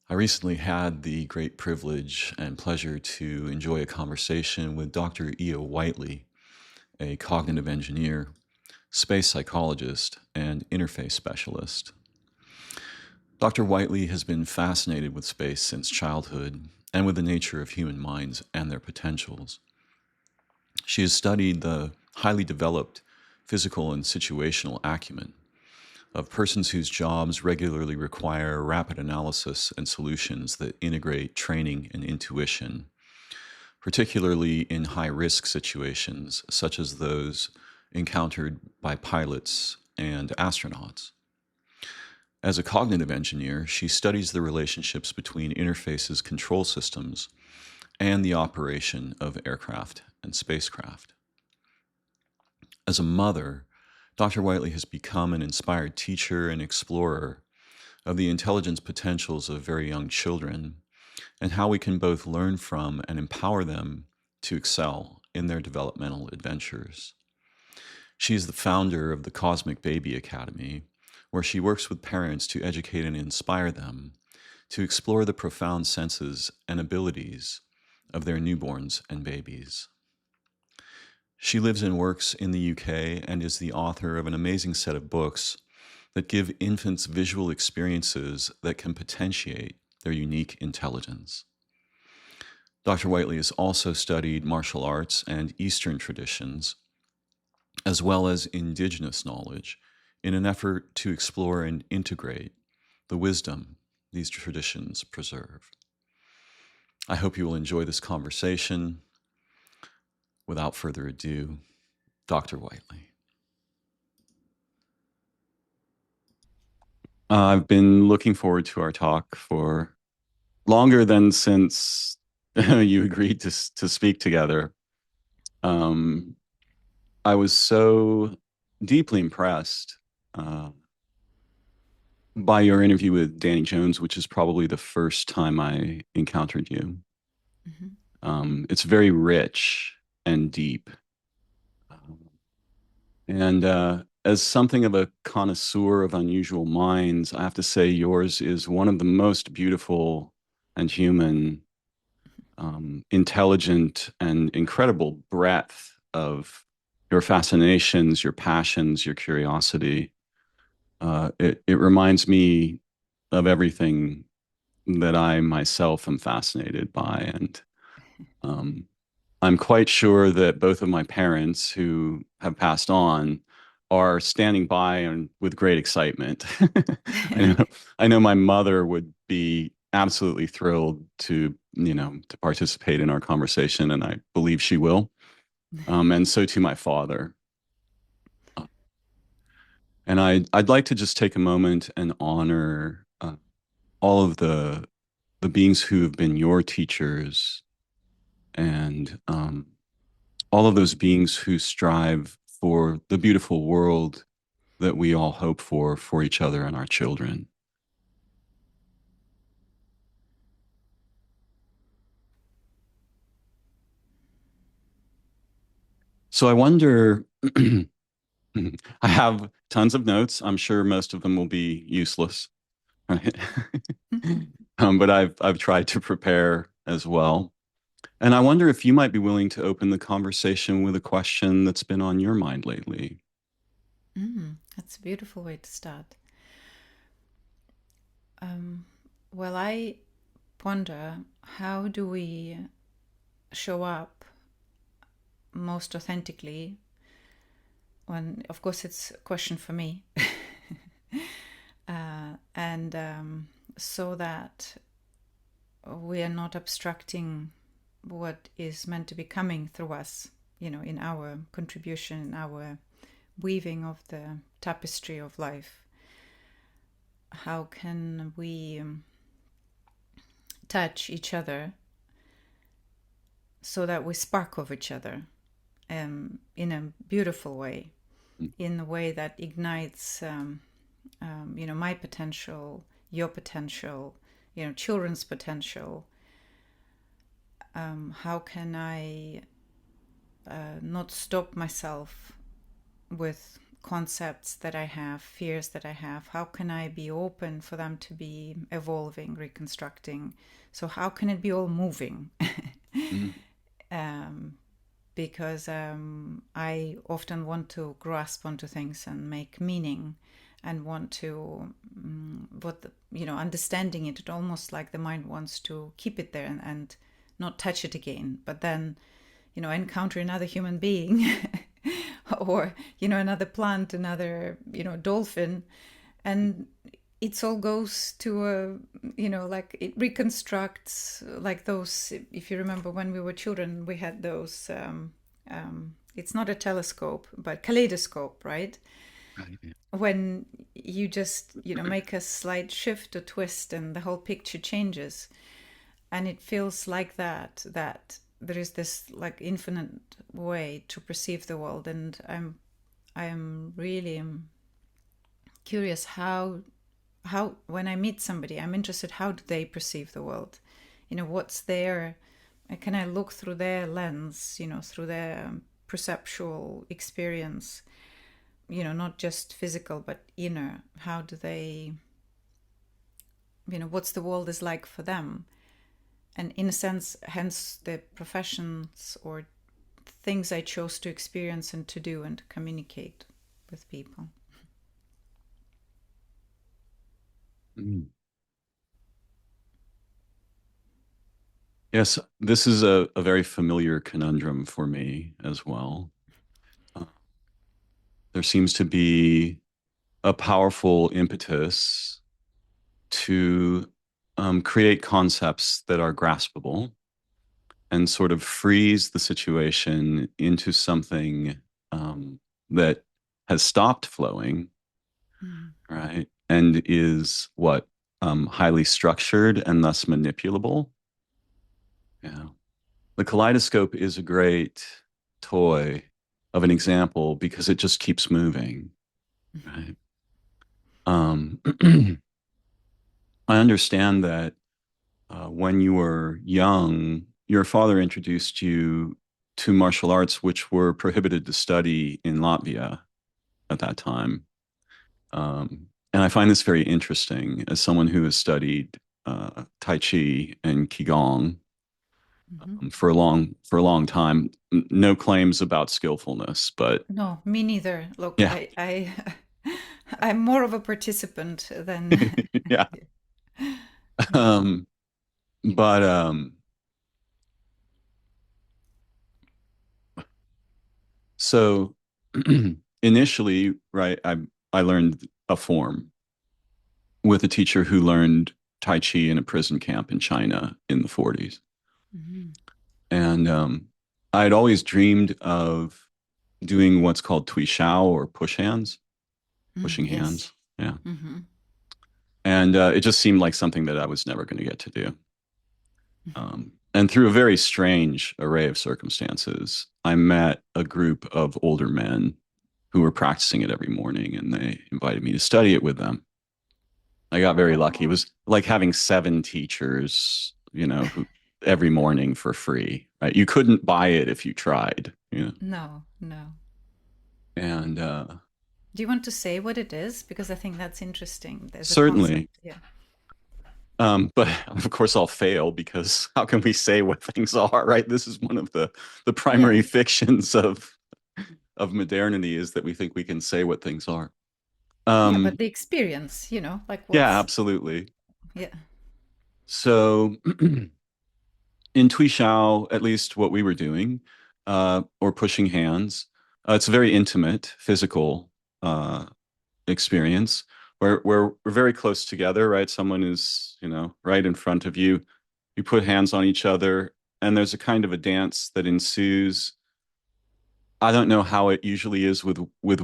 I recently had the great privilege and pleasure to enjoy a conversation with Dr. Iya Whiteley, a cognitive engineer, space psychologist, and interface specialist. Dr. Whiteley has been fascinated with space since childhood and with the nature of human minds and their potentials. She has studied the highly developed physical and situational acumen of persons whose jobs regularly require rapid analysis and solutions that integrate training and intuition, particularly in high risk situations such as those encountered by pilots and astronauts. As a cognitive engineer, she studies the relationships between interfaces control systems and the operation of aircraft and spacecraft. As a mother, Dr. Whiteley has become an inspired teacher and explorer of the intelligence potentials of very young children and how we can both learn from and empower them to excel in their developmental adventures. She is the founder of the Cosmic Baby Academy, where she works with parents to educate and inspire them to explore the profound senses and abilities of their newborns and babies. She lives and works in the UK and is the author of an amazing set of books that give infants visual experiences that can potentiate their unique intelligence. Dr. Whiteley has also studied martial arts and Eastern traditions, as well as indigenous knowledge, in an effort to explore and integrate the wisdom these traditions preserve. I hope you will enjoy this conversation. Without further ado, Dr. Whiteley. I've been looking forward to our talk for longer than since you agreed to speak together. I was so deeply impressed by your interview with Danny Jones, which is probably the first time I encountered you. It's very rich and deep. And as something of a connoisseur of unusual minds, I have to say yours is one of the most beautiful and human, intelligent, and incredible breadth of your fascinations, your passions, your curiosity. It reminds me of everything that I myself am fascinated by. And I'm quite sure that both of my parents, who have passed on, are standing by and with great excitement. I know my mother would be absolutely thrilled to participate in our conversation, and I believe she will. And so too my father. And I'd like to just take a moment and honor all of the beings who have been your teachers and all of those beings who strive for the beautiful world that we all hope for each other and our children. So I wonder, I have tons of notes. I'm sure most of them will be useless, right? But I've tried to prepare as well. And I wonder if you might be willing to open the conversation with a question that's been on your mind lately. That's a beautiful way to start. Well, I wonder, how do we show up most authentically when, of course, it's a question for me, and so that we are not abstracting what is meant to be coming through us, in our contribution, in our weaving of the tapestry of life. How can we touch each other so that we spark of each other in a beautiful way, in a way that ignites, my potential, your potential, children's potential. How can I not stop myself with concepts that I have, fears that I have, how can I be open for them to be evolving, reconstructing? So how can it be all moving? Mm. Because I often want to grasp onto things and make meaning, and want to understanding it almost like the mind wants to keep it there and not touch it again, but then encounter another human being or another plant, another dolphin, and it all goes to a like it reconstructs, like those, if you remember when we were children, we had those it's not a telescope but kaleidoscope, right? Right. Yeah. When you just make a slight shift or twist and the whole picture changes, and it feels like that there is this like infinite way to perceive the world. And I'm really curious how when I meet somebody, I'm interested, how do they perceive the world? What's their, can I look through their lens, through their perceptual experience, not just physical but inner? How do they, what's the world is like for them? And in a sense, hence the professions or things I chose to experience and to do and to communicate with people. Mm. Yes, this is a very familiar conundrum for me as well. Uh, there seems to be a powerful impetus to create concepts that are graspable and sort of freeze the situation into something that has stopped flowing, Mm. right? And is what highly structured and thus manipulable. Yeah. The kaleidoscope is a great toy of an example because it just keeps moving, right? Um, I understand that when you were young, your father introduced you to martial arts, which were prohibited to study in Latvia at that time. And I find this very interesting as someone who has studied Tai Chi and Qigong Mm-hmm. for a long time. No claims about skillfulness, but No, me neither. Look, yeah, I I'm more of a participant than yeah. yeah. Um, but so initially, right, I learned a form with a teacher who learned Tai Chi in a prison camp in China in the 40s. Mm-hmm. And I had always dreamed of doing what's called Tui Shao or push hands, Mm, pushing yes. hands. Yeah. Mm-hmm. And it just seemed like something that I was never going to get to do. And through a very strange array of circumstances, I met a group of older men who were practicing it every morning, and they invited me to study it with them. I got very lucky. It was like having seven teachers, who every morning for free, right? You couldn't buy it if you tried, No, no. And Do you want to say what it is? Because I think that's interesting. There's a certainly, concept. Yeah. but of course I'll fail because how can we say what things are, right? This is one of the Yeah. primary fictions of modernity is that we think we can say what things are. Yeah, but Um, the experience, like yeah, what's, absolutely. yeah. So in Tuishao, at least what we were doing, or pushing hands, it's a very intimate, physical experience where we're very close together, right? Someone is, right in front of you. You put hands on each other, and there's a kind of a dance that ensues. I don't know how it usually is with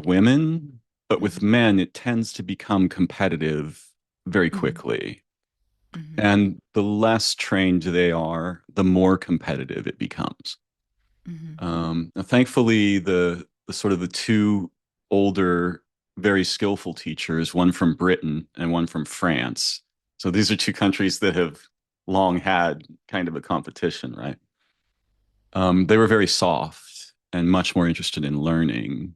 women, but with Mm-hmm. men, it tends to become competitive very Mm-hmm. quickly. Mm-hmm. And the less trained they are, the more competitive it becomes. Mm-hmm. Thankfully, the sort of the two older, very skillful teachers, one from Britain and one from France. So these are two countries that have long had kind of a competition, right? They were very soft and much more interested in learning.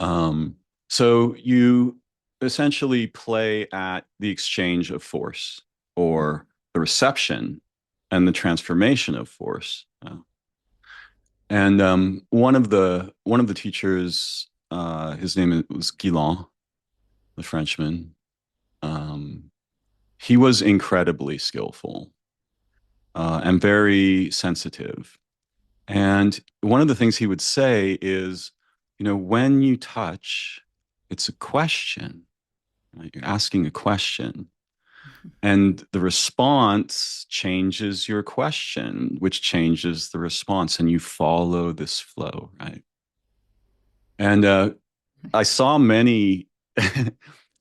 Um, so you essentially play at the exchange of force Mm-hmm. or the reception and the transformation of force. And one of the teachers, his name was Guillain, the Frenchman. Um, he was incredibly skillful and very sensitive. And one of the things he would say is, when you touch, it's a question. Right? You're asking a question. And the response changes your question, which changes the response, and you follow this flow, right? And I saw many.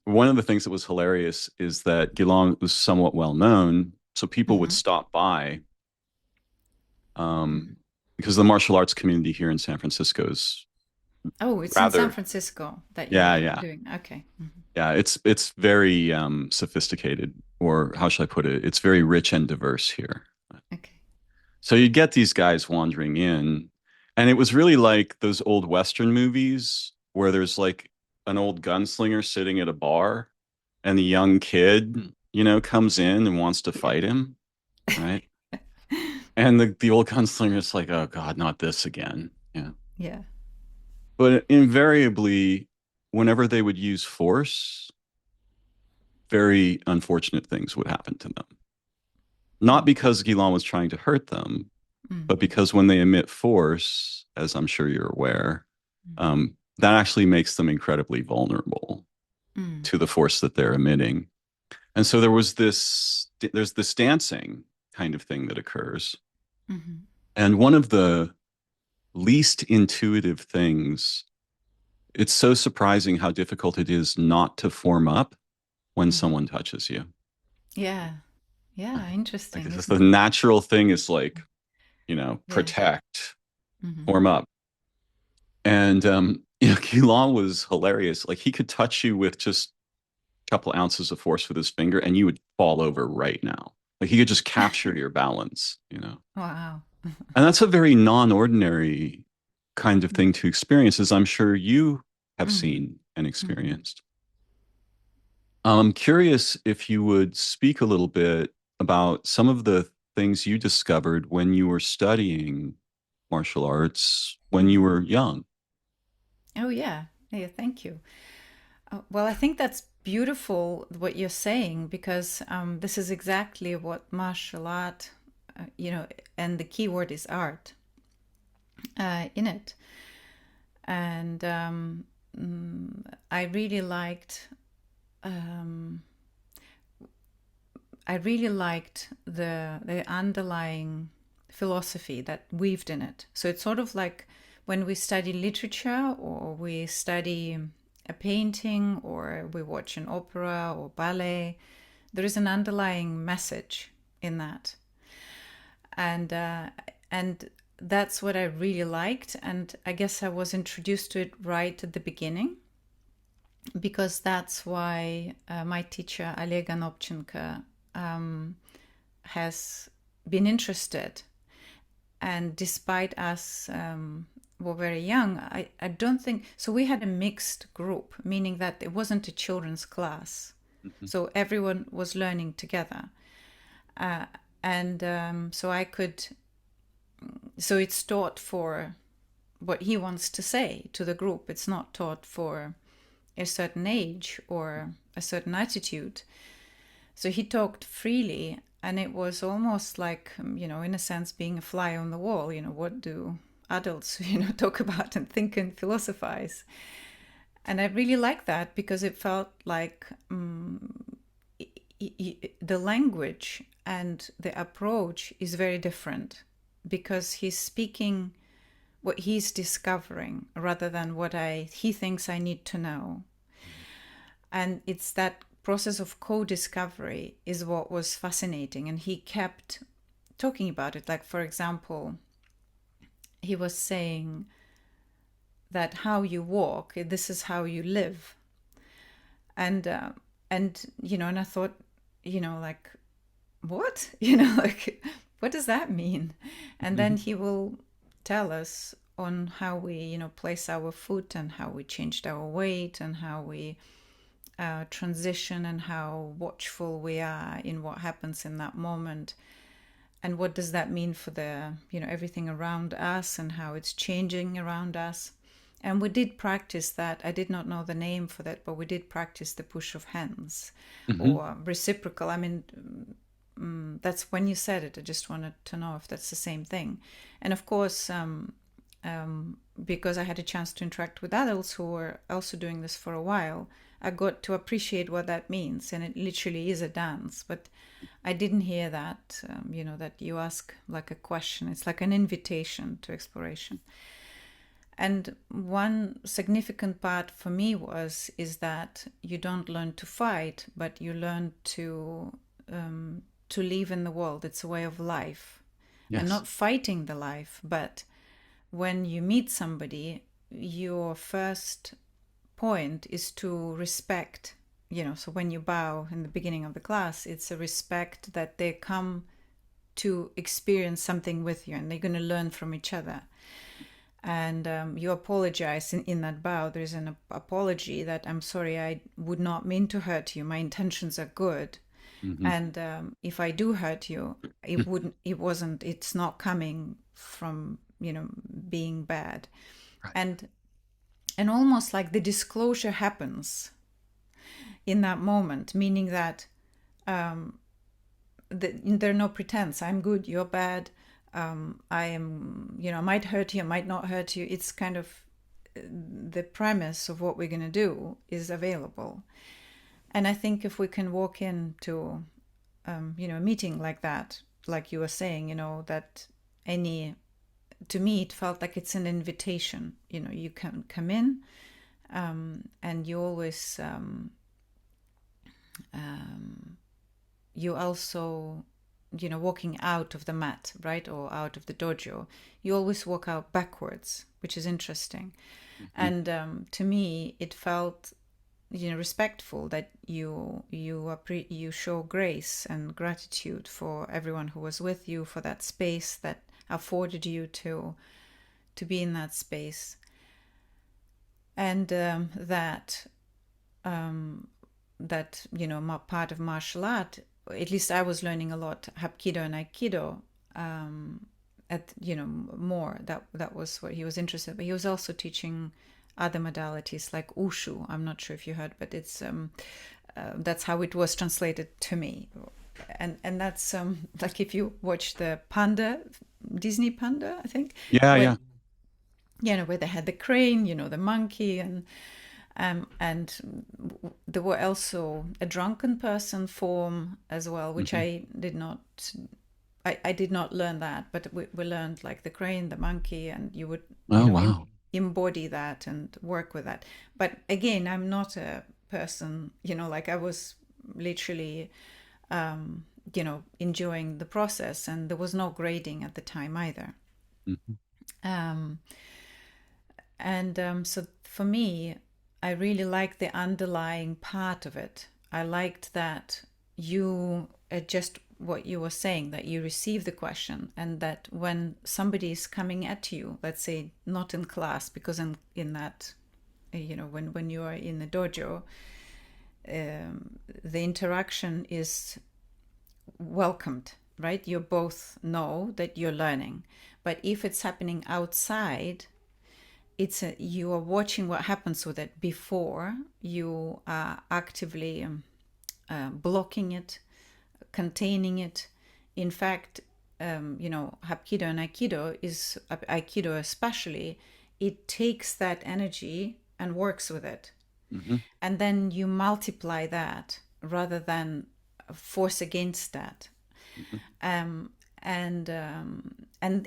One of the things that was hilarious is that Guillaume was somewhat well known, so people would Mm-hmm. stop by Mm-hmm. um, because the martial arts community here in San Francisco is Oh, it's in San rather, Francisco that yeah, you're yeah, doing. Okay. Mm-hmm. yeah. It's very sophisticated, or how should I put it? It's very rich and diverse here. Okay. So you get these guys wandering in, and it was really like those old Western movies where there's like an old gunslinger sitting at a bar, and the young kid, comes in and wants to Yeah. fight him, right? And the old gunslinger is like, oh God, not this again. Yeah. Yeah. But invariably, whenever they would use force, very unfortunate things would happen to them. Not because Gilan was trying to hurt them, Mm-hmm. but because when they emit force, as I'm sure you're aware, Mm-hmm. that actually makes them incredibly vulnerable Mm-hmm. to the force that they're emitting. And so there's this dancing kind of thing that occurs. Mm-hmm. And one of the least intuitive things, it's so surprising how difficult it is not to form up when Mm-hmm. someone touches you. Yeah. Yeah. Like Interesting, this is the isn't it? natural thing is like, Yeah. protect, Mm-hmm. form up. And Keelan was hilarious. Like he could touch you with just a couple ounces of force with his finger and you would fall over right now. Like he could just capture your balance. Wow. And that's a very non-ordinary kind of thing to experience, as I'm sure you have Mm-hmm. seen and Mm-hmm. experienced. I'm curious if you would speak a little bit about some of the things you discovered when you were studying martial arts when you Mm-hmm. were young. Oh, yeah. Yeah. Thank you. Well, I think that's beautiful what you're saying because this is exactly what martial art, and the key word is art in it. And I really liked, um, the underlying philosophy that weaved in it. So it's sort of like when we study literature or we study a painting or we watch an opera or ballet, there is an underlying message in that, and uh, and that's what I really liked. And I guess I was introduced to it right at the beginning because that's why my teacher Olega Nopchenko has been interested. And despite us were very young, I don't think so. We had a mixed group, meaning that it wasn't a children's class, Mhm. so everyone was learning together. And so I could, so it's taught for what he wants to say to the group. It's not taught for a certain age or a certain attitude. So he talked freely, and it was almost like, in a sense, being a fly on the wall. What do adults, talk about and think and philosophize? And I really liked that because it felt like the language and the approach is very different because he's speaking what he's discovering rather than what he thinks I need to know. And it's that process of co-discovery is what was fascinating, and he kept talking about it. Like, for example, he was saying that how you walk, this is how you live. And uh, and I thought, like, what? Like, what does that mean? And then he will tell us on how we, place our foot and how we changed our weight and how we transition and how watchful we are in what happens in that moment. And what does that mean for the, everything around us and how it's changing around us. And we did practice that. I did not know the name for that, but we did practice the push of hands or reciprocal. I mean, that's when you said it. I just wanted to know if that's the same thing. And of course, because I had a chance to interact with adults who were also doing this for a while, I got to appreciate what that means. And it literally is a dance. But I didn't hear that, that you ask like a question. It's like an invitation to exploration. And one significant part for me is that you don't learn to fight, but you learn to live in the world. It's a way of life. Yes. And not fighting the life, but when you meet somebody, your first point is to respect. So when you bow in the beginning of the class, it's a respect that they come to experience something with you and they're going to learn from each other. And you apologize in that bow. There's an apology that I'm sorry, I would not mean to hurt you. My intentions are good. And if I do hurt you, it's not coming from, being bad. Right. And almost like the disclosure happens in that moment, meaning that there are no pretense. I'm good, you're bad. I am, I might hurt you, I might not hurt you. It's kind of the premise of what we're going to do is available. And I think if we can walk into, a meeting like that, like you were saying, that to me, it felt like it's an invitation. You can come in and you always, you also, walking out of the mat, right, or out of the dojo, you always walk out backwards, which is interesting. And to me, it felt, respectful that you show grace and gratitude for everyone who was with you, for that space that afforded you to be in that space, and that part of martial art. At least I was learning a lot Hapkido and Aikido more. That was what he was interested in. But he was also teaching other modalities like Wushu. I'm not sure if you heard, but it's that's how it was translated to me. And that's like if you watch the Panda, Disney Panda, I think. Yeah. Where they had the crane, the monkey, and there were also a drunken person form as well, which I did not learn that, but we learned like the crane, the monkey, and you would embody that and work with that. But again, I'm not a person, like I was literally, enjoying the process, and there was no grading at the time either. So for me, I really liked the underlying part of it. I liked that you just what you were saying, that you receive the question, and that when somebody is coming at you, let's say not in class, because in that, when you are in the dojo, the interaction is welcomed, right? You both know that you're learning. But if it's happening outside, you are watching what happens with it before you are actively blocking it, containing it. In fact, Hapkido and Aikido especially, it takes that energy and works with it. And then you multiply that rather than force against that. And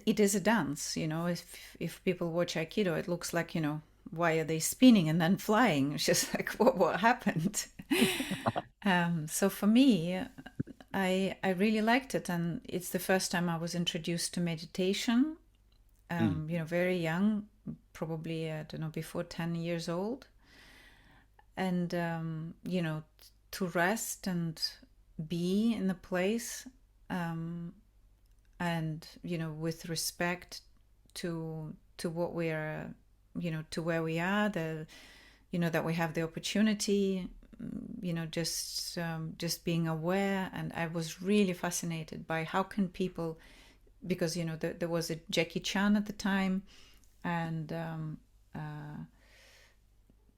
it is a dance, if people watch Aikido, it looks like, why are they spinning and then flying? It's just like, what happened? So for me, I really liked it. And it's the first time I was introduced to meditation, very young, probably, I don't know, before 10 years old. And, to rest and be in the place, and with respect to to what we are, to where we are, that we have the opportunity, just being aware. And I was really fascinated by how can people, because there was a Jackie Chan at the time, and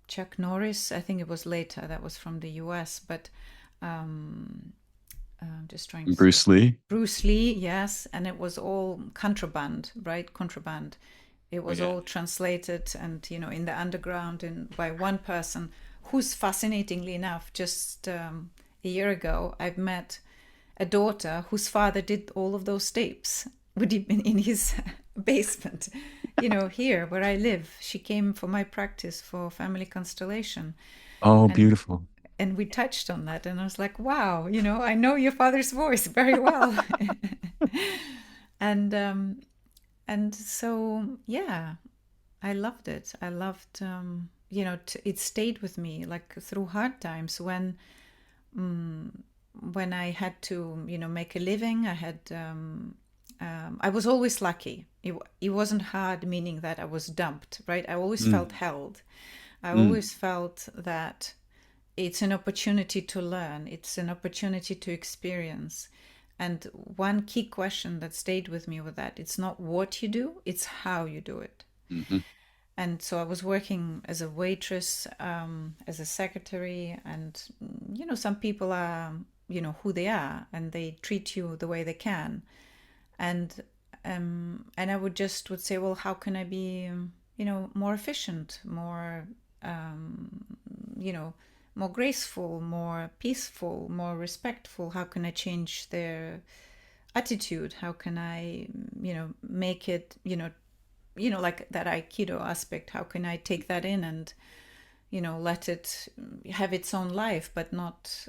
Chuck Norris, I think it was later, that was from the US, but I'm just trying to see. Bruce Lee. Bruce Lee, yes, and it was all contraband, right? Contraband. It Oh was yeah. all translated and, in the underground and by one person who's fascinatingly enough, just a year ago, I've met a daughter whose father did all of those tapes in his basement, here where I live. She came for my practice for family constellation. Oh, And beautiful. and we touched on that, and I was like, wow, I know your father's voice very well. and and so, yeah, I loved it. I loved, it stayed with me like through hard times when I had to, make a living. I was always lucky. It wasn't hard, meaning that I was dumped, right? I always felt Mm. held. I Mm. always felt that it's an opportunity to learn, it's an opportunity to experience. And one key question that stayed with me with that, it's not what you do, it's how you do it. Mm-hmm. And so I was working as a waitress, as a secretary, and some people are, who they are, and they treat you the way they can. And I would say, well, how can I be, more efficient, more, you know, more graceful, more peaceful, more respectful? How can I change their attitude? How can I, make it, like that Aikido aspect? How can I take that in and, let it have its own life, but not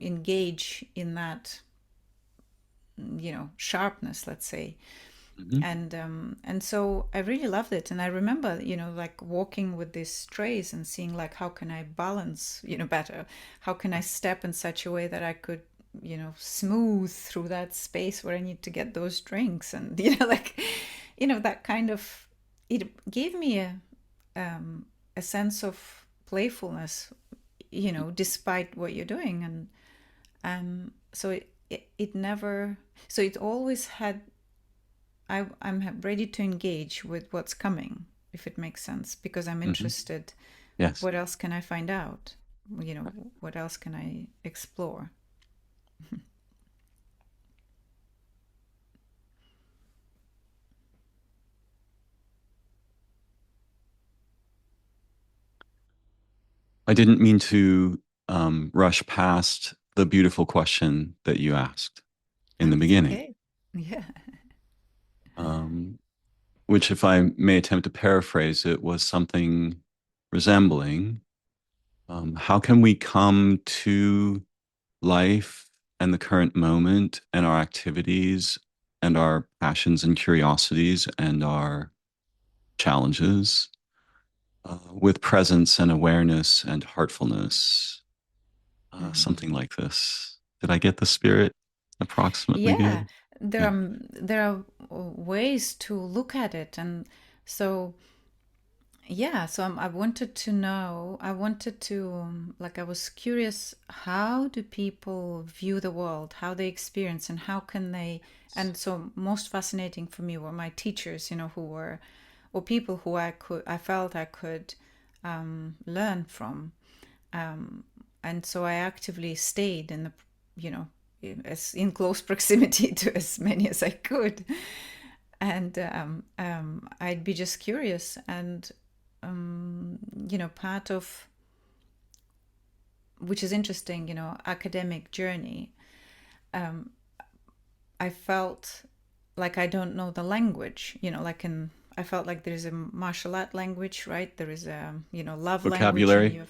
engage in that, sharpness, let's say. Mm-hmm. And so I really loved it. And I remember, like walking with these trays and seeing like, how can I balance, better? How can I step in such a way that I could, smooth through that space where I need to get those drinks? And, like, that kind of, it gave me a sense of playfulness, despite what you're doing. And so it never, so it always had, I'm ready to engage with what's coming, if it makes sense, because I'm Mm-hmm. interested. Yes. What else can I find out? What else can I explore? I didn't mean to rush past the beautiful question that you asked in the It's beginning, okay. Yeah. um, which, if I may attempt to paraphrase it, was something resembling how can we come to life and the current moment and our activities and our passions and curiosities and our challenges with presence and awareness and heartfulness, Mm. something like this. Did I get the spirit approximately Yeah. good? There Yeah. are there are ways to look at it, and so yeah, so I wanted to know, I wanted to, like, I was curious, how do people view the world, how they experience, and how can they, and so most fascinating for me were my teachers, who were, or people who I felt I could learn from. And so I actively stayed in the, you know, as in close proximity to as many as I could. And I'd be just curious. And part of, which is interesting, academic journey, I felt like I don't know the language, I felt like there is a martial art language, right? There is a, love language, and you Vocabulary. have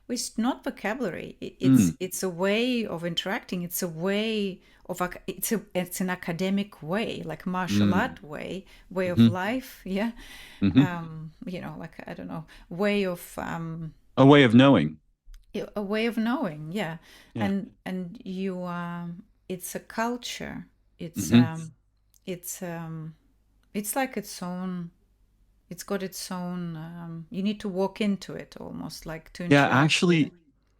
it's not vocabulary. Mm. It's a way of interacting. It's a way of, it's an academic way, like martial Mm. art way of Hmm. life. Yeah. Hmm. Like, I don't know, way of, A way of knowing. a way of knowing, yeah. Yeah. And you, it's a culture, it's Hmm. um it's um it's like it's got its own, you need to walk into it almost, like to Yeah, interact with it. actually,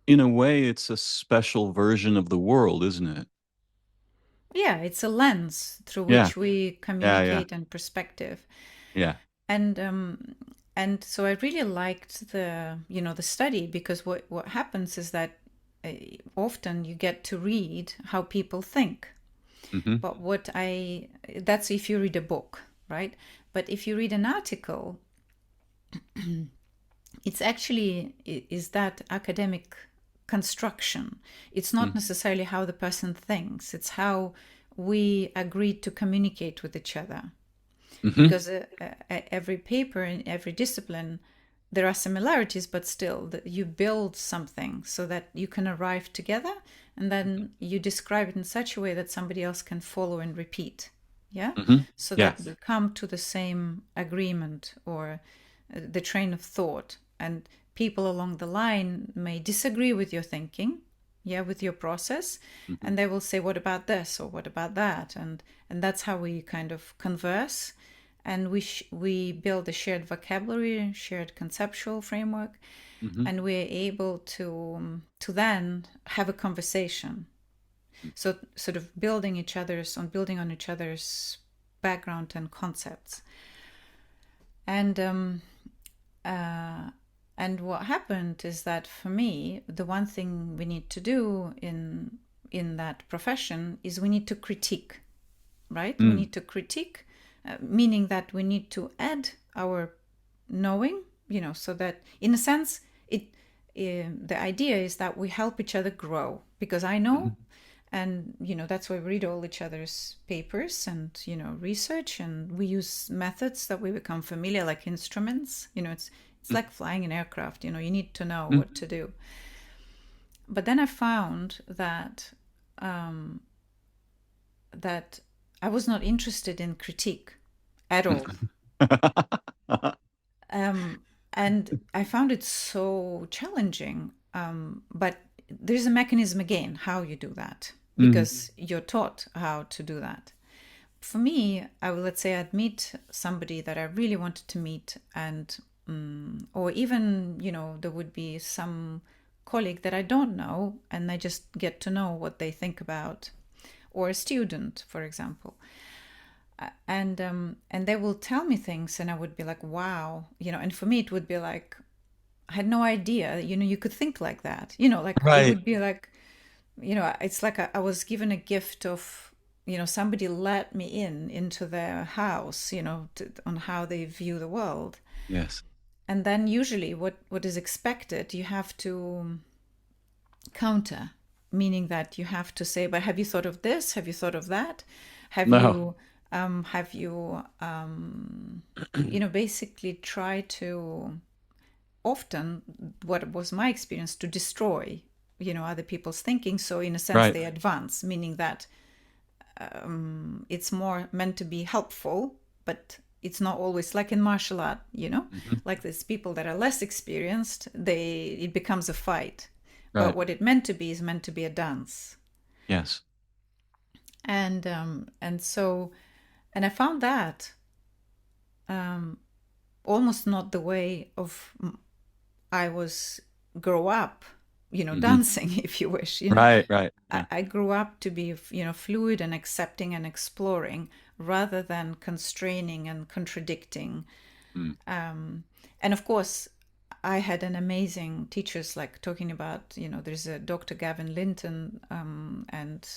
in a way, it's a special version of the world, isn't it? Yeah, it's a lens through Yeah, which we yeah, yeah, communicate and perspective. yeah. And so I really liked the study, because what happens is that uh, often you get to read how people think. Hmm. But that's if you read a book, right? But if you read an article, it's actually is that academic construction. It's not necessarily how the person thinks, it's how we agreed to communicate with each other. Hmm. Because every paper in every discipline, there are similarities, but still you build something so that you can arrive together, and then you describe it in such a way that somebody else can follow and repeat. Yeah, Hmm. so Yeah. that we come to the same agreement, or the train of thought. And people along the line may disagree with your thinking, yeah, with your process, Hmm. and they will say, what about this, or what about that? And that's how we kind of converse. And we build a shared vocabulary, shared conceptual framework, Hmm. and we're able to then have a conversation. So sort of building on each other's background and concepts. And and what happened is that, for me, the one thing we need to do in that profession is we need to critique, right? We Mm. need to critique, meaning that we need to add our knowing, so that, in a sense, the idea is that we help each other grow, because I know, Mhm. and that's why we read all each other's papers and research, and we use methods that we become familiar, like instruments. It's like flying an aircraft. You need to know Mhm. what to do. But then I found um, that I was not interested in critique at all. Um, and I found it so challenging. But there's a mechanism, again, how you do that, Mhm. because you're taught how to do that. For me, let's say I'd meet somebody that I really wanted to meet, and or even there would be some colleague that I don't know, and I just get to know what they think about, or a student, for example. And they will tell me things, and I would be like, wow. And for me it would be like, I had no idea you could think like that. Like, it Right. would be like, it's like I was given a gift of, somebody let me into their house, on how they view the world. Yes. And then usually what is expected, you have to counter, meaning that you have to say, but have you thought of this? Have you thought of that? Have No. you basically try to, often, what was my experience, to destroy other people's thinking, so in a sense Right. they advance, meaning that it's more meant to be helpful, but it's not always, like in martial art, Hmm. like these people that are less experienced, it becomes a fight. But Right. what it meant to be is meant to be a dance. Yes. And I found that um, almost not the way of I was grow up, Hmm. dancing, if you wish. Right. Right. Yeah. I grew up to be, fluid and accepting and exploring, rather than constraining and contradicting. Mm. And of course, I had an amazing teachers, like talking about, there's a Dr. Gavin Linton, and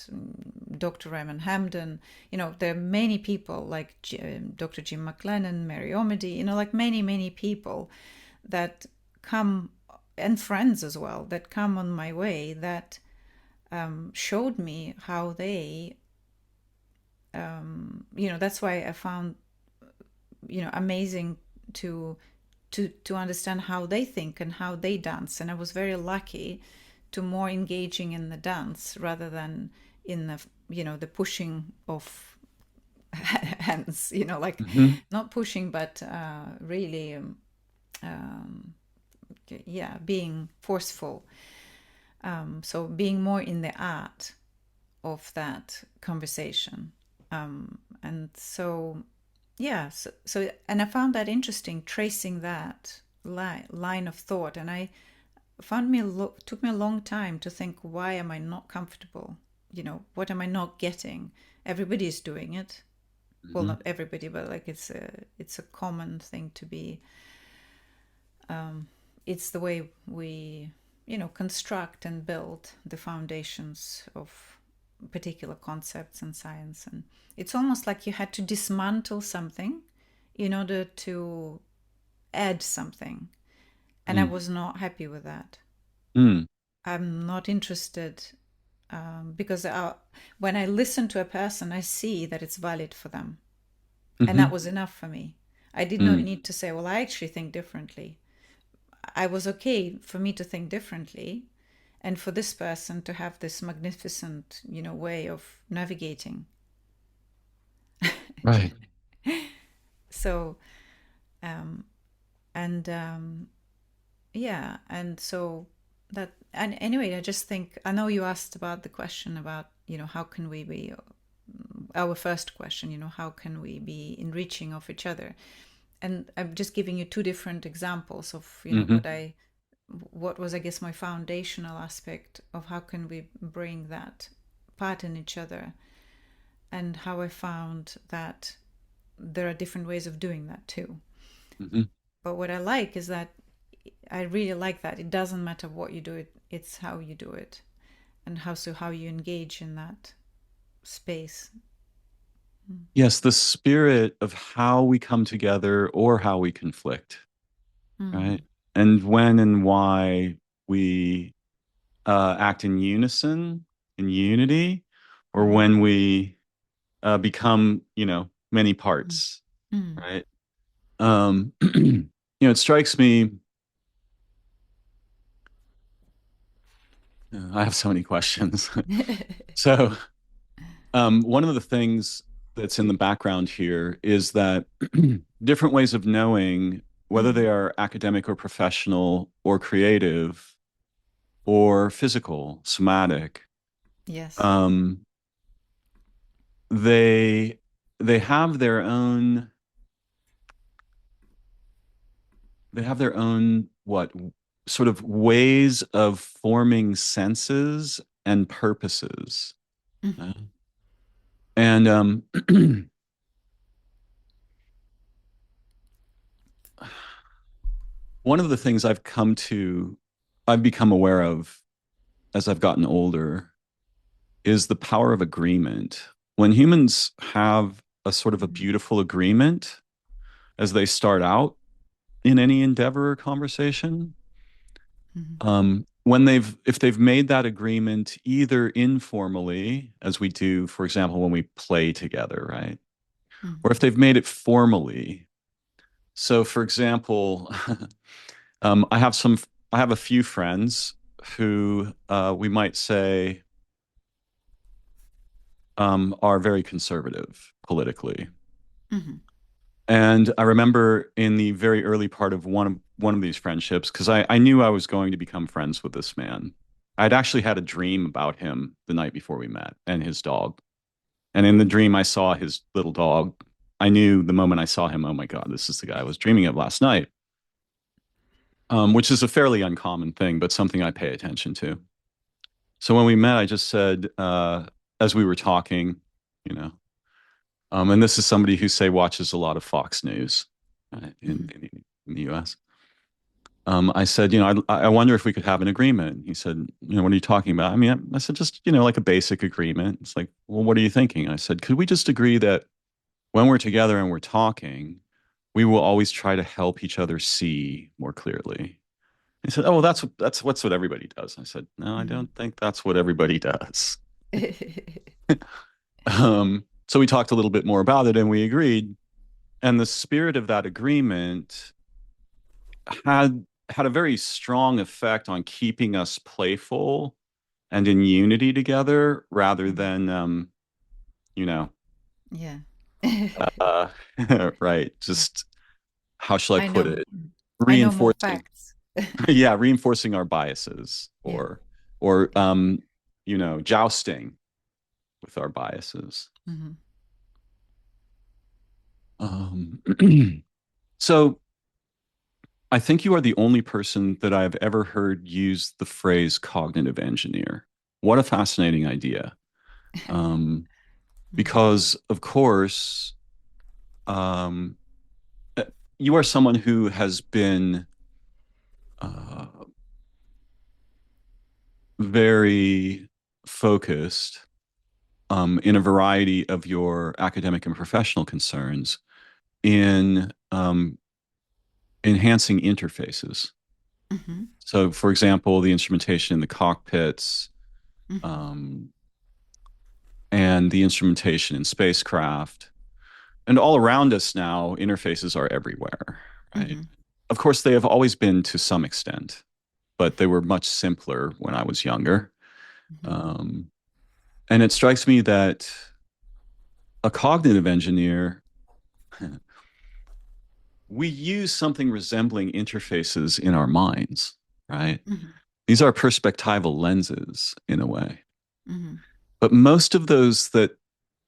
Dr. Raymond Hamden. There are many people like Dr. Jim McLennan, Mary Omedy, like many, many people that come, and friends as well, that come on my way, that showed me how they, that's why I found, amazing to to understand how they think and how they dance. And I was very lucky to more engaging in the dance, rather than in the pushing of hands, like, Hmm. not pushing, but really, yeah, being forceful. So being more in the art of that conversation. And so yeah, and I found that interesting, tracing that line of thought, and I found took me a long time to think, why am I not comfortable? What am I not getting? Everybody's doing it. Well, Hmm. not everybody, but like it's a common thing to be. It's the way we construct and build the foundations of particular concepts and science. And it's almost like you had to dismantle something in order to add something, and I Mm. was not happy with that. Mm. I'm not interested, because when I listen to a person, I see that it's valid for them, and that Hmm. was enough for me. I did not Mm. need to say, well, I actually think differently. I was okay for me to think differently, and for this person to have this magnificent, way of navigating. Right. So, um, and yeah, and so that, and anyway, I just think, I know you asked about the question about, how can we be, our first question, how can we be enriching of each other? And I'm just giving you two different examples of, Hmm. what was, I guess, my foundational aspect of how can we bring that part in each other, and how I found that there are different ways of doing that too. Hmm. But what I like is that I really like that it doesn't matter what you do, it's how you do it, and how you engage in that space. Yes, the spirit of how we come together or how we conflict, Mm. right? And when and why we act in unison, in unity, or Mm. when we become, many Mm. parts, Mm. right? It strikes me. I have so many questions. So, one of the things that's in the background here is that different ways of knowing, whether Mm. they are academic or professional or creative or physical, somatic, Yes. um, they they have their own what sort of ways of forming senses and purposes. Mm. Uh, and one of the things I've become aware of as I've gotten older is the power of agreement. When humans have a sort of a Mm. beautiful agreement as they start out in any endeavor or conversation, Mm. when if they've made that agreement either informally, as we do, for example, when we play together, right? Or Mm. if they've made it formally. So, for example, I have I have a few friends who we might say are very conservative politically. Mm. And I remember in the very early part of one of these friendships, because I knew I was going to become friends with this man. I'd actually had a dream about him the night before we met and his dog. And in the dream, I saw his little dog. I knew the moment I saw him, oh my God, this is the guy I was dreaming of last night, which is a fairly uncommon thing, but something I pay attention to. So when we met, I just said, as we were talking, you know, and this is somebody who say watches a lot of Fox News Mm. in the U.S. I said, I wonder if we could have an agreement. He said, what are you talking about? I mean, I said, just, like a basic agreement. It's like, well, what are you thinking? I said, could we just agree that when we're together and we're talking, we will always try to help each other see more clearly. He said, oh, well, that's what's what everybody does. I said, no, I Mm. don't think that's what everybody does. So we talked a little bit more about it and we agreed. And the spirit of that agreement had a very strong effect on keeping us playful and in unity together rather Mm. than you know Yeah. uh right, just how shall I I put know. it, I know more reinforcing facts. yeah, reinforcing our biases Yeah. or jousting with our biases. Hmm. Um, so I think you are the only person that I've ever heard use the phrase cognitive engineer. What a fascinating idea. Um, Mm-hmm. because, of course, um, uh, you are someone who has been uh, very focused in a variety of your academic and professional concerns in enhancing interfaces. Mm-hmm. So, for example, the instrumentation in the cockpits, Mm-hmm. um, and the instrumentation in spacecraft. And all around us now, interfaces are everywhere, right? Mm-hmm. Of course, they have always been to some extent, but they were much simpler when I was younger. Mm-hmm. Um, and it strikes me that a cognitive engineer, we use something resembling interfaces in our minds, right? Mm-hmm. These are perspectival lenses in a way. Mm-hmm. But most of those that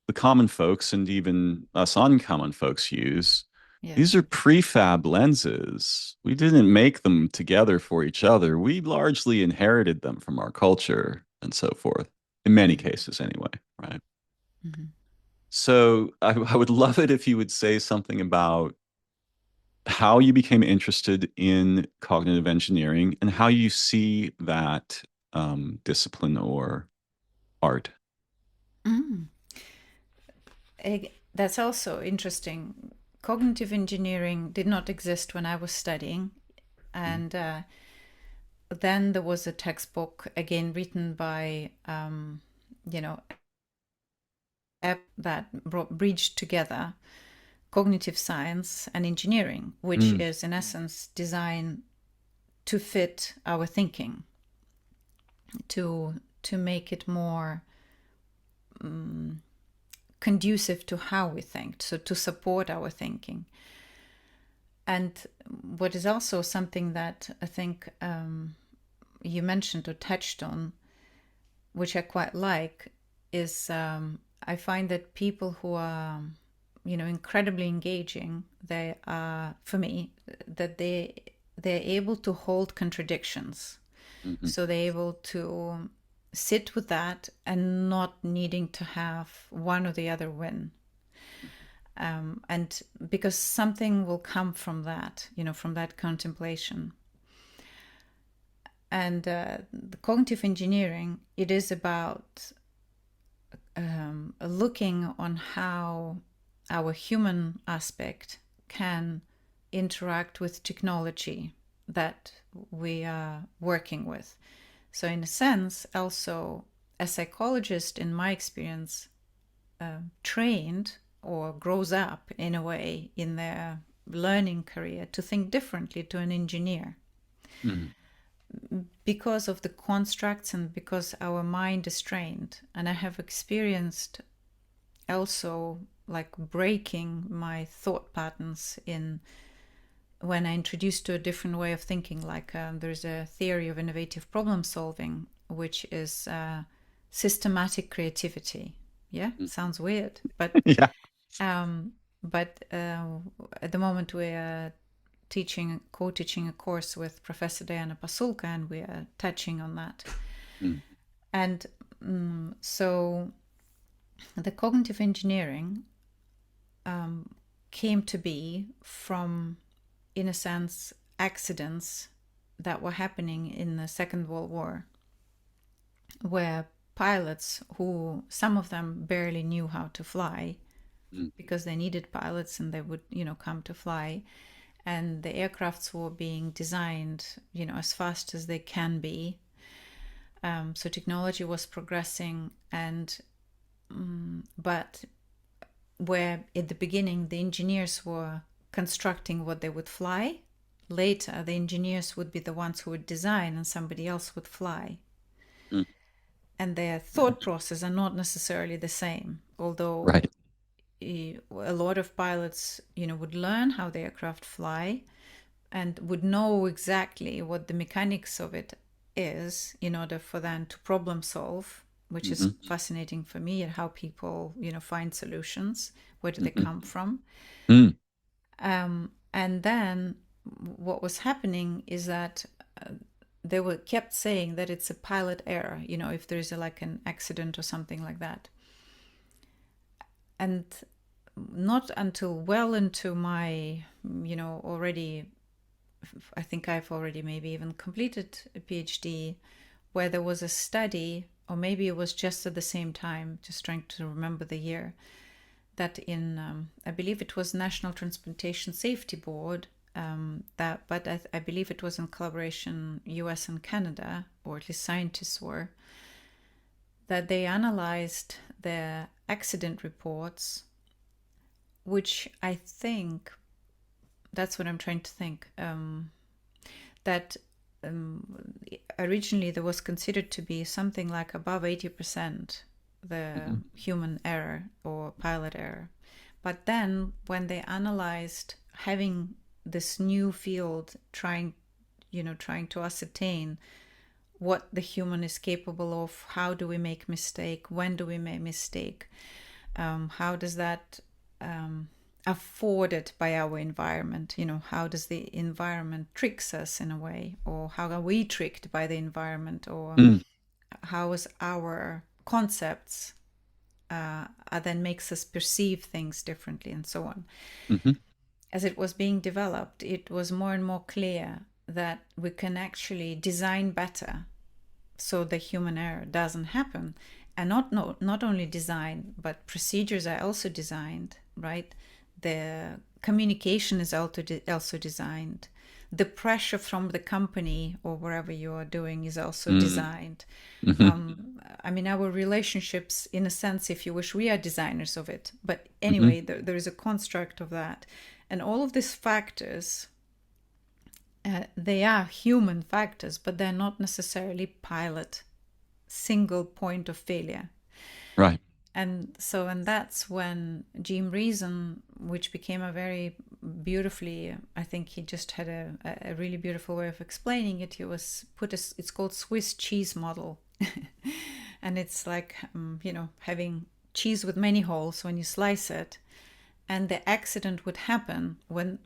the common folks and even us uncommon folks use, these Yes. are prefab lenses. We didn't make them together for each other. We largely inherited them from our culture and so forth, in many Mm-hmm. cases anyway, right? Mm-hmm. So I would love it if you would say something about how you became interested in cognitive engineering and how you see that discipline or art. Mm. That's also interesting. Cognitive engineering did not exist when I was studying, Mm, and then there was a textbook again written by you know that bridged together cognitive science and engineering, which mm, is in essence designed to fit our thinking, to make it more conducive to how we think, so to support our thinking. And what is also something that I think you mentioned or touched on, which I quite like, is I find that people who are, incredibly engaging, they are, for me, that they're able to hold contradictions. mhm, So they're able to sit with that and not needing to have one or the other win. And because something will come from that, from that contemplation. And the cognitive engineering, it is about looking on how our human aspect can interact with technology that we are working with. So, in a sense, also a psychologist, in my experience, trained or grows up in a way in their learning career to think differently to an engineer mhm. because of the constructs and because our mind is trained. And I have experienced also like breaking my thought patterns in when I introduced to a different way of thinking. Like there's a theory of innovative problem solving, which is systematic creativity. Yeah, Mm. sounds weird, but Yeah. um, at the moment we are co-teaching a course with Professor Diana Pasulka, and we are touching on that. Mm, And so the cognitive engineering came to be from, in a sense, accidents that were happening in the Second World War, where pilots, who some of them barely knew how to fly mm, because they needed pilots and they would, come to fly, and the aircrafts were being designed, as fast as they can be. So technology was progressing, and but where at the beginning the engineers were constructing what they would fly, later the engineers would be the ones who would design and somebody else would fly. mm. And their thought process are not necessarily the same, although Right. a lot of pilots, would learn how the aircraft fly and would know exactly what the mechanics of it is in order for them to problem solve. which is Mm-hmm. fascinating for me, and how people, find solutions. Where do they come from? Mm-hmm. And then what was happening is that they were kept saying that it's a pilot error, if there's like an accident or something like that. And not until well into my, already, I think I've already maybe even completed a PhD, where there was a study, or maybe it was just at the same time, just trying to remember the year, that in, I believe it was National Transportation Safety Board, but I believe it was in collaboration US and Canada, or at least scientists were, that they analyzed the accident reports, which I think, that's what I'm trying to think, that originally there was considered to be something like above 80% the human error or pilot error. But then when they analyzed, having this new field trying to ascertain what the human is capable of, how do we make mistake, when do we make mistake, how does that afforded by our environment, how does the environment tricks us in a way, or how are we tricked by the environment, or how is our concepts then makes us perceive things differently, and so on. Mm-hmm. As it was being developed, it was more and more clear that we can actually design better so the human error doesn't happen. And not only design, but procedures are also designed, right? The communication is also designed. The pressure from the company or wherever you are doing is also designed. I mean, our relationships, in a sense, if you wish, we are designers of it. But anyway, there is a construct of that. And all of these factors, they are human factors, but they're not necessarily pilot, single point of failure. Right. And that's when Jim Reason, which became a very beautifully, I think he just had a really beautiful way of explaining it. He was it's called Swiss cheese model. And it's like, having cheese with many holes when you slice it. And the accident would happen when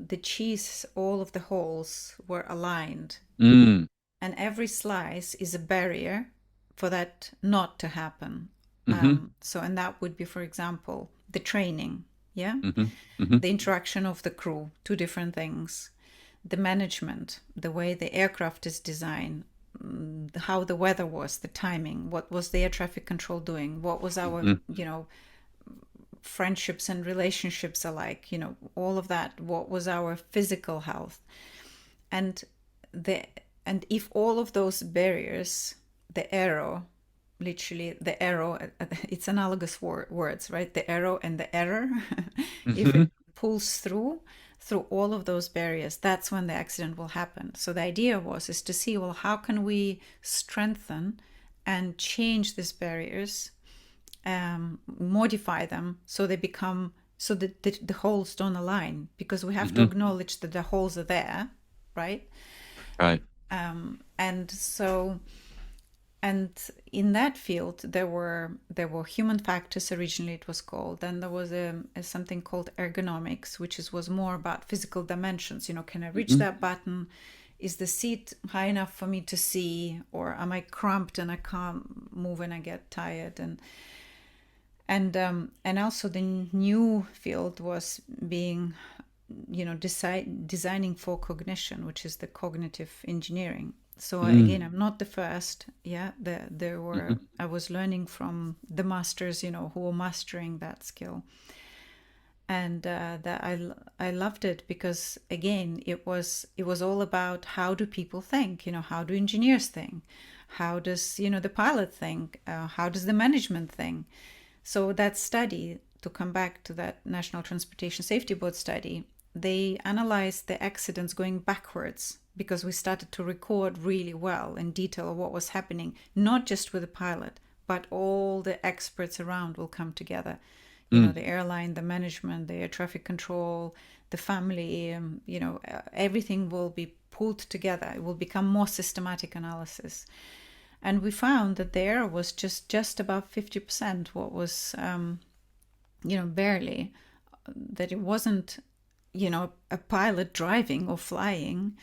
the cheese, all of the holes were aligned. Mm. And every slice is a barrier for that not to happen. And that would be, for example, the training, the interaction of the crew, two different things. The management, the way the aircraft is designed, how the weather was, the timing, what was the air traffic control doing, what was our, friendships and relationships alike, all of that, what was our physical health. And if all of those barriers, the arrow, literally the arrow, it's analogous words, right? The arrow and the error, if it pulls through all of those barriers, that's when the accident will happen. So the idea is to see, well, how can we strengthen and change these barriers, modify them so they become, so that the holes don't align, because we have to acknowledge that the holes are there, right? Right. And in that field, there were human factors originally, it was called. Then there was something called ergonomics, which was more about physical dimensions. Can I reach that button? Is the seat high enough for me to see? Or am I cramped and I can't move and I get tired? And also the new field was being, designing for cognition, which is the cognitive engineering. So again, I'm not the first. There were, I was learning from the masters, who were mastering that skill. And that I loved it, because again, it was all about, how do people think? How do engineers think? How does, the pilot think? How does the management think? So that study, to come back to that National Transportation Safety Board study, they analyzed the accidents going backwards, because we started to record really well in detail what was happening, not just with the pilot, but all the experts around will come together. The airline, the management, the air traffic control, the family, everything will be pulled together. It will become more systematic analysis. And we found that the error was just above 50%, what was, barely, that it wasn't, a pilot driving or flying.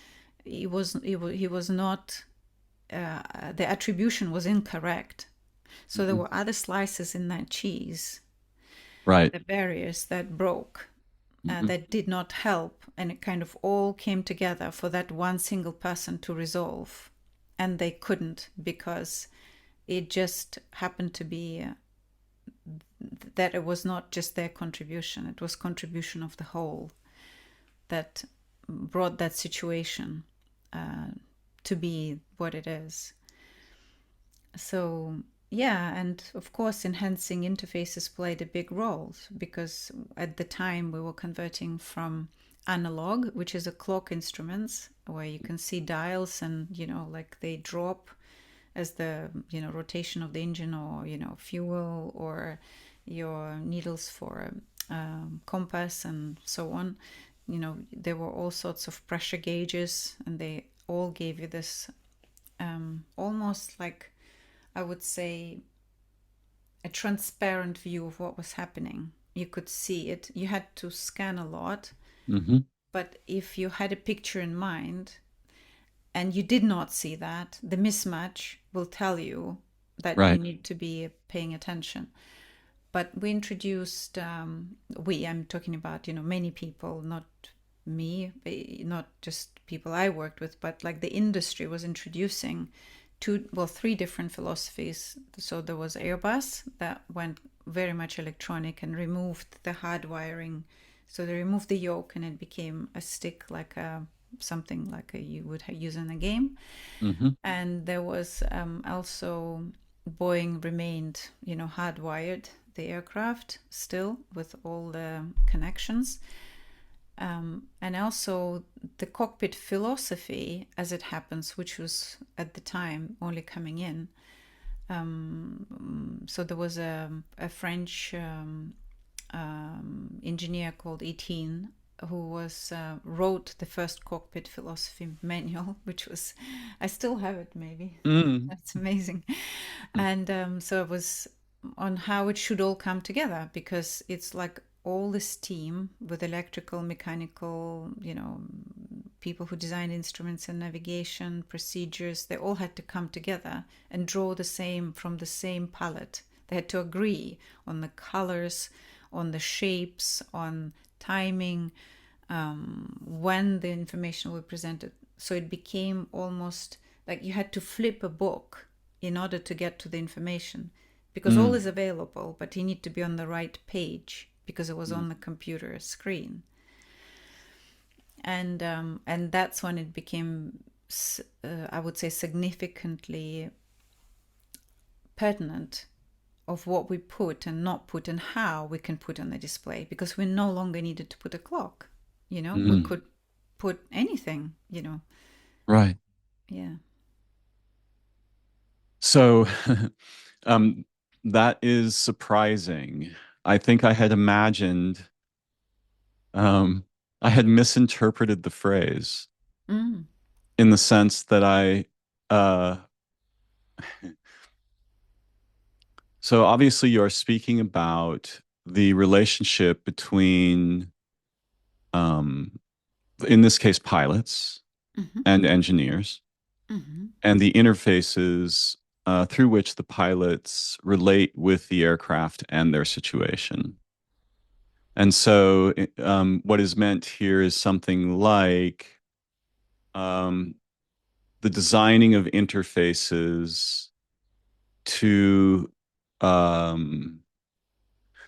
He was not, the attribution was incorrect. So there Mhm. were other slices in that cheese, Right. the barriers that broke, Mhm. that did not help, and it kind of all came together for that one single person to resolve, and they couldn't because it just happened to be that it was not just their contribution, it was contribution of the whole that brought that situation to be what it is. So yeah, and of course enhancing interfaces played a big role because at the time we were converting from analog, which is a clock instruments where you can see dials and like they drop as the rotation of the engine, or fuel, or your needles for compass and so on. There were all sorts of pressure gauges, and they all gave you this almost like, I would say, a transparent view of what was happening. You could see it. You had to scan a lot, Mhm. but if you had a picture in mind and you did not see that, the mismatch will tell you that you Right. need to be paying attention. But we introduced, I'm talking about, many people, not me, not just people I worked with, but like the industry was introducing three different philosophies. So there was Airbus that went very much electronic and removed the hard wiring. So they removed the yoke and it became a stick, like something like you would use in a game. Mhm. And there was also Boeing remained, hardwired the aircraft still with all the connections. And also the cockpit philosophy, as it happens, which was at the time only coming in. So there was a French engineer called Etienne who was wrote the first cockpit philosophy manual, which was, I still have it. Maybe Mm. that's amazing. And so it was on how it should all come together, because it's like all this team with electrical, mechanical, people who design instruments and navigation procedures, they all had to come together and draw the same from the same palette. They had to agree on the colors, on the shapes, on timing, when the information was presented. So it became almost like you had to flip a book in order to get to the information, because all Mm. is available, but you need to be on the right page because it was Mm. on the computer screen. And that's when it became, I would say, significantly pertinent of what we put and not put and how we can put on the display, because we no longer needed to put a clock. We Mm. could put anything. Right. Yeah. So, um, that is surprising. I think I had imagined, um, I had misinterpreted the phrase Mm. in the sense that uh, so obviously you are speaking about the relationship between, um, in this case, pilots Mm-hmm. and engineers, Mm-hmm. and the interfaces through which the pilots relate with the aircraft and their situation. And so, what is meant here is something like um, the designing of interfaces to um,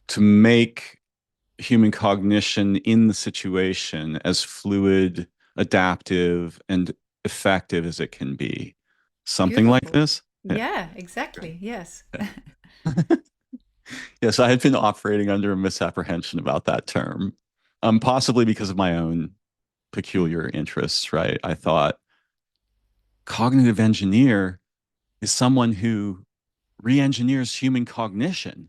to make human cognition in the situation as fluid, adaptive, and effective as it can be. Something like Beautiful. this. Yeah. Yeah, exactly. Yes. Yes, I had been operating under a misapprehension about that term, possibly because of my own peculiar interests, right? I thought cognitive engineer is someone who re-engineers human cognition,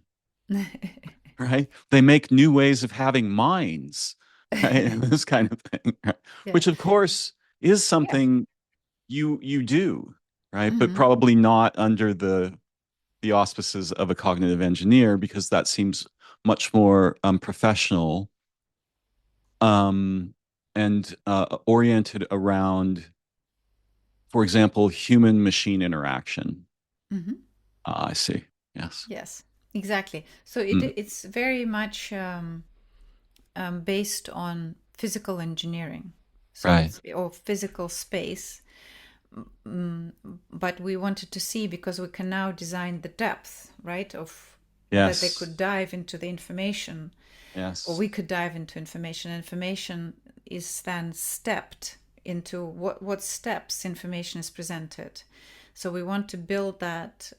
right? They make new ways of having minds, right? And this kind of thing, right? Yeah. Which of course is Yeah. something you do, right? But Mm-hmm. probably not under the auspices of a cognitive engineer, because that seems much more professional, and oriented around, for example, human machine interaction. Mm-hmm. I see. Yes. Yes, exactly. So Mm. it's very much based on physical engineering. So Right. it's or physical space. Mm, but we wanted to see, because we can now design the depth, right, of that they Yes. could dive into the information, or Yes. we could dive into information. Information is then stepped into what steps information is presented. So we want to build that.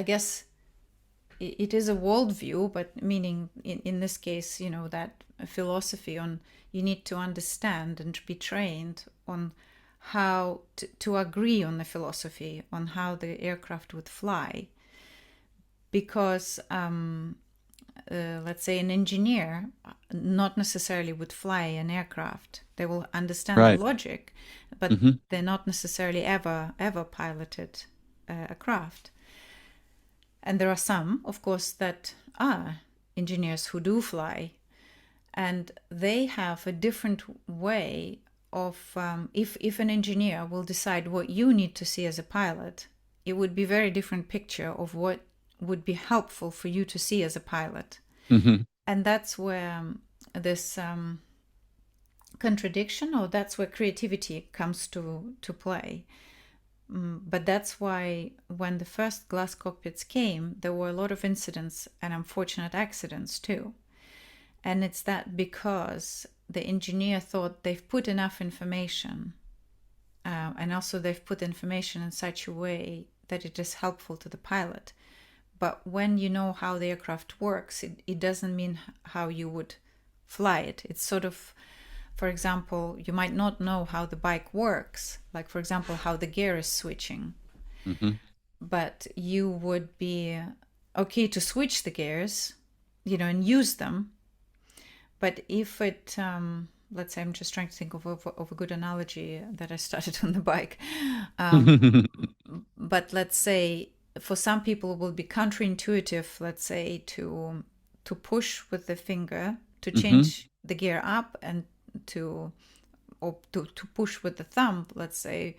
I guess it is a worldview, but meaning in this case, that philosophy on you need to understand and be trained on how to agree on the philosophy on how the aircraft would fly. Because let's say an engineer not necessarily would fly an aircraft. They will understand the Right. logic, but Hmm. they're not necessarily ever piloted a craft. And there are some, of course, that are engineers who do fly, and they have a different way of if an engineer will decide what you need to see as a pilot, it would be a very different picture of what would be helpful for you to see as a pilot. Hmm. And that's where this contradiction, or that's where creativity comes to play. But that's why when the first glass cockpits came, there were a lot of incidents and unfortunate accidents too. And it's that because the engineer thought they've put enough information, and also they've put information in such a way that it is helpful to the pilot. But when you know how the aircraft works, it doesn't mean how you would fly it. It's sort of, for example, you might not know how the bike works, like, for example, how the gear is switching, Hmm. but you would be okay to switch the gears, and use them. But if it, let's say, I'm just trying to think of a good analogy that I started on the bike. But let's say for some people it will be counterintuitive, let's say, to push with the finger to Hmm. change the gear up, and to or to push with the thumb, let's say,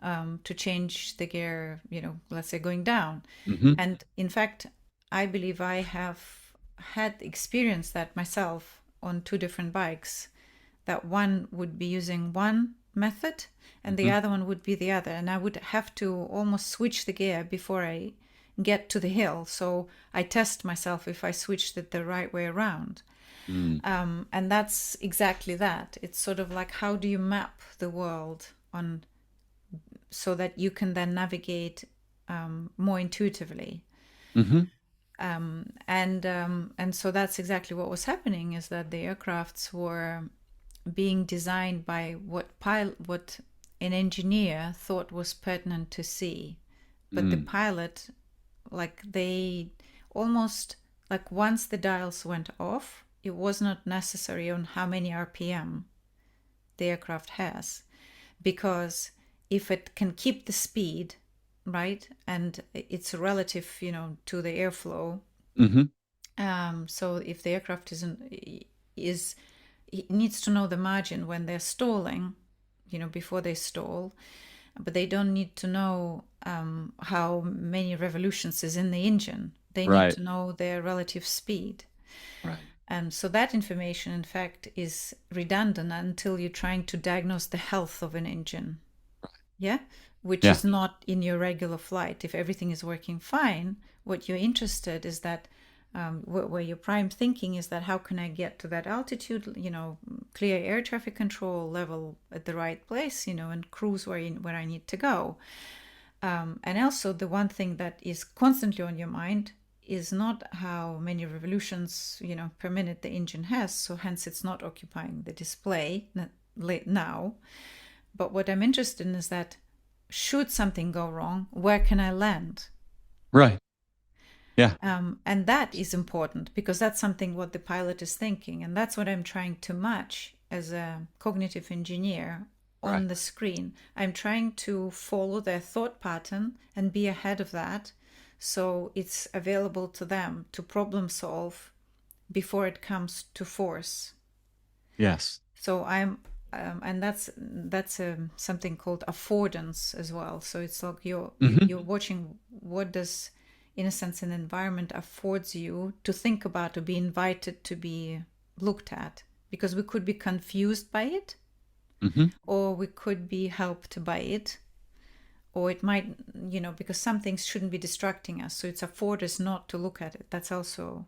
to change the gear, let's say going down. Hmm. And in fact, I believe I have had experienced that myself on two different bikes, that one would be using one method and the Hmm. other one would be the other. And I would have to almost switch the gear before I get to the hill. So I test myself if I switched it the right way around. Mm. And that's exactly that. It's sort of like, how do you map the world on so that you can then navigate more intuitively. Hmm. And so that's exactly what was happening, is that the aircrafts were being designed by what an engineer thought was pertinent to see, but the Mm. pilot, like, they almost, like, once the dials went off, it was not necessary on how many RPM the aircraft has, because if it can keep the speed, right, and it's relative, to the airflow. Hmm. So if the aircraft is it needs to know the margin when they're stalling, before they stall, but they don't need to know how many revolutions is in the engine. They need Right. to know their relative speed. Right. And so that information, in fact, is redundant until you're trying to diagnose the health of an engine. Yeah. Which Yeah. is not in your regular flight. If everything is working fine, what you're interested is that where your prime thinking is that how can I get to that altitude, clear air traffic control level at the right place, and cruise where I need to go. And also, the one thing that is constantly on your mind is not how many revolutions, per minute the engine has. So hence, it's not occupying the display now. But what I'm interested in is that, should something go wrong, where can I land? Right. Yeah. And that is important, because that's something what the pilot is thinking. And that's what I'm trying to match as a cognitive engineer on the screen. I'm trying to follow their thought pattern and be ahead of that, so it's available to them to problem solve before it comes to force. Yes. So I'm and that's something called affordance as well. So it's like Hmm. you're watching what does, in a sense, an environment affords you to think about, to be invited to be looked at, because we could be confused by it, Hmm. or we could be helped by it, or it might, because some things shouldn't be distracting us, so it's afford us not to look at it. That's also,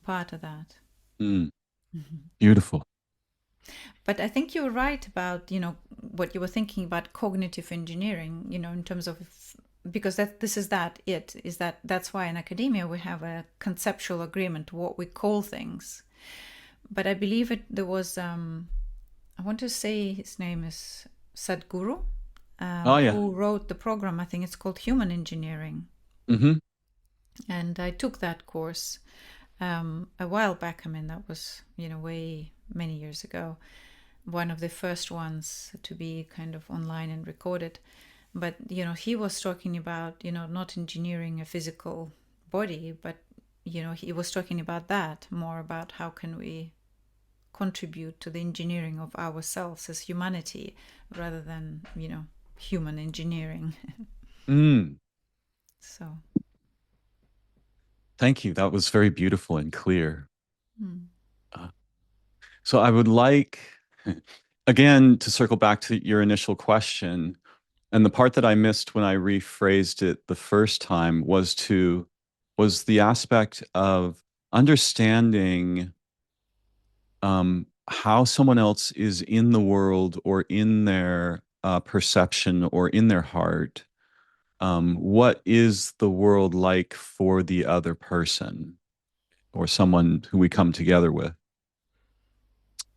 part of that. Mm. Beautiful. But I think you're right about, what you were thinking about cognitive engineering, in terms of, because that's why in academia we have a conceptual agreement what we call things. But I believe there was, I want to say his name is Sadhguru, Oh, yeah. who wrote the program. I think it's called Human Engineering. Hmm. And I took that course a while back. I mean, that was, way many years ago. One of the first ones to be kind of online and recorded. But, he was talking about, not engineering a physical body, but, he was talking about that, more about how can we contribute to the engineering of ourselves as humanity rather than, human engineering. Mm. So, Thank you. That was very beautiful and clear. mm. Uh, so I would like, again, to circle back to your initial question. And the part that I missed when I rephrased it the first time was the aspect of understanding how someone else is in the world or in their perception or in their heart. What is the world like for the other person or someone who we come together with?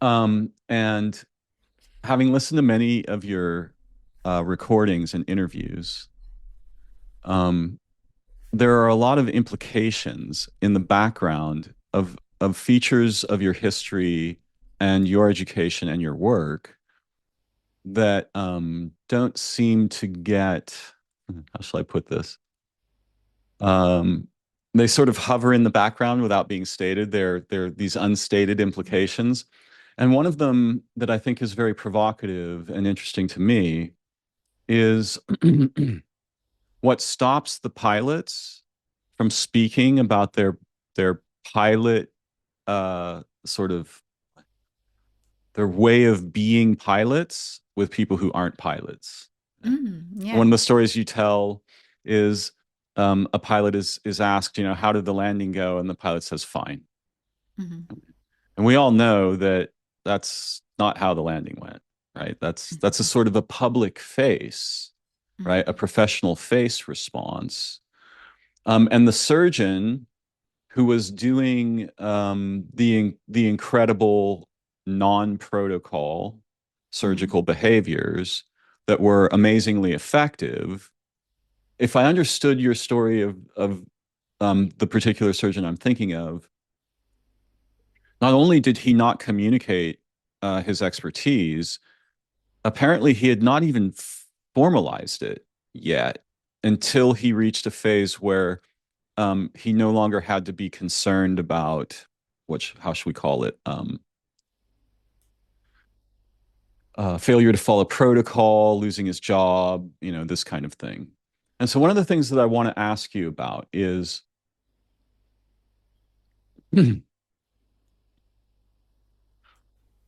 And having listened to many of your recordings and interviews, um, there are a lot of implications in the background of features of your history and your education and your work that don't seem to get, how shall I put this? Um, they sort of hover in the background without being stated. They're these unstated implications. And one of them that I think is very provocative and interesting to me is what stops the pilots from speaking about their pilot sort of their way of being pilots with people who aren't pilots. Yeah. One of the stories you tell is a pilot is asked, how did the landing go? And the pilot says, fine. Hmm. And we all know that that's not how the landing went, right? That's a sort of a public face, Hmm. right? A professional face response. And the surgeon who was doing the incredible non-protocol Hmm. surgical behaviors that were amazingly effective. If I understood your story of the particular surgeon I'm thinking of, not only did he not communicate his expertise, apparently he had not even formalized it yet until he reached a phase where he no longer had to be concerned about how should we call it? Failure to follow protocol, losing his job, this kind of thing. And so one of the things that I want to ask you about is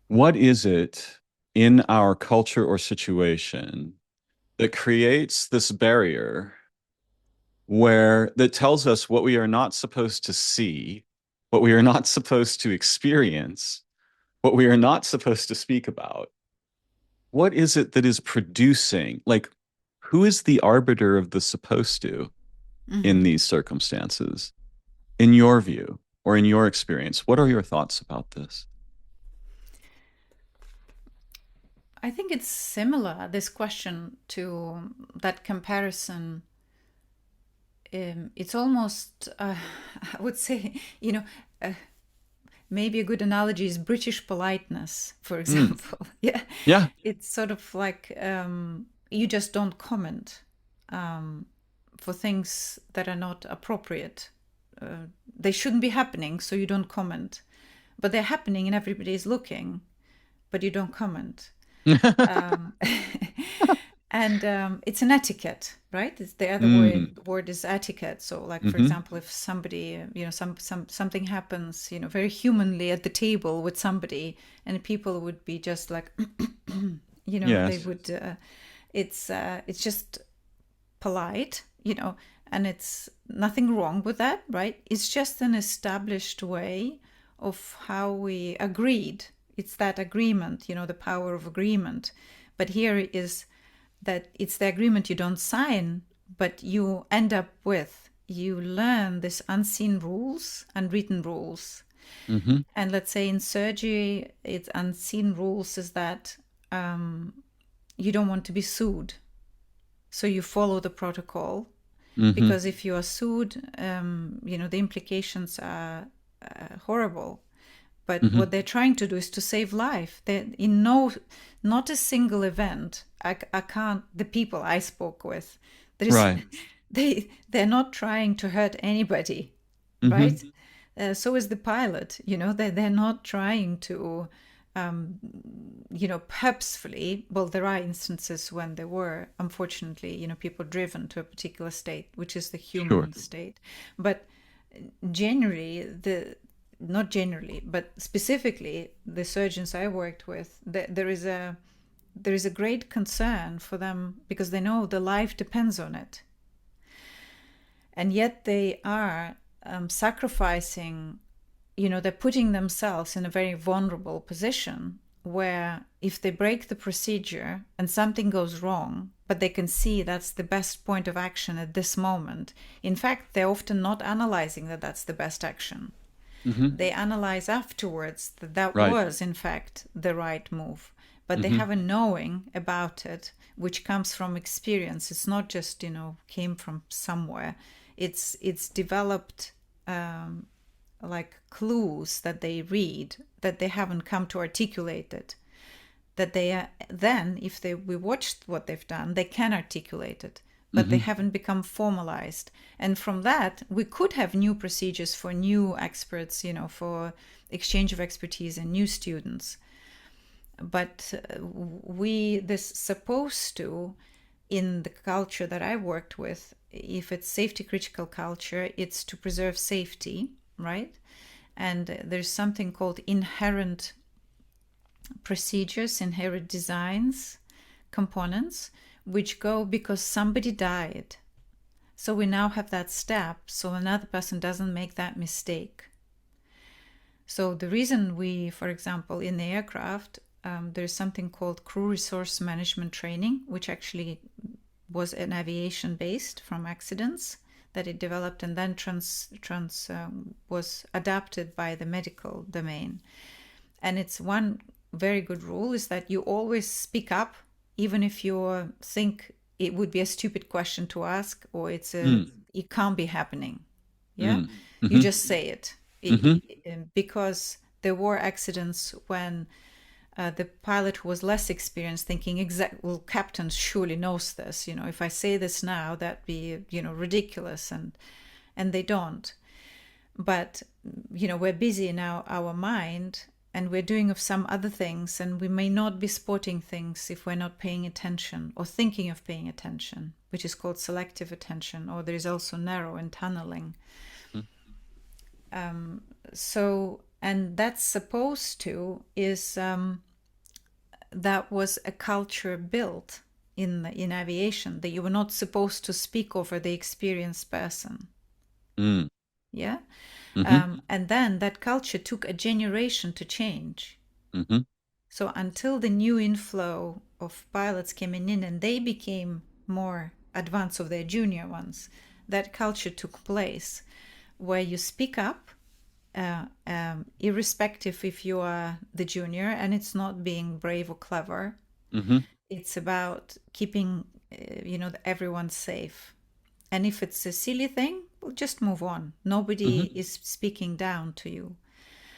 what is it in our culture or situation that creates this barrier where that tells us what we are not supposed to see, what we are not supposed to experience, what we are not supposed to speak about? What is it that is producing, like, who is the arbiter of the supposed to in Hmm. these circumstances, in your view or in your experience? What are your thoughts about this? I think it's similar, this question, to that comparison. It's almost, I would say, maybe a good analogy is British politeness, for example. Yeah, Yeah. it's sort of like you just don't comment for things that are not appropriate. They shouldn't be happening, so you don't comment. But they're happening and everybody's looking, but you don't comment. And it's an etiquette, right? It's the other word is etiquette. So, like for example, if somebody, something happens, very humanly at the table with somebody, and people would be just like, they Yes. would. It's just polite, and it's nothing wrong with that, right? It's just an established way of how we agreed. It's that agreement, the power of agreement. But here is that it's the agreement you don't sign, but you end up with. You learn these unseen rules, unwritten rules. And let's say in surgery, it's unseen rules is that you don't want to be sued. So you follow the protocol, because if you are sued, the implications are horrible. But what they're trying to do is to save life. Not a single event. I can't. The people I spoke with, Right. they're not trying to hurt anybody, right? So is the pilot. They're not trying to, purposefully. Well, there are instances when there were, unfortunately, people driven to a particular state, which is the human state. But generally, not generally, but specifically the surgeons I worked with, there is a great concern for them because they know the life depends on it. And yet they are sacrificing, they're putting themselves in a very vulnerable position where if they break the procedure and something goes wrong, but they can see that's the best point of action at this moment. In fact, they're often not analyzing that that's the best action. They analyze afterwards that was, in fact, the right move. But they have a knowing about it, which comes from experience. It's not just, came from somewhere. It's developed like clues that they read, that they haven't come to articulate it. That they then, if we watched what they've done, they can articulate it. But they haven't become formalized. And from that, we could have new procedures for new experts, for exchange of expertise and new students. But this supposed to, in the culture that I worked with, if it's safety critical culture, it's to preserve safety, right? And there's something called inherent procedures, inherent designs, components, which go because somebody died. So we now have that step so another person doesn't make that mistake. So the reason we, for example, in the aircraft, there's something called crew resource management training, which actually was an aviation based from accidents that it developed and then was adapted by the medical domain. And it's one very good rule is that you always speak up, even if you think it would be a stupid question to ask or it can't be happening. Yeah, you just say it. Because there were accidents when the pilot who was less experienced thinking, well, captain surely knows this. If I say this now, that'd be, ridiculous. And they don't. But, we're busy in our mind and we're doing of some other things, and we may not be spotting things if we're not paying attention or thinking of paying attention, which is called selective attention, or there is also narrow and tunneling. And that's supposed to is that was a culture built in aviation, that you were not supposed to speak over the experienced person. Yeah. And then that culture took a generation to change. So until the new inflow of pilots came in and they became more advanced of their junior ones, that culture took place where you speak up, irrespective if you are the junior, and it's not being brave or clever. It's about keeping, everyone safe. And if it's a silly thing, well, just move on. Nobody is speaking down to you.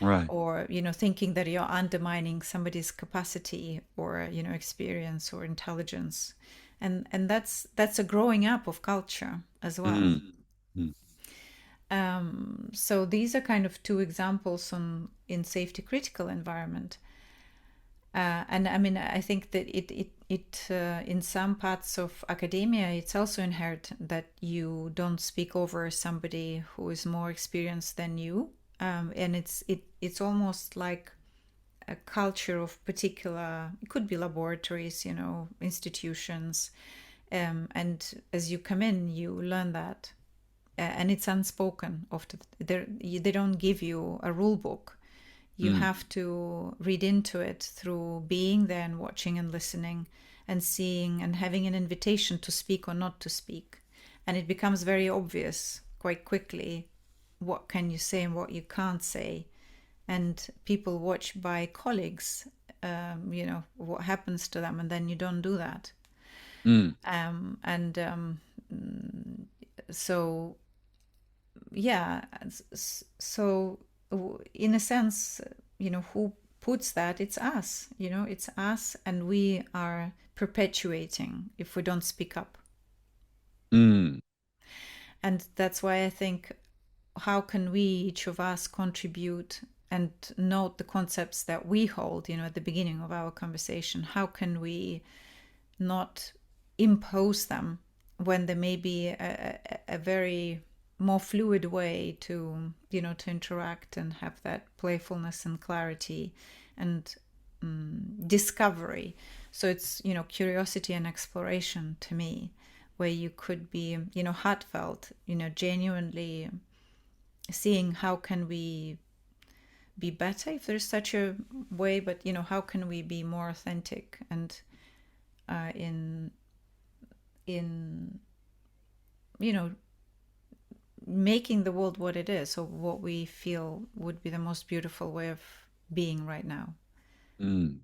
Right. or thinking that you're undermining somebody's capacity or experience or intelligence. And that's a growing up of culture as well. Mm. Mm. So these are kind of two examples on in safety critical environment. And I mean, I think that it in some parts of academia, it's also inherent that you don't speak over somebody who is more experienced than you, and it's almost like a culture of particular. It could be laboratories, institutions, and as you come in, you learn that, and it's unspoken. Often, they don't give you a rule book. You Mm. have to read into it through being there and watching and listening and seeing and having an invitation to speak or not to speak. And it becomes very obvious quite quickly what can you say and what you can't say. And people watch by colleagues, what happens to them, and then you don't do that. Mm. And so yeah, so in a sense, who puts that? It's us. It's us, and we are perpetuating if we don't speak up. Mm. And that's why I think, how can we, each of us, contribute and note the concepts that we hold, at the beginning of our conversation? How can we not impose them when there may be a very more fluid way to interact and have that playfulness and clarity and discovery. So it's curiosity and exploration to me, where you could be heartfelt, genuinely seeing how can we be better, if there's such a way, but how can we be more authentic and in in you know making the world what it is, or what we feel would be the most beautiful way of being right now. Mm.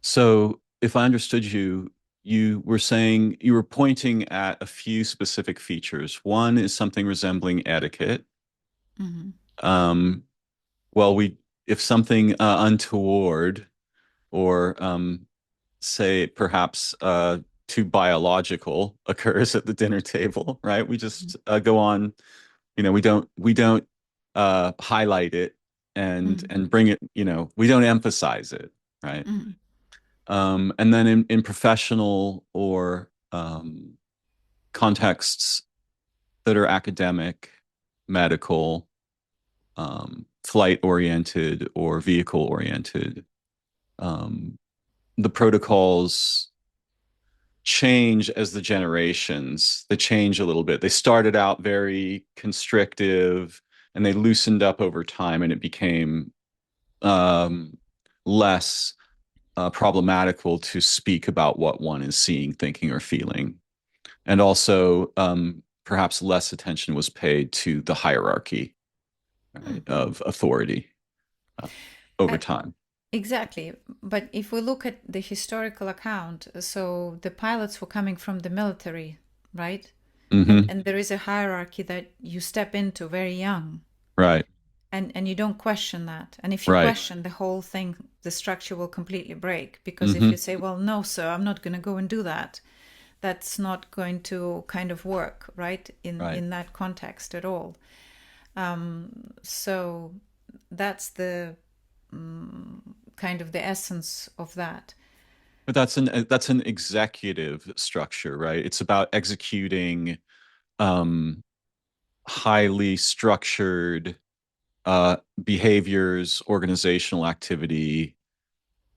So, if I understood you, you were saying you were pointing at a few specific features. One is something resembling etiquette. Mm-hmm. Um, well, if something untoward or say perhaps too biological occurs at the dinner table, right? We just go on, we don't highlight it and Mm-hmm. and bring it, we don't emphasize it, right? Mm-hmm. And then in professional or contexts that are academic, medical, flight oriented, or vehicle oriented, um, the protocols change as the generations. They change a little bit. They started out very constrictive and they loosened up over time, and it became um, less problematical to speak about what one is seeing, thinking, or feeling. And also, perhaps less attention was paid to the hierarchy, right, of authority uh, over I, time. exactly. But if we look at the historical account, so the pilots were coming from the military, right? and Hmm. and there is a hierarchy that you step into very young, Right, and you don't question that. And if you right. question the whole thing, the structure will completely break, because if Hmm. you say, well, no sir, I'm not going to go and do that, that's not going to kind of work, right, Right. in that context at all. So that's the kind of the essence of that. But that's an executive structure, right? It's about executing um, highly structured behaviors, organizational activity,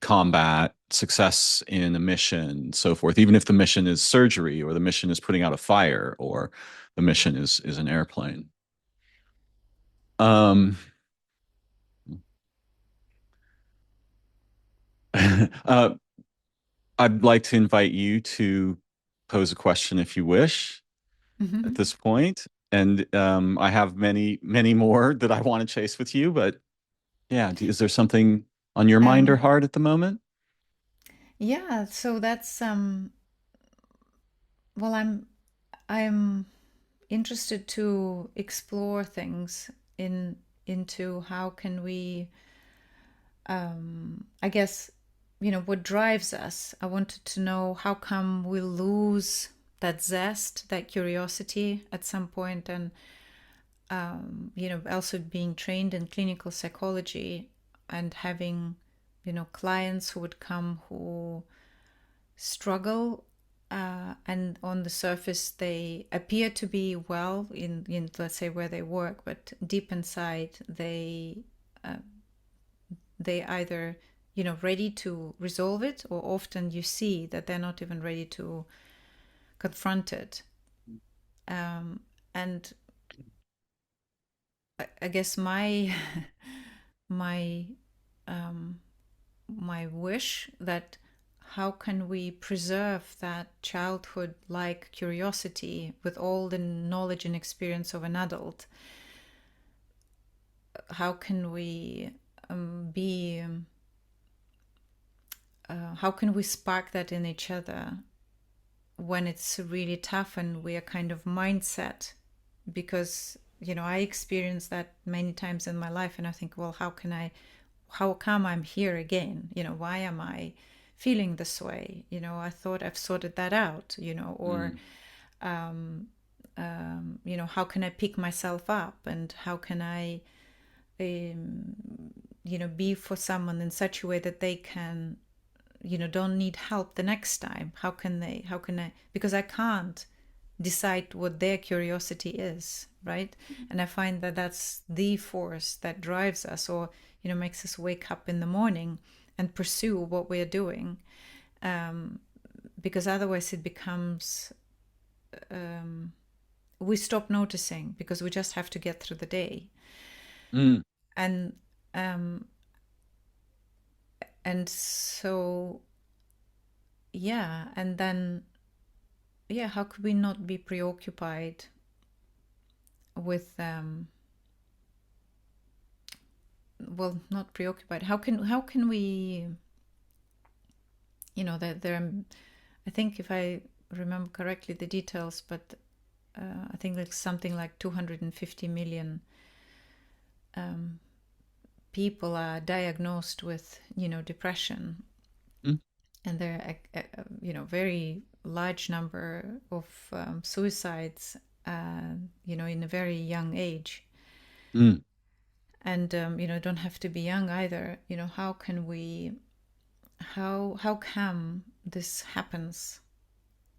combat, success in a mission, so forth. Even if the mission is surgery, or the mission is putting out a fire, or the mission is an airplane. Um, uh, I'd like to invite you to pose a question if you wish at Mm-hmm. this point. And I have many, many more that I want to chase with you. But yeah, is there something on your mind or um, heart at the moment? yeah, so that's well, I'm interested to explore things in into how can we, I guess, what drives us. I wanted to know how come we lose that zest, that curiosity at some point, and also being trained in clinical psychology and having, clients who would come who struggle, and on the surface they appear to be well in let's say where they work, but deep inside they either ready to resolve it, or often you see that they're not even ready to confront it. And I guess my my my wish that how can we preserve that childhood like curiosity with all the knowledge and experience of an adult? How can we be how can we spark that in each other when it's really tough and we are kind of mindset? Because I experienced that many times in my life, and I think, well, how come I'm here again? Why am I feeling this way? I thought I've sorted that out, or Mm. how can I pick myself up, and how can I be for someone in such a way that they can, don't need help the next time. How can I, because I can't decide what their curiosity is, right? And I find that that's the force that drives us, or makes us wake up in the morning and pursue what we're doing, because otherwise it becomes, we stop noticing because we just have to get through the day. Mm. And so, yeah, and then, yeah, how could we not be preoccupied with, well, not preoccupied, how can we, that there, I think, if I remember correctly the details, but I think like something like 250 million people are diagnosed with depression, Mm. and there are very large number of suicides, in a very young age. Mm. And don't have to be young either. How can we, how come this happens,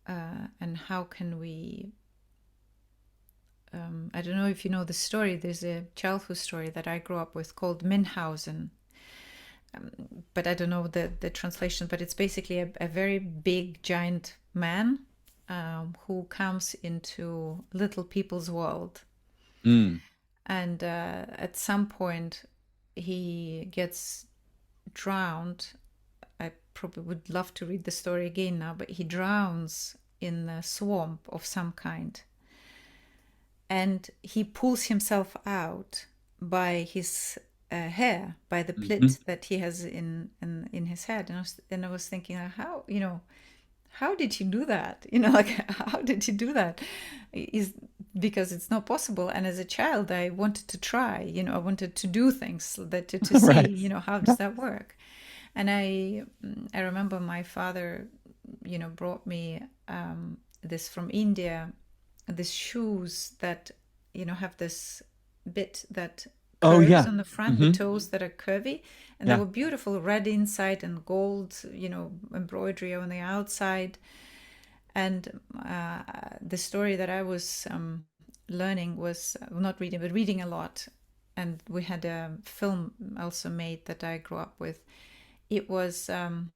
and how can we, I don't know if you know the story. There's a childhood story that I grew up with called Minhausen, but I don't know the translation. But it's basically a very big, giant man, who comes into little people's world, Mm. and at some point he gets drowned. I probably would love to read the story again now, but he drowns in a swamp of some kind, and he pulls himself out by his hair, by the Mhm. plit that he has in his head. And I was thinking, how, how did he do that? Like, how did he do that? Is because it's not possible. And as a child, I wanted to try. I wanted to do things that to see, Right. how does that work. And I remember my father, brought me, this from India, these shoes that have this bit that Oh curves yeah. on the front, the Hmm. toes that are curvy, and they Yeah. were beautiful, red inside and gold, embroidery on the outside. And the story that I was learning was, not reading, but reading a lot. And we had a film also made that I grew up with. It was an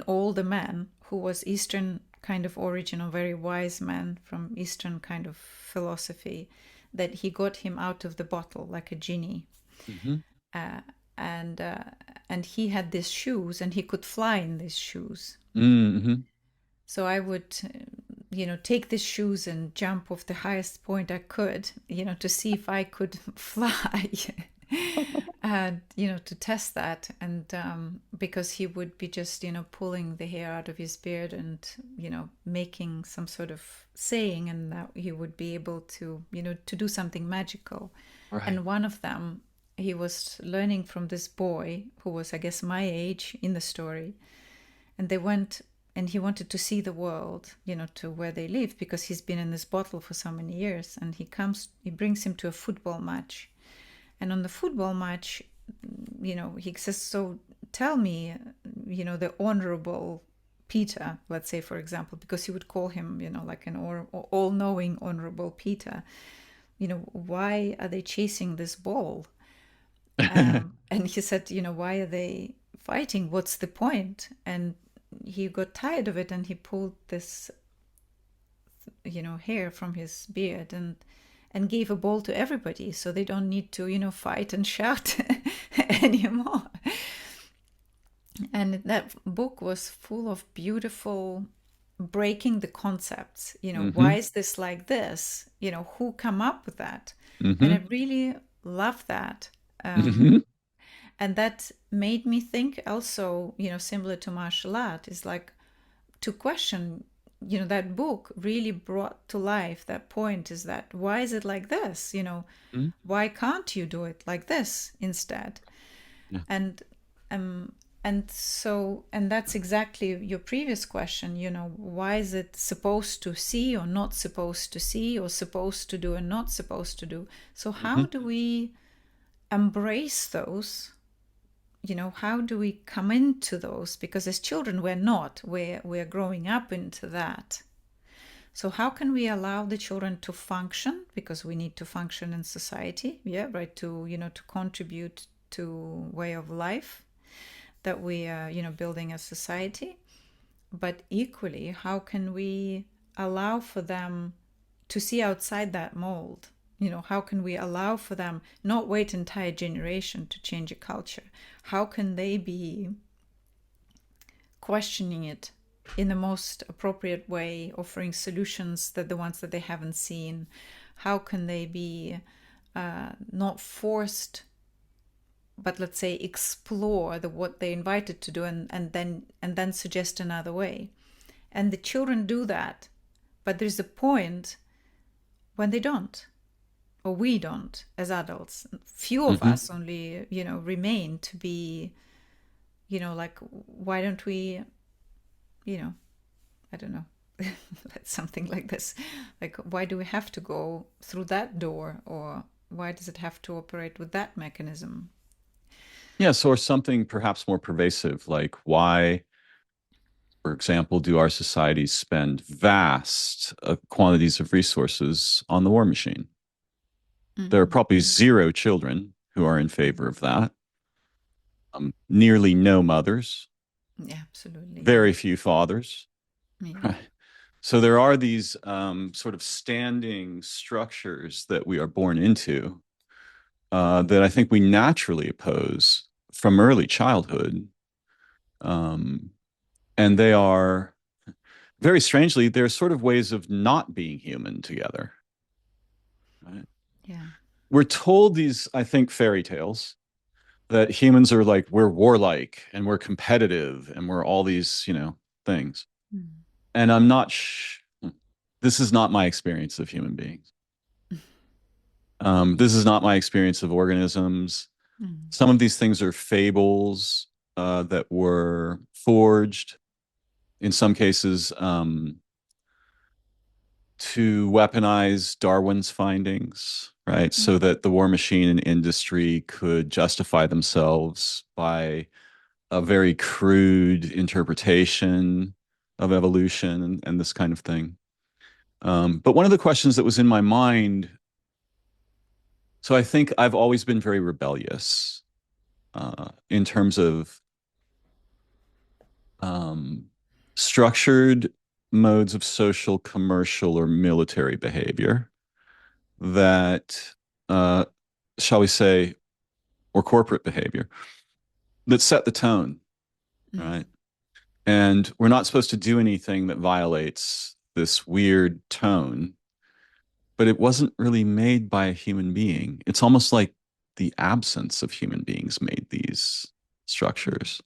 older man who was Eastern kind of origin, a very wise man from Eastern kind of philosophy, that he got him out of the bottle like a genie. Hmm. Uh, and uh, and he had these shoes, and he could fly in these shoes. Hmm. So I would, take these shoes and jump off the highest point I could, to see if I could fly. and to test that. And because he would be just pulling the hair out of his beard and making some sort of saying, and that he would be able to to do something magical. Right. And one of them, he was learning from this boy who was, I guess, my age in the story. And they went, and he wanted to see the world, to where they live, because he's been in this bottle for so many years. And he brings him to a football match. And on the football match, he says, so tell me, the honorable Peter, let's say, for example, because he would call him, like an all-knowing honorable Peter, why are they chasing this ball? And he said, why are they fighting? What's the point? And he got tired of it, and he pulled this, hair from his beard and gave a ball to everybody, so they don't need to, fight and shout anymore. And that book was full of beautiful breaking the concepts. Why is this like this? Who come up with that? And I really love that. And that made me think also, similar to martial art, is like to question, that book really brought to life that point, is that why is it like this? Why can't you do it like this instead? Yeah. And and that's exactly your previous question, why is it supposed to see or not supposed to see, or supposed to do and not supposed to do? So how do we embrace those? How do we come into those? Because as children, we're growing up into that. So how can we allow the children to function? Because we need to function in society, yeah, right, to to contribute to way of life that we are building as society. But equally, how can we allow for them to see outside that mold? How can we allow for them not wait an entire generation to change a culture? How can they be questioning it in the most appropriate way, offering solutions that the ones that they haven't seen? How can they be not forced, but let's say explore what they're invited to do, and then suggest another way? And the children do that, but there's a point when they don't, or we don't as adults. Few of us only remain to be like, why don't we I don't know, something like this, like, why do we have to go through that door, or why does it have to operate with that mechanism? Yes, or something perhaps more pervasive, like why, for example, do our societies spend vast quantities of resources on the war machine? There are probably zero children who are in favor of that. Nearly no mothers. Yeah, absolutely. Very few fathers. Yeah. Right. So there are these sort of standing structures that we are born into that I think we naturally oppose from early childhood. And they are, very strangely, they're sort of ways of not being human together. Right? Yeah. We're told these, I think, fairy tales that humans are like, we're warlike and we're competitive and we're all these, things. And I'm not, this is not my experience of human beings. This is not my experience of organisms. Some of these things are fables that were forged, in some cases, to weaponize Darwin's findings, right? So that the war machine and industry could justify themselves by a very crude interpretation of evolution and this kind of thing. But one of the questions that was in my mind, so I think I've always been very rebellious in terms of structured modes of social, commercial, or military behavior that, shall we say, or corporate behavior that set the tone, right? And we're not supposed to do anything that violates this weird tone, but it wasn't really made by a human being. It's almost like the absence of human beings made these structures.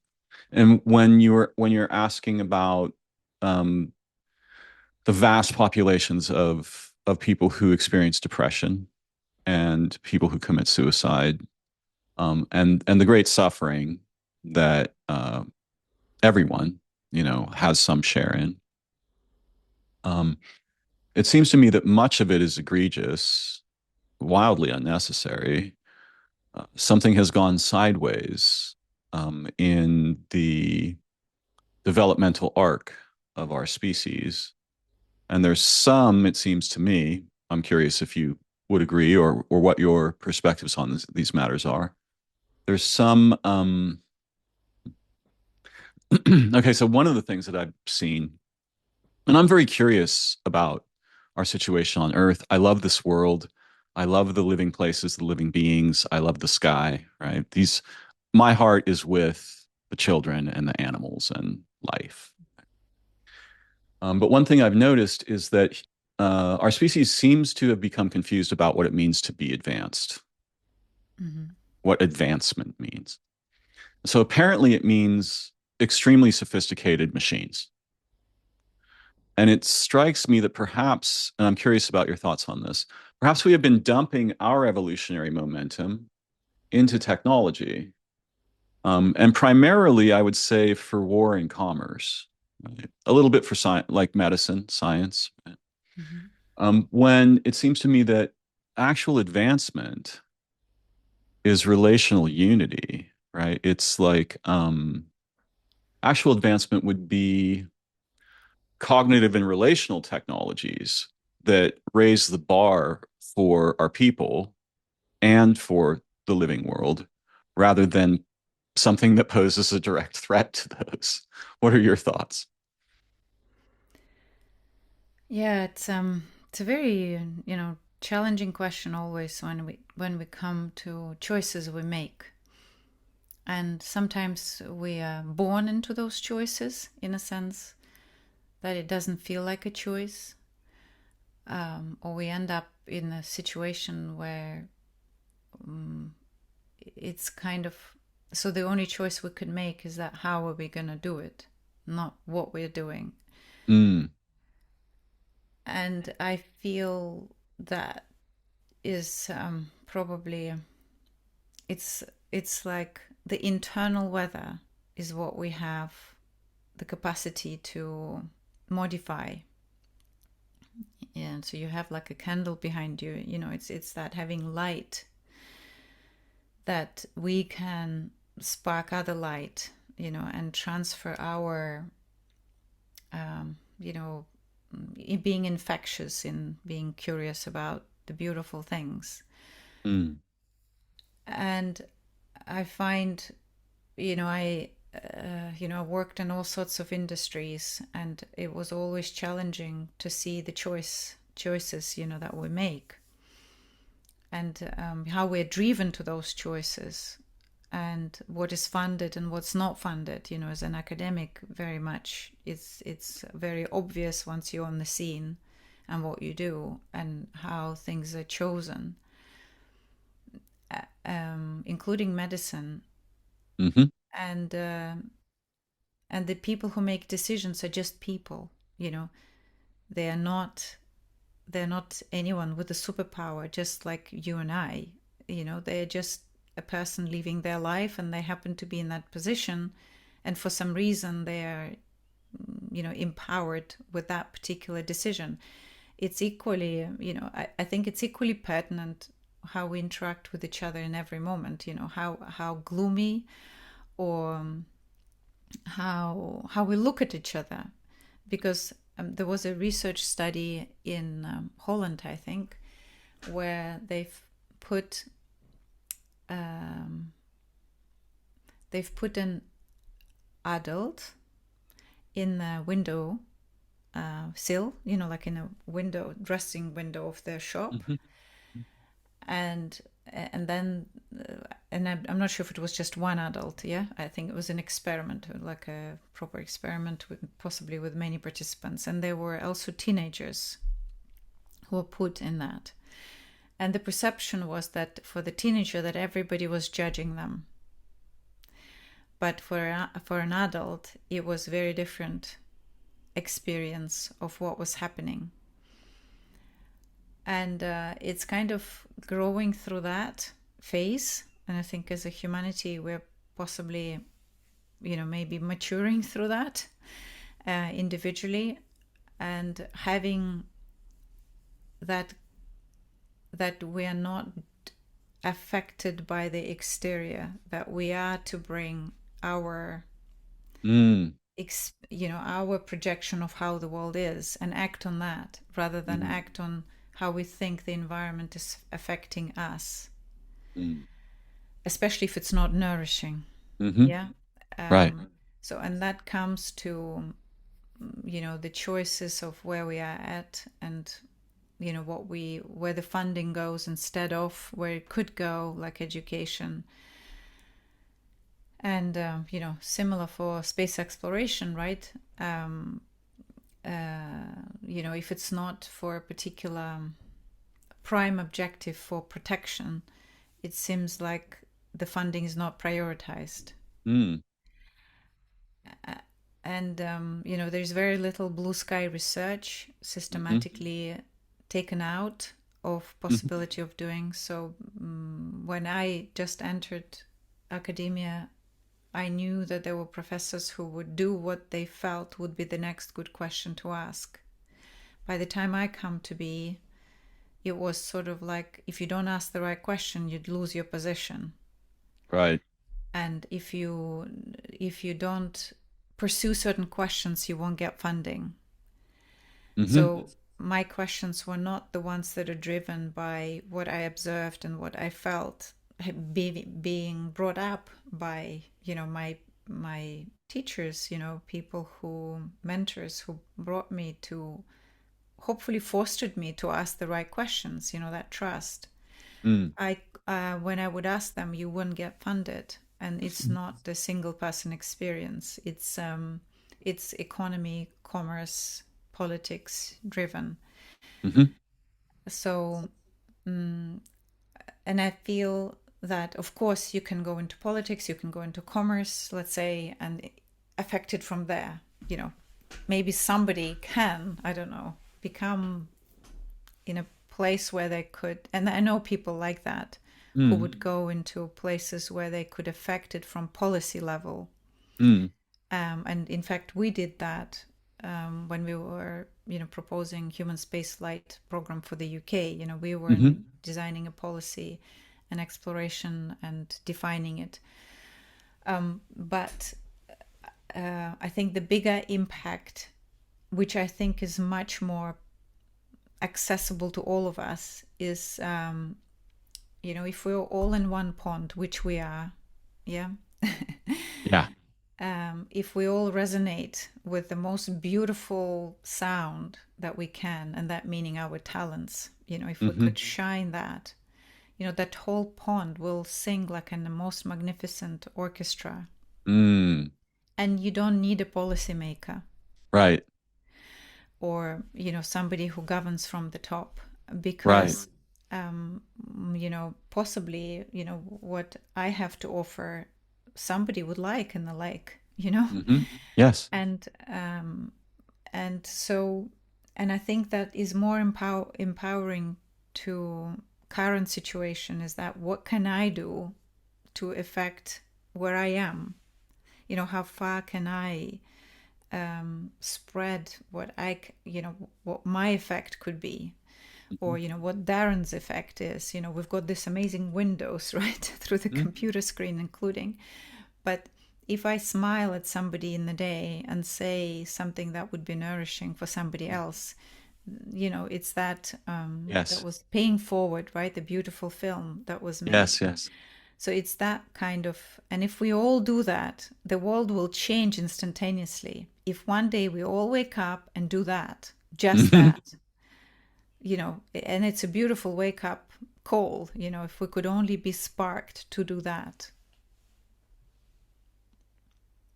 And when you're asking about um, the vast populations of people who experience depression and people who commit suicide, and the great suffering that everyone, has some share in. Um, it seems to me that much of it is egregious, wildly unnecessary. Something has gone sideways in the developmental arc of our species. And there's some, it seems to me, I'm curious if you would agree or what your perspectives on these matters are. There's some, okay, so one of the things that I've seen, and I'm very curious about our situation on Earth. I love this world. I love the living places, the living beings. I love the sky, right? My heart is with the children and the animals and life. But one thing I've noticed is that our species seems to have become confused about what it means to be advanced, what advancement means. So apparently it means extremely sophisticated machines. And it strikes me that perhaps, and I'm curious about your thoughts on this, perhaps we have been dumping our evolutionary momentum into technology. And primarily, I would say for war and commerce, right? A little bit for science, like medicine, science. Right? When it seems to me that actual advancement is relational unity, right? It's like actual advancement would be cognitive and relational technologies that raise the bar for our people and for the living world rather than something that poses a direct threat to those. What are your thoughts? Yeah, it's a very challenging question always when we come to choices we make, and sometimes we are born into those choices in a sense that it doesn't feel like a choice, or we end up in a situation where it's kind of so the only choice we could make is that how are we going to do it, not what we're doing. Mm, And I feel that is probably it's it's like the internal weather is what we have the capacity to modify. And so you have like a candle behind you, it's that having light that we can spark other light, and transfer our being infectious in being curious about the beautiful things. mm, And I find, I worked in all sorts of industries, and it was always challenging to see the choices, that we make, and how we're driven to those choices, and what is funded and what's not funded. As an academic, very much it's very obvious once you're on the scene and what you do and how things are chosen, including medicine. hmm And and the people who make decisions are just people. They are not they're not anyone with a superpower, just like you and I. They're just a person living their life, and they happen to be in that position, and for some reason they are empowered with that particular decision. It's equally, I think it's equally pertinent how we interact with each other in every moment. How gloomy, or how we look at each other, because there was a research study in Holland, I think, where put um, they've put an adult in the window sill, like in a dressing window of their shop, hmm and then and I'm not sure if it was just one adult. Yeah, I think it was an experiment, like a proper experiment, possibly with many participants, and there were also teenagers who were put in that. And the perception was that for the teenager that everybody was judging them. But for an adult, it was very different experience of what was happening. And it's kind of growing through that phase. And I think as a humanity, we're possibly, maybe maturing through that individually, and having that we are not affected by the exterior, that we are to bring our our projection of how the world is and act on that rather than act on how we think the environment is affecting us, especially if it's not nourishing. Yeah. Right. So, and that comes to, the choices of where we are at, and where the funding goes instead of where it could go, like education. And similar for space exploration, right? If it's not for a particular prime objective for protection, it seems like the funding is not prioritized. And there's very little blue sky research systematically taken out of possibility of doing so. When I just entered academia, I knew that there were professors who would do what they felt would be the next good question to ask. By the time I come to be, it was sort of like, if you don't ask the right question, you'd lose your position. Right. And if you don't pursue certain questions, you won't get funding. So my questions were not the ones that are driven by what I observed and what I felt being brought up by my teachers, people mentors who brought me to, hopefully fostered me to ask the right questions, that trust. I when I would ask them, you wouldn't get funded, and it's not the single person experience. It's economy, commerce, politics driven. So, and I feel that, of course, you can go into politics, you can go into commerce, let's say, and affect it from there. Maybe somebody can, I don't know, become in a place where they could, and I know people like that, who would go into places where they could affect it from policy level. And in fact, we did that when we were, proposing human space flight program for the UK. We were designing a policy and exploration and defining it. But I think the bigger impact, which I think is much more accessible to all of us, is, if we're all in one pond, which we are, yeah. Yeah. If we all resonate with the most beautiful sound that we can, and that meaning our talents, if we could shine that, that whole pond will sing like in the most magnificent orchestra. And you don't need a policymaker. Right. Or, somebody who governs from the top, because, possibly, what I have to offer, somebody would like in the lake, Yes. And so, and I think that is more empowering to current situation, is that what can I do to affect where I am? How far can I spread what what my effect could be, or what Darren's effect is. We've got this amazing windows right through the computer screen, including. But if I smile at somebody in the day and say something that would be nourishing for somebody else, it's that Yes. that was paying forward, right? The beautiful film that was made. Yes. So it's that kind of, and if we all do that, the world will change instantaneously. If one day we all wake up and do that, just that, and it's a beautiful wake up call, if we could only be sparked to do that.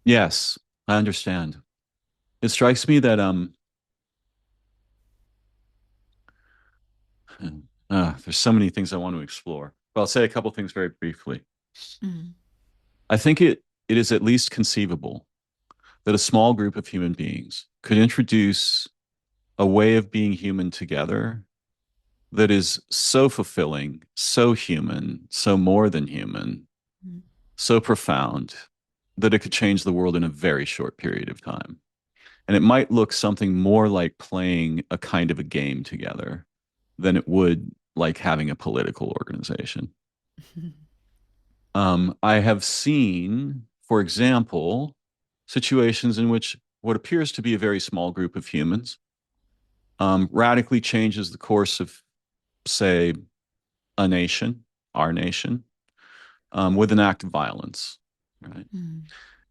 Yes, I understand. It strikes me that There's so many things I want to explore, but I'll say a couple things very briefly. Mm. I think it is at least conceivable that a small group of human beings could introduce a way of being human together that is so fulfilling, so human, so more than human, Mm. so profound that it could change the world in a very short period of time. And it might look something more like playing a kind of a game together than it would like having a political organization. I have seen, for example, situations in which what appears to be a very small group of humans radically changes the course of, say, a nation, our nation, with an act of violence, right? Mm.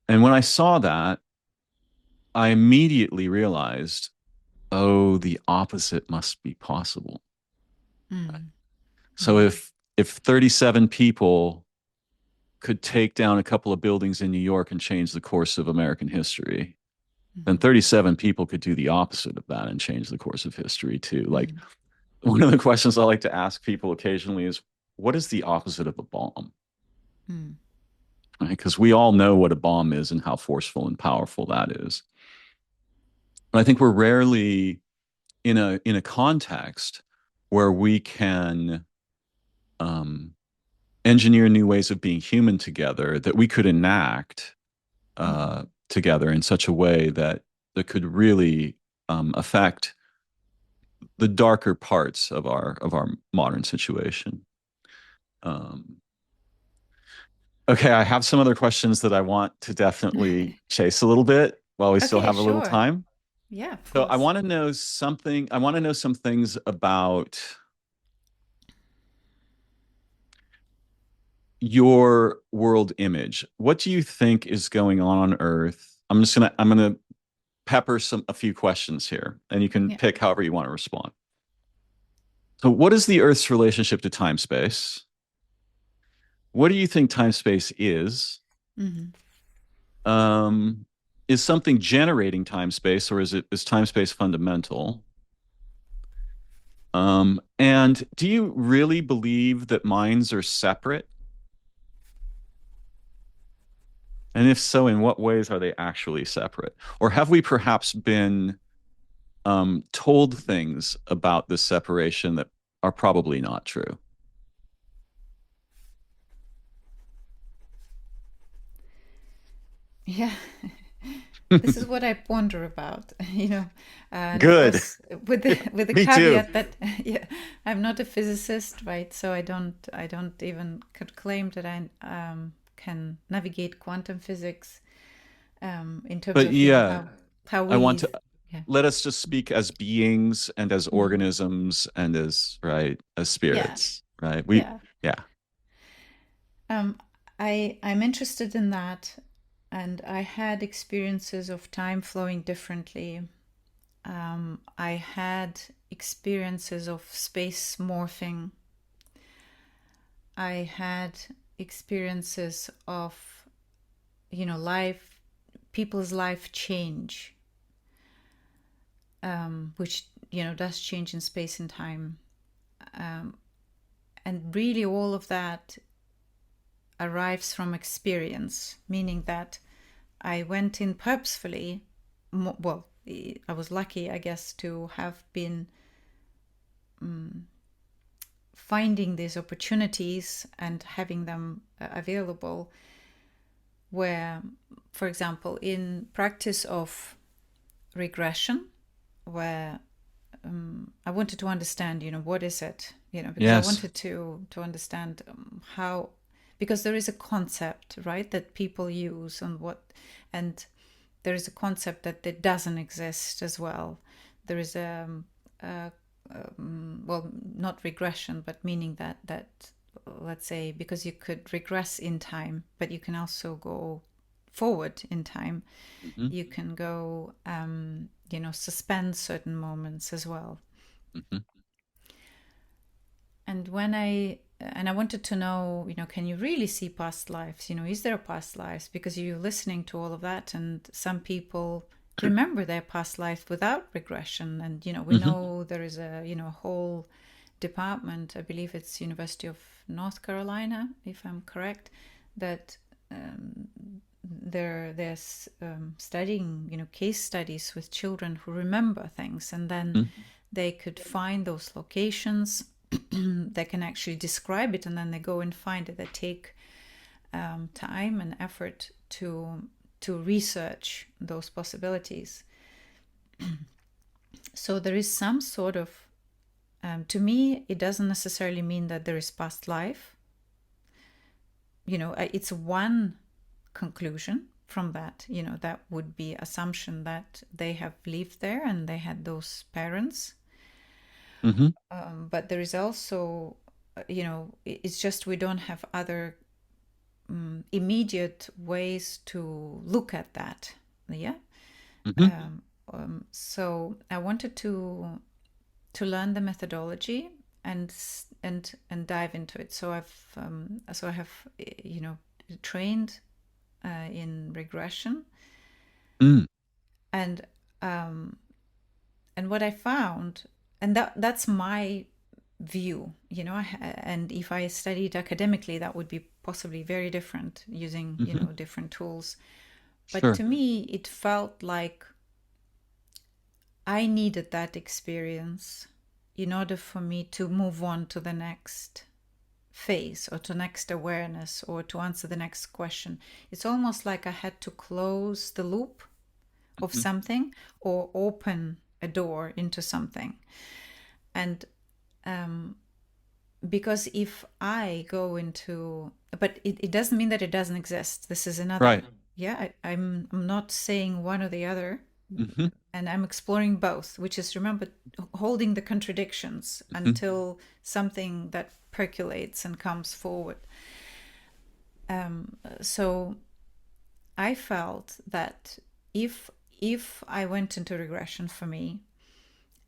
And when I saw that, I immediately realized, oh, the opposite must be possible. Right? Mm. So Mm. if 37 people could take down a couple of buildings in New York and change the course of American history, then Mm. 37 people could do the opposite of that and change the course of history too. Like Mm. one of the questions I like to ask people occasionally is, what is the opposite of a bomb? Mm. Right? Because we all know what a bomb is and how forceful and powerful that is. But I think we're rarely in a context where we can um, engineer new ways of being human together that we could enact Mm. together in such a way that could really affect the darker parts of our modern situation. Um, okay, I have some other questions that I want to definitely chase a little bit while we still Okay, have a little sure. time. Yeah, of So I course. want to know something. I want to know some things about your world image. What do you think is going on Earth? I'm gonna pepper a few questions here, and you can Yeah. pick however you want to respond. So, what is the Earth's relationship to time space? What do you think time space is? Mm-hmm. Um, is something generating time space, or is time space fundamental? And do you really believe that minds are separate? And if so, in what ways are they actually separate? Or have we perhaps been told things about this separation that are probably not true? Yeah. This is what I wonder about, and of Good. course with the Me too. caveat that yeah, I'm not a physicist, right? So I don't even could claim that I can navigate quantum physics in terms But of yeah, how I want we to yeah let us just speak as beings and as mm, organisms and as right as yeah spirits, right? We yeah yeah. um, I'm interested in that, and I had experiences of time flowing differently. I had experiences of space morphing. I had experiences of, life, people's life change, which, does change in space and time. And really, all of that arrives from experience, meaning that I went in purposefully. Well, I was lucky, I guess, to have been finding these opportunities and having them available. Where, for example, in practice of regression, where I wanted to understand, what is it, because I Yes. wanted to understand how, because there is a concept, right, that people use and there is a concept that it doesn't exist as well. There is a well, not regression, but meaning that let's say, because you could regress in time, but you can also go forward in time. Hmm. You can go, suspend certain moments as well. Hmm. And I wanted to know, can you really see past lives? Is there a past lives? Because you're listening to all of that, and some people remember their past life without regression, and we Hmm. know there is a whole department, I believe it's University of North Carolina, if I'm correct, that they're studying, case studies with children who remember things, and then they could find those locations. They can actually describe it, and then they go and find it. They take time and effort to research those possibilities. So there is some sort of, to me, it doesn't necessarily mean that there is past life. It's one conclusion from that. That would be assumption that they have lived there and they had those parents. But there is also, it's just we don't have other immediate ways to look at that. Yeah. So I wanted to learn the methodology and dive into it. So I have trained in regression, and what I found, and that's my view, and if I studied academically, that would be possibly very different, using different tools. But to me, it felt like I needed that experience in order for me to move on to the next phase, or to next awareness, or to answer the next question. It's almost like I had to close the loop of something, or open a door into something. And because if I go into, but it doesn't mean that it doesn't exist. This is another, Right. Yeah, I'm not saying one or the other. And I'm exploring both, which is, remember, holding the contradictions until something that percolates and comes forward. So I felt that if I went into regression, for me,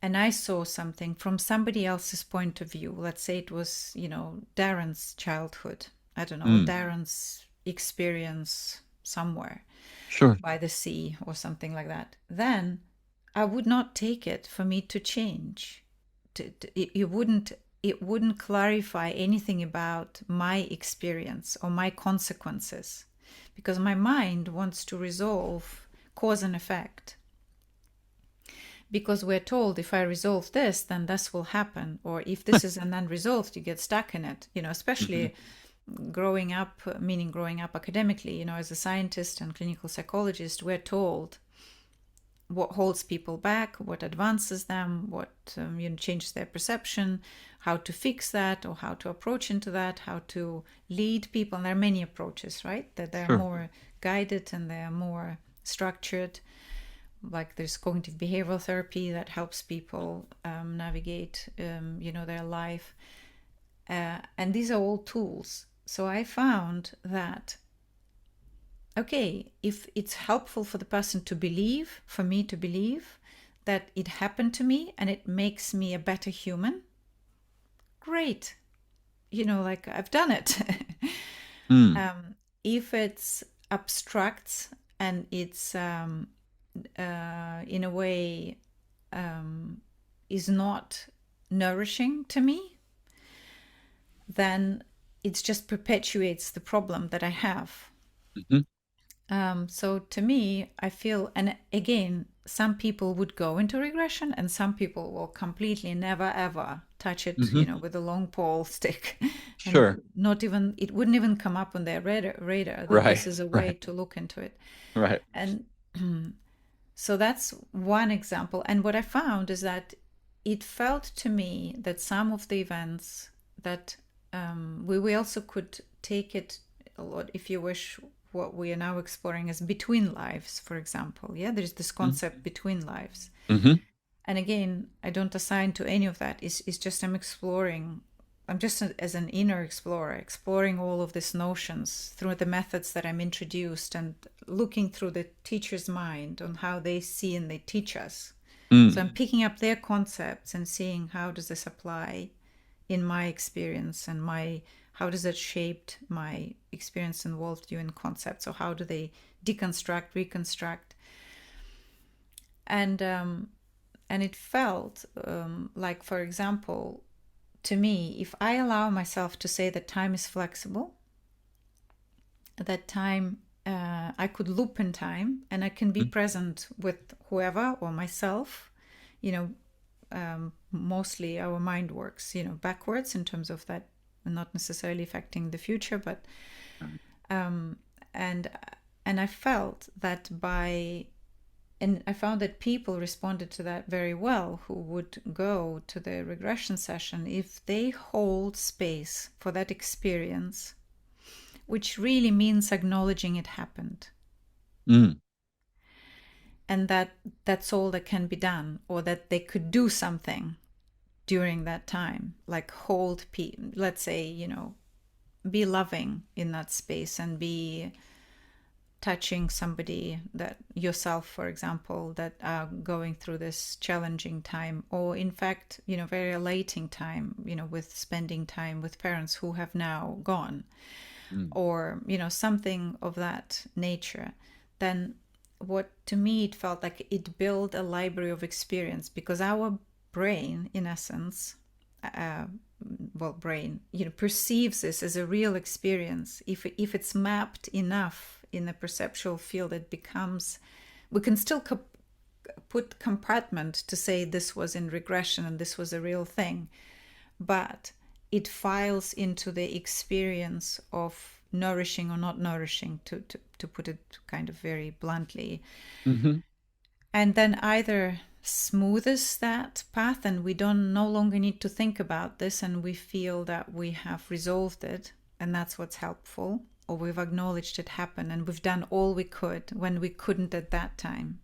and I saw something from somebody else's point of view, let's say it was, Darren's childhood, I don't know, Darren's experience somewhere, Sure. by the sea or something like that, then I would not take it for me to change. It wouldn't clarify anything about my experience or my consequences, because my mind wants to resolve cause and effect. Because we're told, if I resolve this, then this will happen, or if this is an unresolved, you get stuck in it. Especially growing up academically, as a scientist and clinical psychologist, we're told what holds people back, what advances them, what changes their perception, how to fix that, or how to approach into that, how to lead people. And there are many approaches, right? That they're more guided and they're more structured. Like there's cognitive behavioral therapy that helps people navigate, their life. And these are all tools. So I found that, okay, if it's helpful for the person to believe, for me to believe that it happened to me and it makes me a better human, great. Like I've done it. If it's abstract and it's in a way is not nourishing to me, then it just perpetuates the problem that I have. So to me, I feel, and again, some people would go into regression and some people will completely never ever touch it, with a long pole stick. Sure. And not even, it wouldn't even come up on their radar that this is a way to look into it. Right. And so that's one example. And what I found is that it felt to me that some of the events that we also could take it a lot, if you wish, what we are now exploring as between lives, for example. Yeah, there's this concept between lives. And again, I don't assign to any of that. It's just I'm exploring. I'm just as an inner explorer, exploring all of these notions through the methods that I'm introduced and looking through the teacher's mind on how they see and they teach us. So I'm picking up their concepts and seeing how does this apply in my experience and how does that shaped my experience and worldview and concepts. So how do they deconstruct, reconstruct? And it felt like, for example, to me, if I allow myself to say that time is flexible, that time, I could loop in time and I can be present with whoever or myself, you know, mostly our mind works, backwards in terms of that, not necessarily affecting the future, but and I felt that and I found that people responded to that very well who would go to the regression session if they hold space for that experience, which really means acknowledging it happened. Mm. And that's all that can be done, or that they could do something during that time, like hold, let's say, be loving in that space and be touching somebody, that yourself, for example, that are going through this challenging time, or in fact, very elating time, with spending time with parents who have now gone, or something of that nature. Then what, to me, it felt like it built a library of experience, because our brain, in essence, brain, perceives this as a real experience. If it's mapped enough in the perceptual field, it becomes, we can still put compartment to say this was in regression and this was a real thing, but it files into the experience of nourishing or not nourishing, to put it kind of very bluntly. Mm-hmm. And then either smoothes that path and we don't no longer need to think about this, and we feel that we have resolved it, and that's what's helpful, or we've acknowledged it happened and we've done all we could when we couldn't at that time,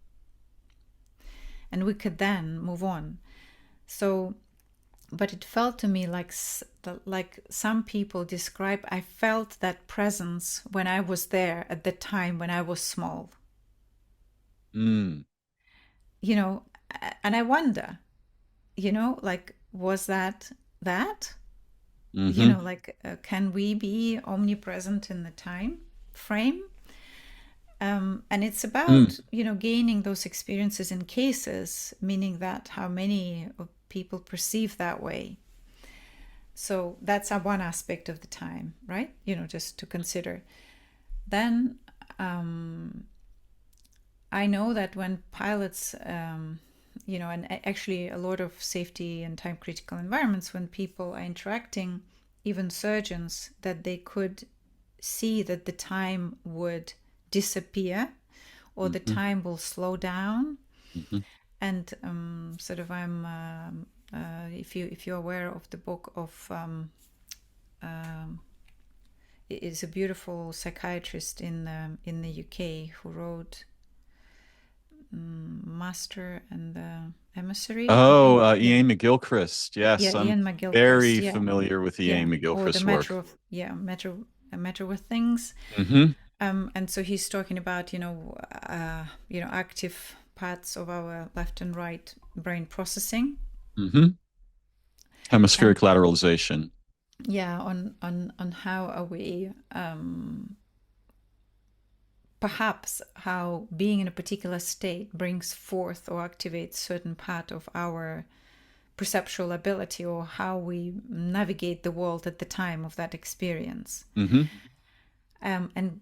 and we could then move on. So, but it felt to me like some people describe, I felt that presence when I was there at the time when I was small. Mm. And I wonder, like, was that? Mm-hmm. Can we be omnipresent in the time frame? And it's about, gaining those experiences in cases, meaning that how many people perceive that way. So that's one aspect of the time, right? Just to consider. Then I know that when pilots, and actually a lot of safety and time critical environments, when people are interacting, even surgeons, that they could see that the time would disappear, or the Mm-hmm. time will slow down. Mm-hmm. And sort of, I'm if you're aware of the book of is a beautiful psychiatrist in the UK who wrote Master and the Emissary, I Oh, think. Yeah, Ian McGilchrist. Yes, yeah, I'm Ian McGilchrist. very Yeah, familiar with yeah, Ian or the McGilchrist's matter work. of a matter with things. Mm-hmm. And so he's talking about active parts of our left and right brain processing, Mm-hmm. and Hemispheric lateralization. yeah, on how are we, perhaps how being in a particular state brings forth or activates certain part of our perceptual ability, or how we navigate the world at the time of that experience. Mm-hmm. And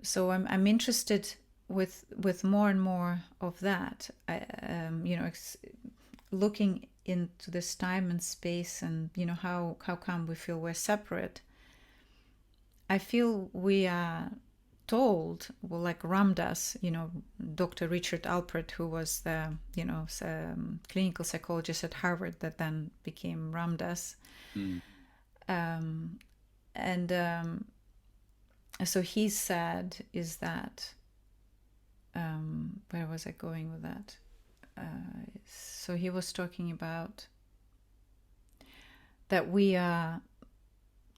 so I'm interested with more and more of that. Looking into this time and space, and how come we feel we're separate. I feel we are told, well, like Ramdas, Dr. Richard Alpert, who was the, clinical psychologist at Harvard that then became Ramdas. Mm. And so he said is that, where was I going with that? So he was talking about that we are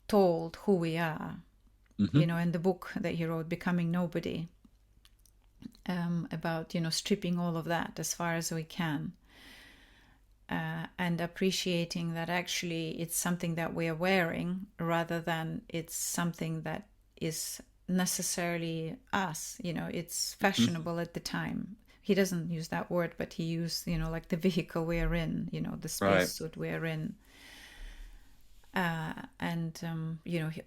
told who we are, Mm-hmm. in the book that he wrote, Becoming Nobody, about, stripping all of that as far as we can, and appreciating that actually it's something that we are wearing, rather than it's something that is necessarily us. It's Mm-hmm. fashionable at the time. He doesn't use that word, but he used, like the vehicle we are in, the Right. spacesuit we are in. And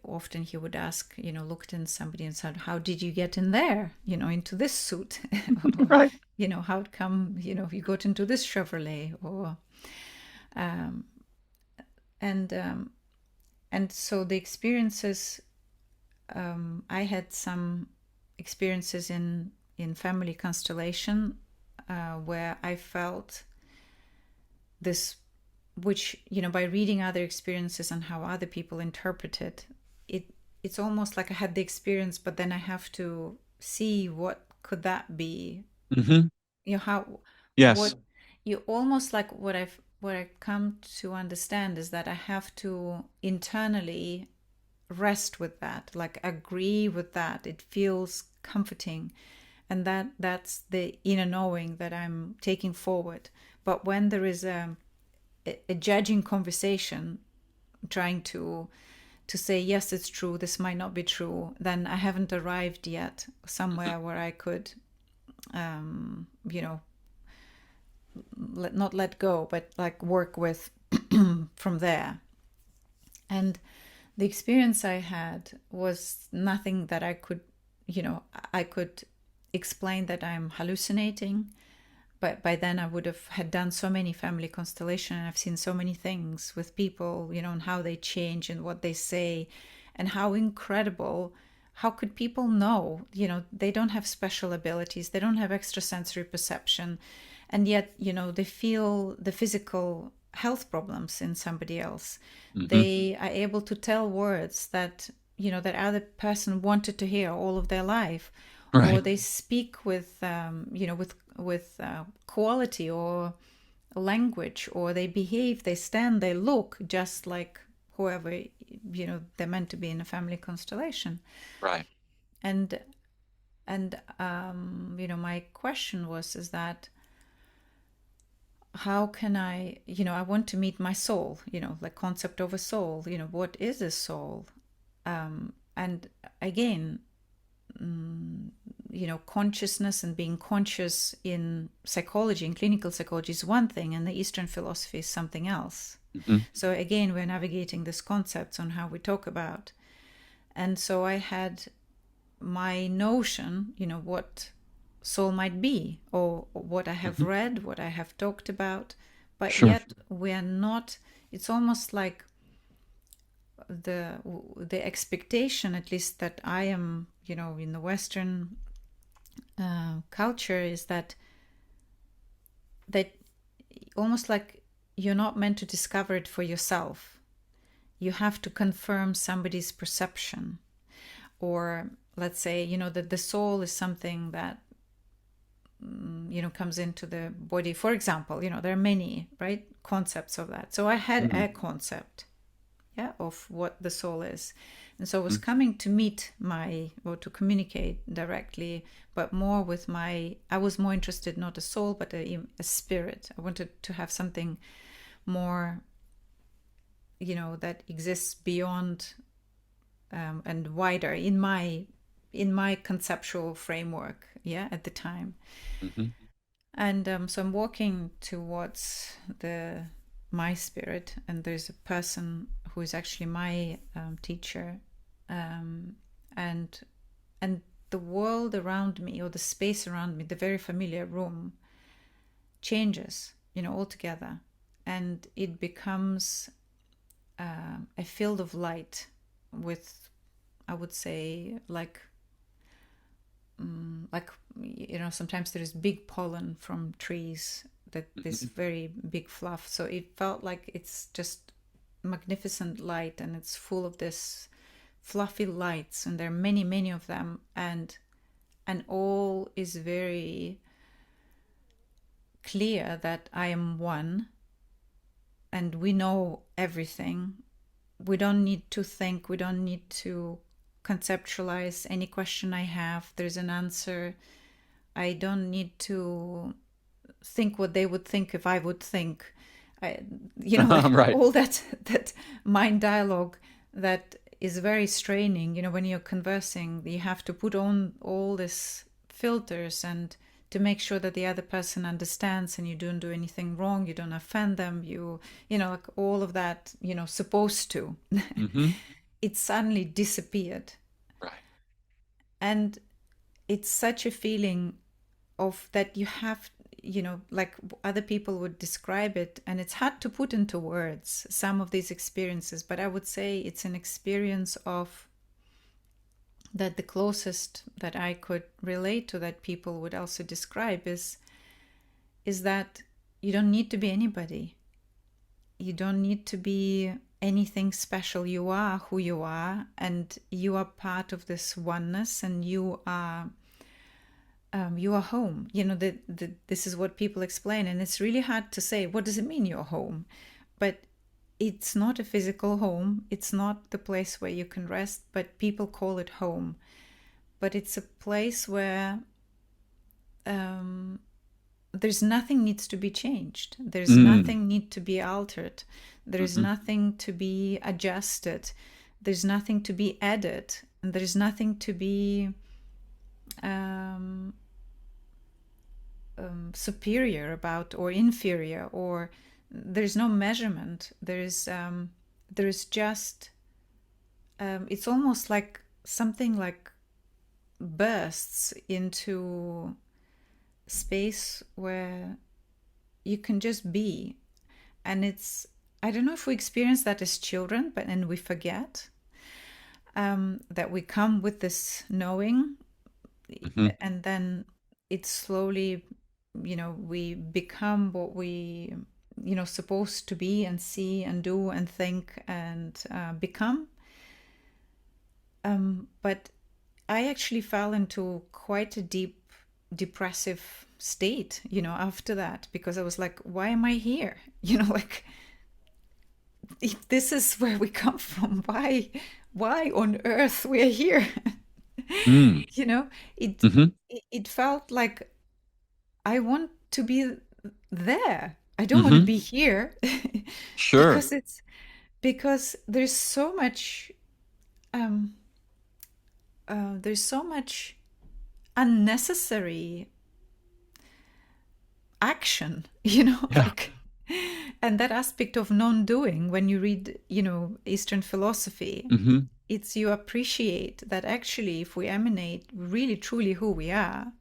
often he would ask, looked in somebody and said, "How did you get in there? Into this suit, or Right. how come you got into this Chevrolet?" Or and and so the experiences, I had some experiences in family constellation where I felt this, which by reading other experiences and how other people interpret it's almost like I had the experience, but then I have to see what could that be. Hmm. How Yes. what you almost like what I've come to understand is that I have to internally rest with that, like agree with that. It feels comforting, and that's the inner knowing that I'm taking forward. But when there is a judging conversation trying to say, yes, it's true, this might not be true, then I haven't arrived yet somewhere where I could you know not let go, but like work with from there. And the experience I had was nothing that I could explain that I'm hallucinating. But by then I would have had done so many family constellation, and I've seen so many things with people, and how they change and what they say, and how incredible. How could people know? They don't have special abilities, they don't have extrasensory perception, and yet they feel the physical health problems in somebody else. Hmm. They are able to tell words that that other person wanted to hear all of their life, or Right. they speak with quality or language, or they behave, they stand, they look just like whoever they're meant to be in a family constellation. Right. And my question was is that how can I want to meet my soul, like concept of a soul, what is a soul? And again, consciousness and being conscious in psychology, in clinical psychology, is one thing, and the Eastern philosophy is something else. Hmm. So again, we're navigating these concepts on how we talk about. And so I had my notion, what soul might be, or what I have Hmm. read, what I have talked about, but Sure. yet we're not. It's almost like the expectation, at least that I am, in the Western culture, is that almost like you're not meant to discover it for yourself. You have to confirm somebody's perception, or let's say that the soul is something that comes into the body. For example, there are many right concepts of that. So I had Hmm. a concept, yeah, of what the soul is. And so I was Hmm. coming to meet or to communicate directly, but more with I was more interested, not a soul, but a spirit. I wanted to have something more, that exists beyond and wider in my conceptual framework, yeah, at the time. Hmm. And so I'm walking towards my spirit, and there's a person who is actually my teacher, um, and and the world around me, or the space around me, the very familiar room, changes, altogether, and it becomes a field of light with, I would say, like sometimes there is big pollen from trees, that this Hmm. very big fluff, so it felt like it's just magnificent light, and it's full of this fluffy lights, and there are many, many of them, and all is very clear that I am one, and we know everything. We don't need to think, we don't need to conceptualize any question I have, there's an answer. I don't need to think what they would think if I would think. I, Right. all that mind dialogue that is very straining. When you're conversing, you have to put on all these filters and to make sure that the other person understands and you don't do anything wrong, you don't offend them, you know, like all of that, you know, supposed to. Mm-hmm. It suddenly disappeared. Right. And it's such a feeling of that you have, you know, like other people would describe it, and it's hard to put into words some of these experiences, but I would say it's an experience of that the closest that I could relate to that people would also describe is that you don't need to be anybody. You don't need to be anything special. You are who you are, and you are part of this oneness, and you are home. You know, this is what people explain, and it's really hard to say, what does it mean you're home? But it's not a physical home. It's not the place where you can rest, but people call it home. But it's a place where there's nothing needs to be changed. There's Mm. nothing need to be altered. There's Mm-hmm. nothing to be adjusted. There's nothing to be added. And there's nothing to be um, superior about or inferior, or there's no measurement. There's just it's almost like something like bursts into space where you can just be. And it's, I don't know if we experience that as children, but and we forget that we come with this knowing, Mm-hmm. and then it slowly, you know, we become what we, you know, supposed to be and see and do and think and become. But I actually fell into quite a deep depressive state, you know, after that, because I was like, why am I here? You know, like, if this is where we come from, why on earth we're here? Mm. You know, it Mm-hmm. it felt like I want to be there. I don't want to Mm-hmm. be here Sure. because it's because um there's so much unnecessary action, you know, Yeah. like, and that aspect of non-doing when you read, you know, Eastern philosophy, Mm-hmm. it's you appreciate that actually if we emanate really truly who we are,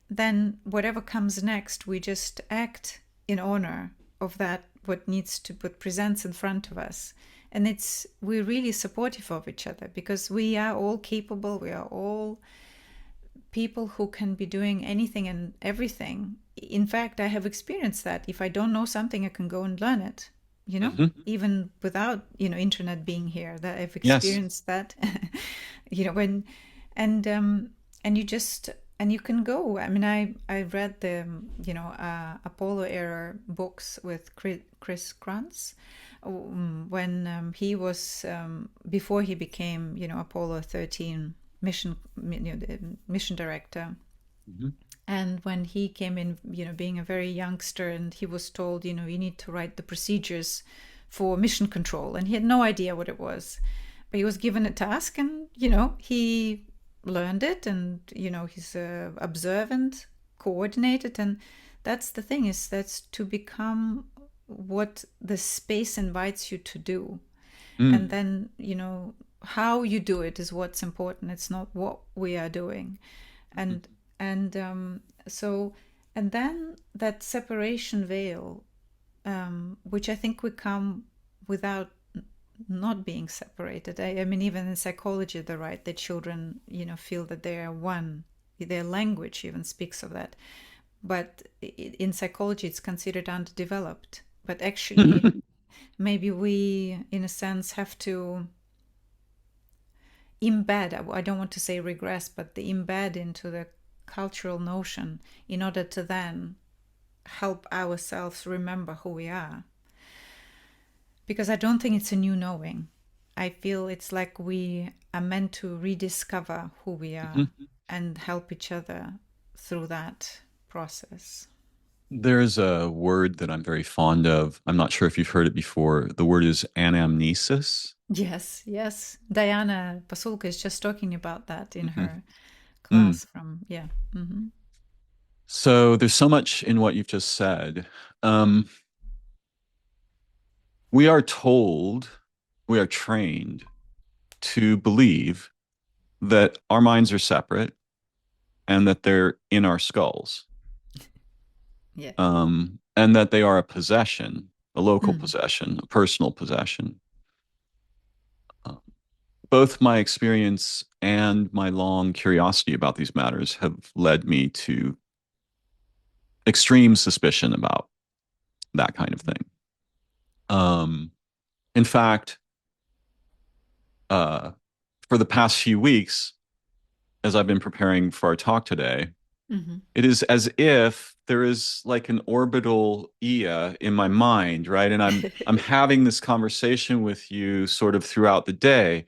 then whatever comes next, we just act in honor of that, what needs to, what presents in front of us. And it's, we're really supportive of each other because we are all capable, we are all people who can be doing anything and everything. In fact, I have experienced that. If I don't know something, I can go and learn it, you know, Mm-hmm. even without, you know, internet being here, that I've Yes. experienced that, you know, when, and, um, and you just, and you can go. I mean, I read the, you know, Apollo era books with Chris Kranz when he was, before he became, you know, Apollo 13 mission, you know, the mission director. Mm-hmm. And when he came in, you know, being a very youngster, and he was told, you know, you need to write the procedures for mission control, and he had no idea what it was, but he was given a task, and you know, he learned it, and you know, he's observant, coordinated, and that's the thing, is that's to become what the space invites you to do. And Mm. then, you know, how you do it is what's important. It's not what we are doing. Mm-hmm. And so, and then that separation veil, which I think we come without not being separated. I mean, even in psychology, they're right that children, you know, feel that they are one. Their language even speaks of that. But in psychology, it's considered underdeveloped. But actually, maybe we, in a sense, have to embed, I don't want to say regress, but the embed into the cultural notion in order to then help ourselves remember who we are. Because I don't think it's a new knowing. I feel it's like we are meant to rediscover who we are Mm-hmm. and help each other through that process. There's a word that I'm very fond of. I'm not sure if you've heard it before. The word is anamnesis. Yes, yes. Diana Pasulka is just talking about that in Mm-hmm. her Mm. class from, yeah. Mm-hmm. So there's so much in what you've just said. Um, we are told, we are trained to believe that our minds are separate and that they're in our skulls, Yeah. and that they are a possession, a local Mm. possession, a personal possession. Uh, Both my experience and my long curiosity about these matters have led me to extreme suspicion about that kind of thing. Um, in fact, uh, for the past few weeks, as I've been preparing for our talk today, Mm-hmm. it is as if there is like an orbital Iya in my mind, right? And I'm having this conversation with you sort of throughout the day.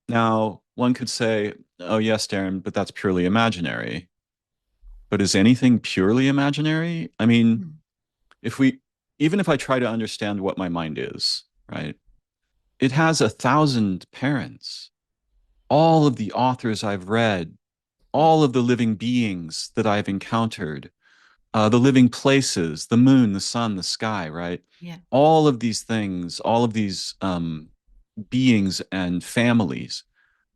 Now, one could say, "Oh yes, Darren, but that's purely imaginary." But is anything purely imaginary? I mean, Mm. if we even if I try to understand what my mind is, right? It has 1,000 parents. All of the authors I've read, Yeah. all of the living beings that I've encountered, the living places, the moon, the sun, the sky, right? Yeah. All of these things, all of these beings and families,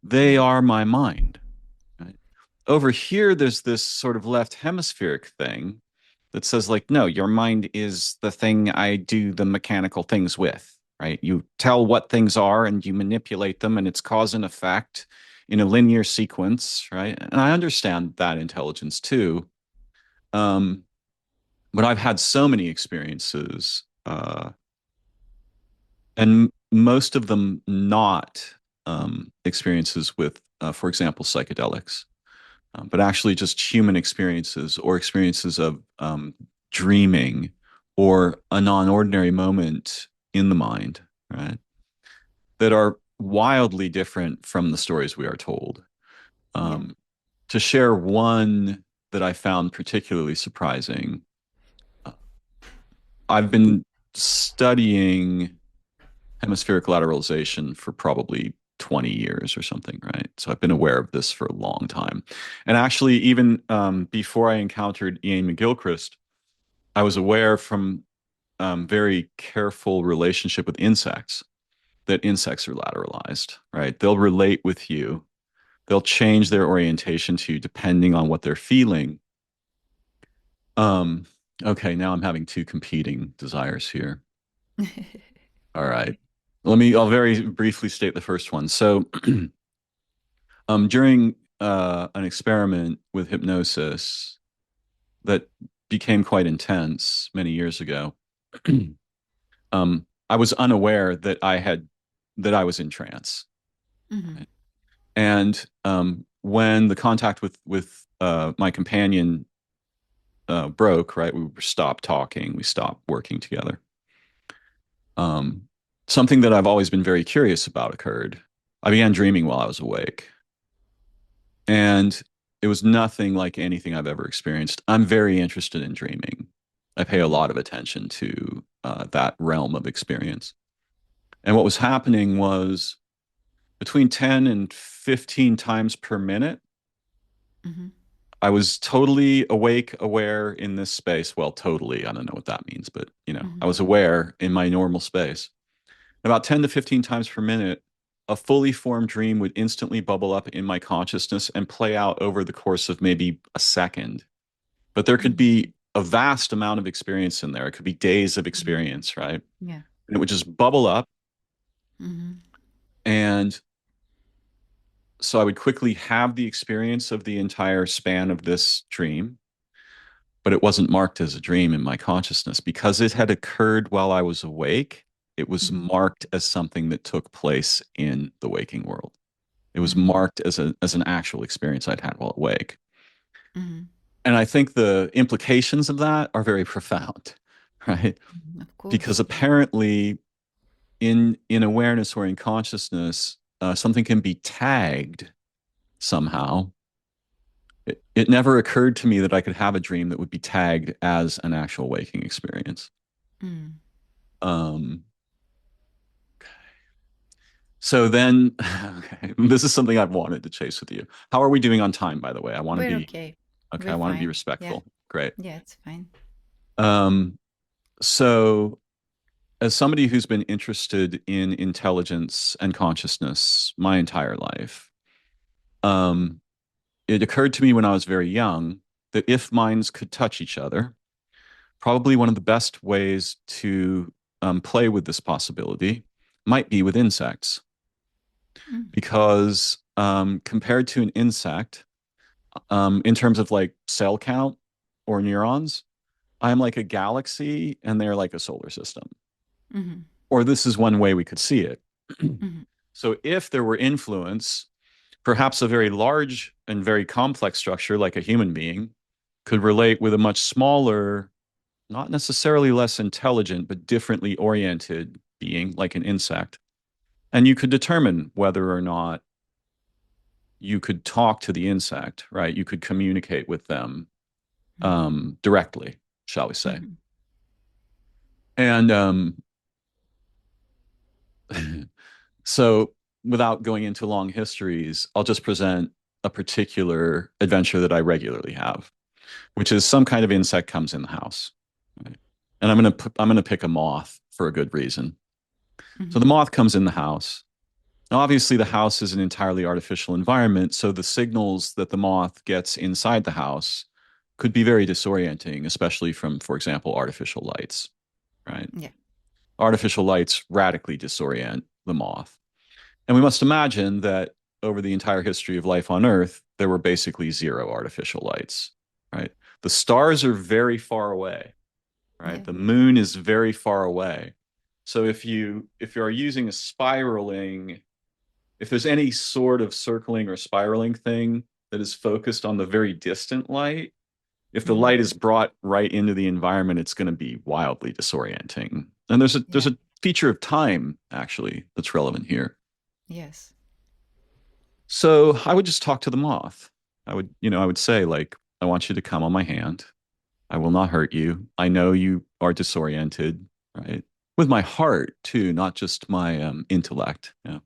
they Yeah. are my mind. Right? Over here, there's this sort of left hemispheric thing that says, like, no, your mind is the thing I do the mechanical things with, right? You tell what things are and you manipulate them, and it's cause and effect in a linear sequence, right? And I understand that intelligence too. Um, but I've had so many experiences, and most of them not experiences with, for example, psychedelics, but actually just human experiences or experiences of dreaming or a non-ordinary moment in the mind, right? That are wildly different from the stories we are told. Yeah. Um, to share one that I found particularly surprising, uh, I've been studying hemispheric lateralization for probably 20 years or something, right? So I've been aware of this for a long time. And actually, even before I encountered Ian McGilchrist, I was aware from very careful relationship with insects that insects are lateralized, right? They'll relate with you. They'll change their orientation to you depending on what they're feeling. Um, okay, now I'm having two competing desires here. All right. I'll very briefly state the first one. So, during an experiment with hypnosis that became quite intense many years ago, I was unaware that I was in trance. Mm-hmm. Right? And when the contact with my companion broke, right, we stopped talking, we stopped working together. Um, Something that I've always been very curious about occurred. I began dreaming while I was awake. And it was nothing like anything I've ever experienced. I'm very interested in dreaming. I pay a Mm-hmm. lot of attention to that realm of experience. And what was happening was between 10 and 15 times per minute, Mm-hmm. I was totally awake, aware in this space. Well, totally, I don't know what that means, but I Mm-hmm. was aware in my normal space. About 10 to 15 times per minute, a fully formed dream would instantly bubble up in my consciousness and play out over the course of maybe a second. But there could Mm-hmm. be a vast amount of experience in there. It could be days of Mm-hmm. experience, right? Yeah. And it would just bubble up. Mm-hmm. And so I would quickly have the experience of the entire span of this dream, but it wasn't marked as a dream in my consciousness because it had occurred while I was awake. It was Mm-hmm. marked as something that took place in the waking world. It was Mm-hmm. marked as an actual experience I'd had while awake. Mm-hmm. And I think the implications of that are very profound, right? Of Because course. Yeah. apparently in awareness or in consciousness, something can be tagged somehow. It never occurred to me that I could have a dream that would be tagged as an actual waking experience. Mm. Um, so then, okay, this is something I've wanted to chase with you. How are we doing on time, by the way? I want to We're be okay. okay. I We're want to be fine. Yeah. respectful. Great. Yeah, it's fine. Um, so, as somebody who's been interested in intelligence and consciousness my entire life, um, it occurred to me when I was very young that if minds could touch each other, probably one of the best ways to play with this possibility might be with insects, Mm. because compared to an insect, in terms of like cell count or neurons, I'm like a galaxy and they're like a solar system. Mm-hmm. Or this is one way we could see it. Mm-hmm. So if there were influence, perhaps a very large and very complex structure like a human being could relate with a much smaller, not necessarily less intelligent, but differently oriented being like an insect. And you could determine whether or not you could talk to the insect, right? You could communicate with them directly, shall we say. Mm-hmm. And so, without going into long histories, I'll just present a particular adventure that I regularly have, which is some kind of insect comes in the house, right? And I'm gonna pick a moth for a good reason. So Mm-hmm. the moth comes in the house. Now, obviously, the house is an entirely artificial environment, so the signals that the moth gets inside the house could be very disorienting, especially from, for example, artificial lights, right? Yeah. Artificial lights radically disorient the moth. And we must imagine that over the entire history of life on Earth, there were basically zero artificial lights, right? The stars are very far away, right? Yeah. The moon is very far away. So if you're using a spiraling, if there's any sort of circling or spiraling thing that is focused on the very distant light, if the Mm-hmm. light is brought right into the environment, it's going to be wildly disorienting. And there's Yeah. a feature of time actually that's relevant here. Yes. So I would just talk to the moth. I would say like, I want you to come on my hand. I will not hurt you. I know you are disoriented, right? With my heart too, not just my intellect. Yeah.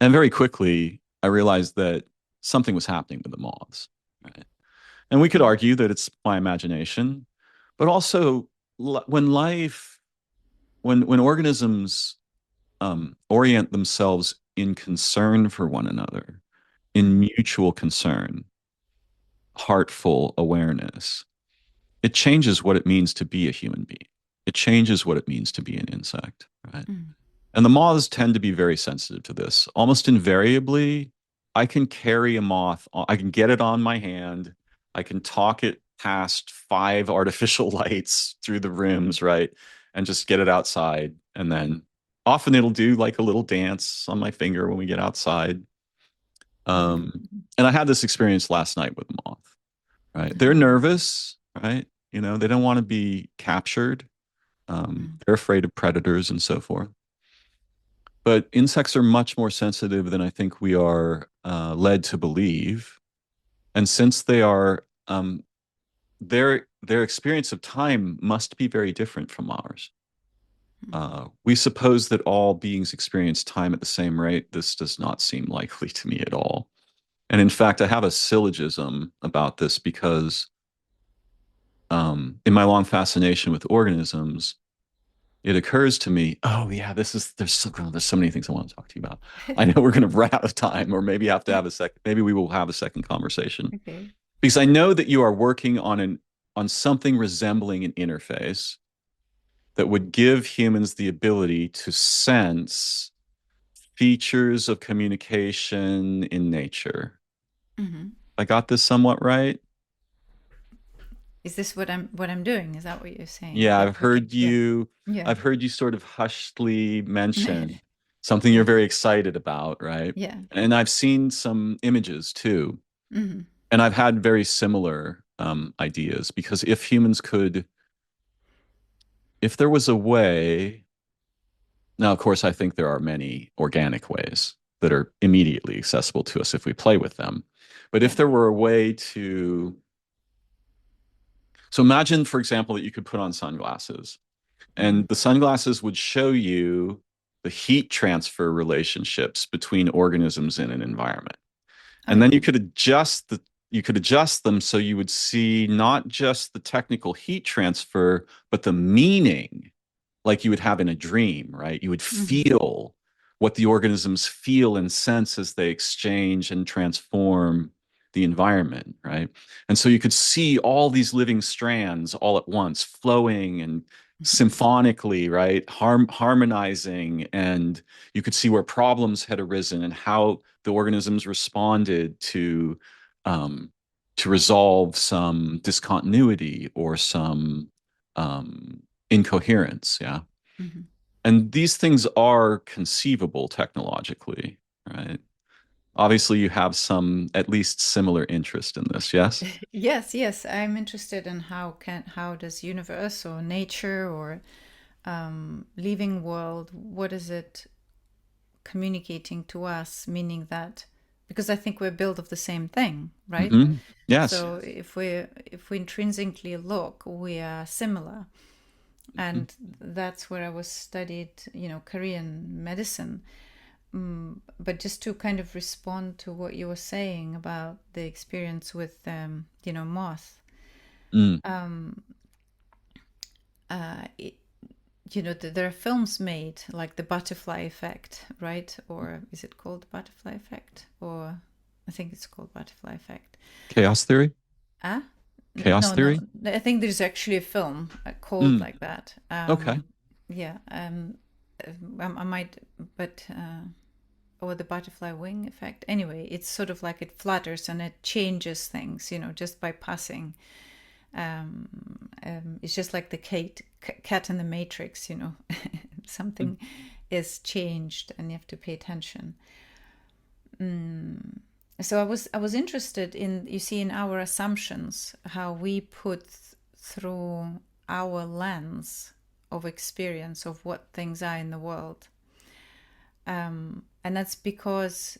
And very quickly, I realized that something was happening with the moths, right? And we could Mm. argue that it's my imagination, but also when when organisms orient themselves in concern for one another, in Mm-hmm. mutual concern, heartful awareness, it changes what it means to be a human being. It changes what it means to be an insect, right? Mm. And the moths tend to be very sensitive to this. Almost invariably, I can carry a moth, I can get it on my hand, I can talk it past five artificial lights through the rooms, right? And just get it outside. And then often it'll do like a little dance on my finger when we get outside. Um, Mm-hmm. and I had this experience last night with moth, right? They're Oh. nervous, right? You know, they don't want to be captured. Mm. They're afraid of predators and so forth. But insects are much more sensitive than I think we are led to believe. And since they are, their experience of time must be very different from ours. Mm. We suppose that all beings experience time at the same rate. This does not seem likely to me at all. And in fact, I have a syllogism about this because in my long fascination with organisms, it occurs to me, oh yeah, there's so many things I want to talk to you about. I know we're going to run out of time, or maybe have to have a second. Maybe we will have a second conversation Okay. because I know that you are working on something resembling an interface that would give humans the ability to sense features of communication in nature. Mm-hmm. I got this somewhat right. Is this what I'm doing? Is that what you're saying? Yeah, Yeah. Okay. Yeah. Yeah. I've heard you sort of hushedly mention something you're Yes. very excited about, right? Yeah. And I've seen some images too. Mm-hmm. And I've had very similar ideas because if humans could, if there was a way, now, of course, I think there are many organic ways that are immediately accessible to us if we play with them. But if Yeah. there were a way to, so imagine, for example, that you could put on sunglasses Mm-hmm. and the sunglasses would show you the heat transfer relationships between organisms in an environment. Oh And then yeah. you could adjust you could adjust them so you would see not just the technical heat transfer, but the meaning, like you would have in a dream, right? You would Mm-hmm. feel what the organisms feel and sense as they exchange and transform the environment, right? And so you could see all these living strands all at once flowing and symphonically, right? Harmonizing, and you could see where problems had arisen and how the organisms responded um, to resolve some discontinuity or some incoherence. Yeah. Mm-hmm. And these things are conceivable technologically, right? Obviously, you have some at least similar interest in this, yes? Yes, yes, I'm interested in how does universe or nature or living world, what is it communicating to us, meaning that, because I think we're built of the same thing, right? Hmm. Yes. So if we intrinsically look, we are similar. Mhm. And that's where I was studied, Korean medicine. But just to kind of respond to what you were saying about the experience with, Moth, Mm. it, there are films made like the butterfly effect, right? Or is it called butterfly effect? Or I think it's called butterfly effect. Chaos theory? Ah, Chaos no, no. theory? I think there's actually a film called Mm. like that. Okay. Yeah. I might, but or the butterfly wing effect. Anyway, it's sort of like it flutters and it changes things, just by passing. It's just like the cat in the Matrix, Mm. something is changed and you have to pay attention. So I was interested in, you see, in our assumptions, how we put through our lens of experience of what things are in the world. And that's because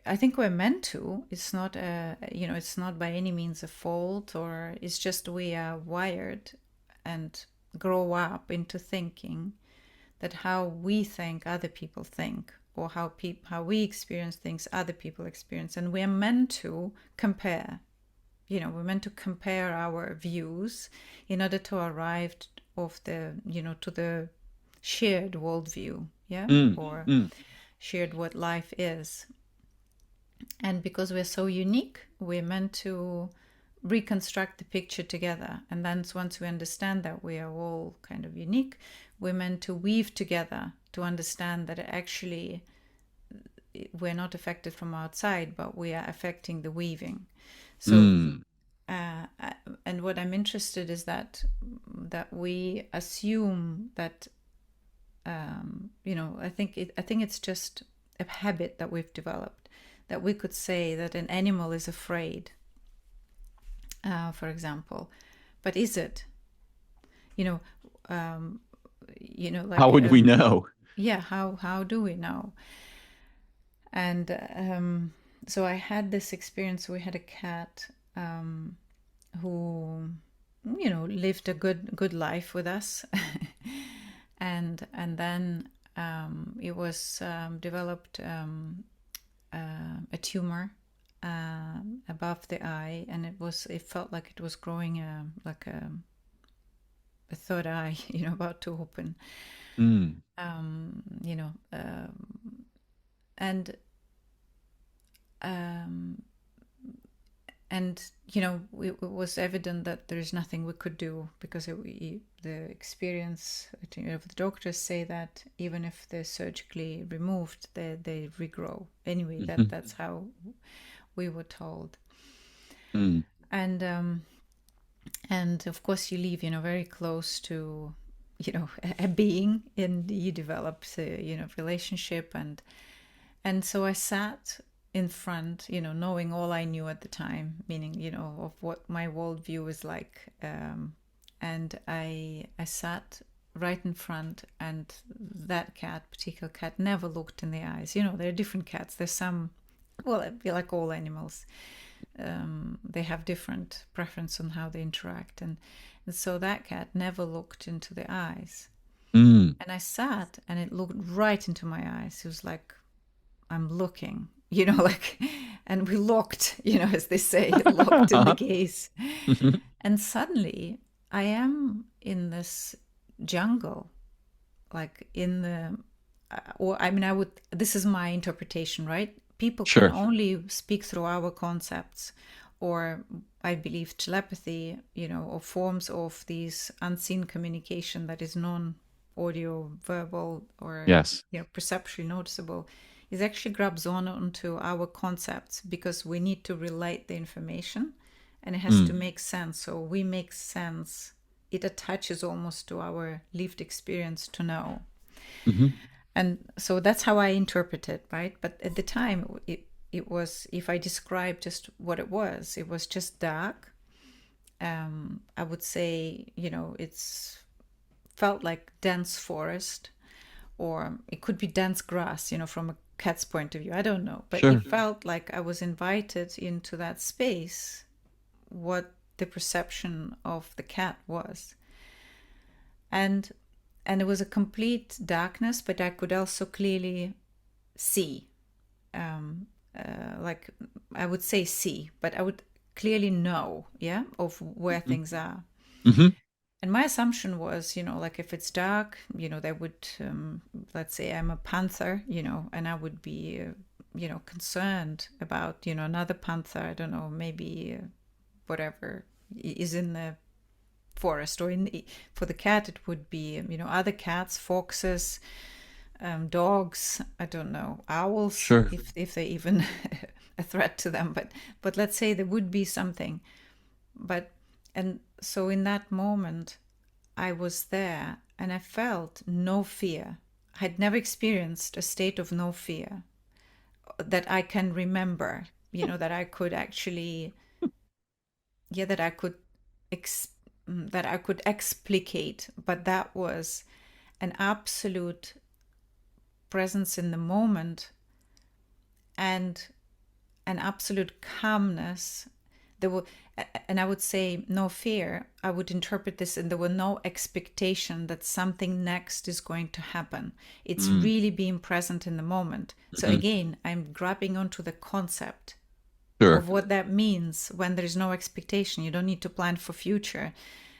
I think we're meant to. It's not it's not by any means a fault, or it's just we are wired and grow up into thinking that how we think other people think, or how we experience things other people experience, and we're meant to compare. We're meant to compare our views in order to arrive of the to the shared worldview, yeah, Mm. or Mm. shared what life is. And because we're so unique, we're meant to reconstruct the picture together. And then once we understand that we are all kind of unique, we're meant to weave together to understand that actually we're not affected from outside, but we are affecting the weaving. So, Mm. uh, and what I'm interested is that we assume that I think it's just a habit that we've developed, that we could say that an animal is afraid, for example, but is it? You know, um, How like would we know? yeah, how do we know? And so I had this experience. We had a cat who lived a good life with us, and then it was developed a tumor above the eye, and it felt like it was growing like a third eye, about to open. Mm. um, you know and um, and it was evident that there's nothing we could do, because the experience of the doctors say that even if they're surgically removed, they regrow anyway. Mhm. That's how we were told. Mm. And of course you live very close to a being, and you develop relationship. And so I sat in front, knowing all I knew at the time, meaning, of what my worldview was like. And I sat right in front, and that particular cat, never looked in the eyes. There are different cats. There's some, well, like all animals, they have different preference on how they interact. And so that cat never looked into the eyes. Mm. And I sat, and it looked right into my eyes. It was like, I'm looking. like, and we locked, as they say, locked in the gaze. Mhm. And suddenly I am in this jungle, like in the, or I mean, this is my interpretation, right? People can Sure. only speak through our concepts, or I believe telepathy, or forms of these unseen communication that is non audio, verbal, or, Yes. perceptually noticeable, is actually grabs onto our concepts because we need to relate the information and it has to Mm. make sense. So we make sense. It attaches almost to our lived experience to know. Mhm. And so that's how I interpret it, right? But at the time, it was, if I describe just what it was just dark. I would say, it's felt like dense forest, or it could be dense grass, from a cat's point of view. I don't know. But Sure. it felt like I was invited into that space, what the perception of the cat was. And it was a complete darkness, but I could also clearly see, um, like I would say see, but I would clearly know, yeah, of where Mhm. things are. Mhm. And my assumption was, like if it's dark, they would, let's say I'm a panther, and I would be, concerned about, another panther, I don't know, maybe whatever is in the forest, or for the cat, it would be, other cats, foxes, dogs, I don't know, owls, Sure. if they even a threat to them, but let's say there would be something. But and so in that moment I was there and I felt no fear. I had never experienced a state of no fear that I can remember, that I could actually, yeah, ex- that I could explicate, but that was an absolute presence in the moment and an absolute calmness. There were, and I would say no fear. I would interpret this, and there were no expectation that something next is going to happen. It's Mm. really being present in the moment. So Mhm. again, I'm grabbing onto the concept Sure. of what that means when there is no expectation. You don't need to plan for future.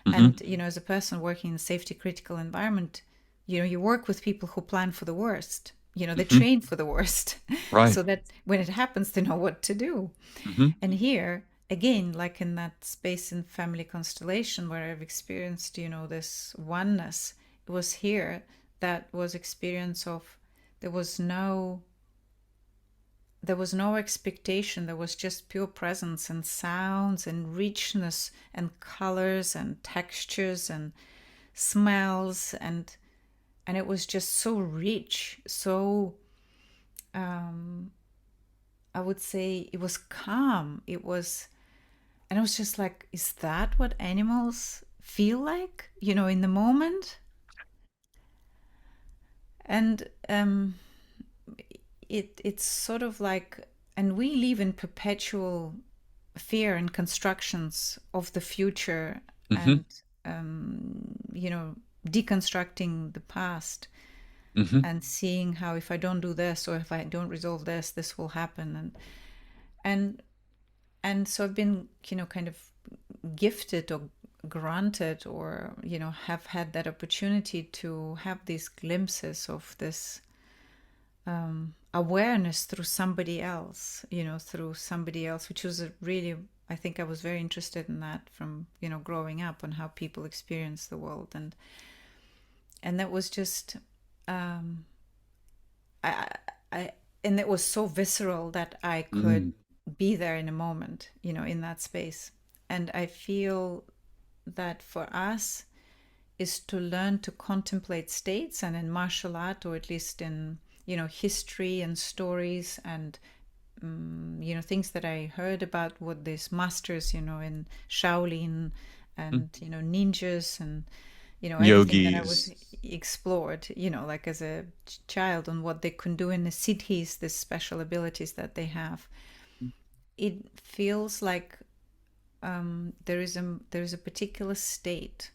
Mhm. And as a person working in a safety critical environment, you work with people who plan for the worst. They Mhm. train for the worst, Right. so that when it happens, they know what to do. Mhm. And here, again, like in that space in family constellation where I've experienced, this oneness, it was here that was experience of there was no there was no expectation. There was just pure presence and sounds and richness and colors and textures and smells, and it was just so rich, so I would say it was calm. And I was just like, is that what animals feel like, in the moment? And it's sort of like, and we live in perpetual fear and constructions of the future, Mhm. and deconstructing the past Mhm. and seeing how if I don't do this or if I don't resolve this will happen. And so I've been, kind of gifted or granted, or have had that opportunity to have these glimpses of this awareness through somebody else, which was a really, I think I was very interested in that from, growing up, on how people experience the world. And that was just, I, I, and it was so visceral that I could Mm. be there in a moment, in that space. And I feel that for us is to learn to contemplate states, and in martial art, or at least in history and stories, and things that I heard about what these masters, in Shaolin, Mm. and ninjas, and everything that I was Yogis. explored, like as a child, on what they can do in the cities, the special abilities that they have. It feels like there is a particular state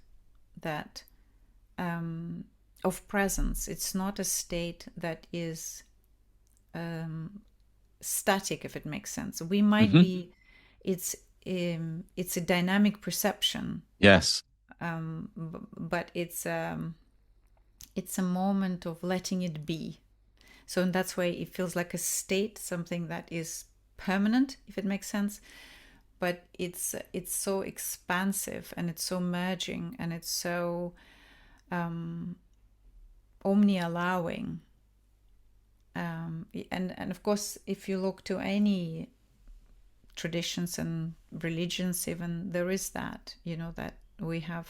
that of presence. It's not a state that is static, if it makes sense. We might Hmm. be, it's it's a dynamic perception, Yes. but it's a moment of letting it be. So in that way, it feels like a state, something that is permanent, if it makes sense. But it's so expansive, and it's so merging, and it's so omni allowing. And of course, if you look to any traditions and religions, even, there is that, that we have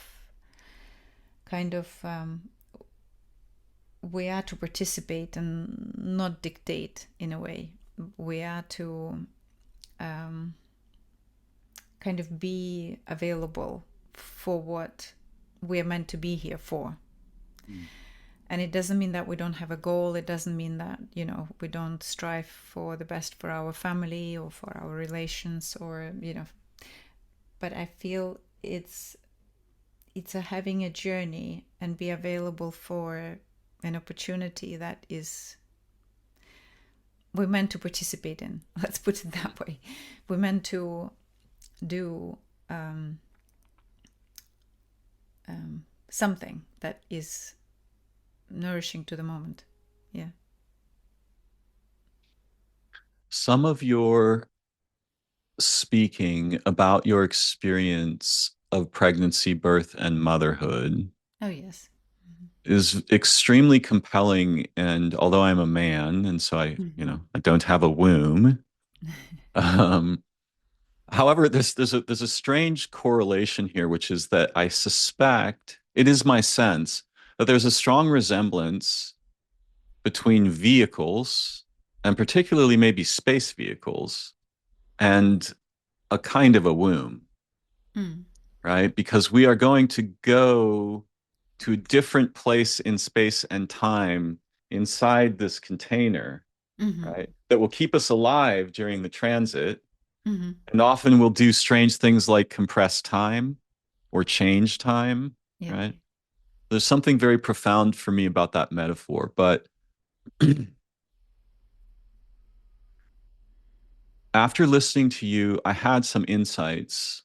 kind of we are to participate and not dictate, in a way. We are to kind of be available for what we're meant to be here for. Mm. And it doesn't mean that we don't have a goal. It doesn't mean that, we don't strive for the best for our family or for our relations, or, but I feel it's having a journey and be available for an opportunity that is we're meant to participate in. Let's put it that way. We're meant to do something that is nourishing to the moment. Yeah. Some of your speaking about your experience of pregnancy, birth, and motherhood Oh, yes. is extremely compelling. And although I'm a man, and so I don't have a womb. Um, However, there's a strange correlation here, which is that I suspect it is my sense that there's a strong resemblance between vehicles, and particularly maybe space vehicles, and a kind of a womb, Mm. right? Because we are going to go to a different place in space and time inside this container, Mm-hmm. right? That will keep us alive during the transit. Mm-hmm. And often we'll do strange things like compress time or change time, Yeah. right? There's something very profound for me about that metaphor. But after listening to you, I had some insights.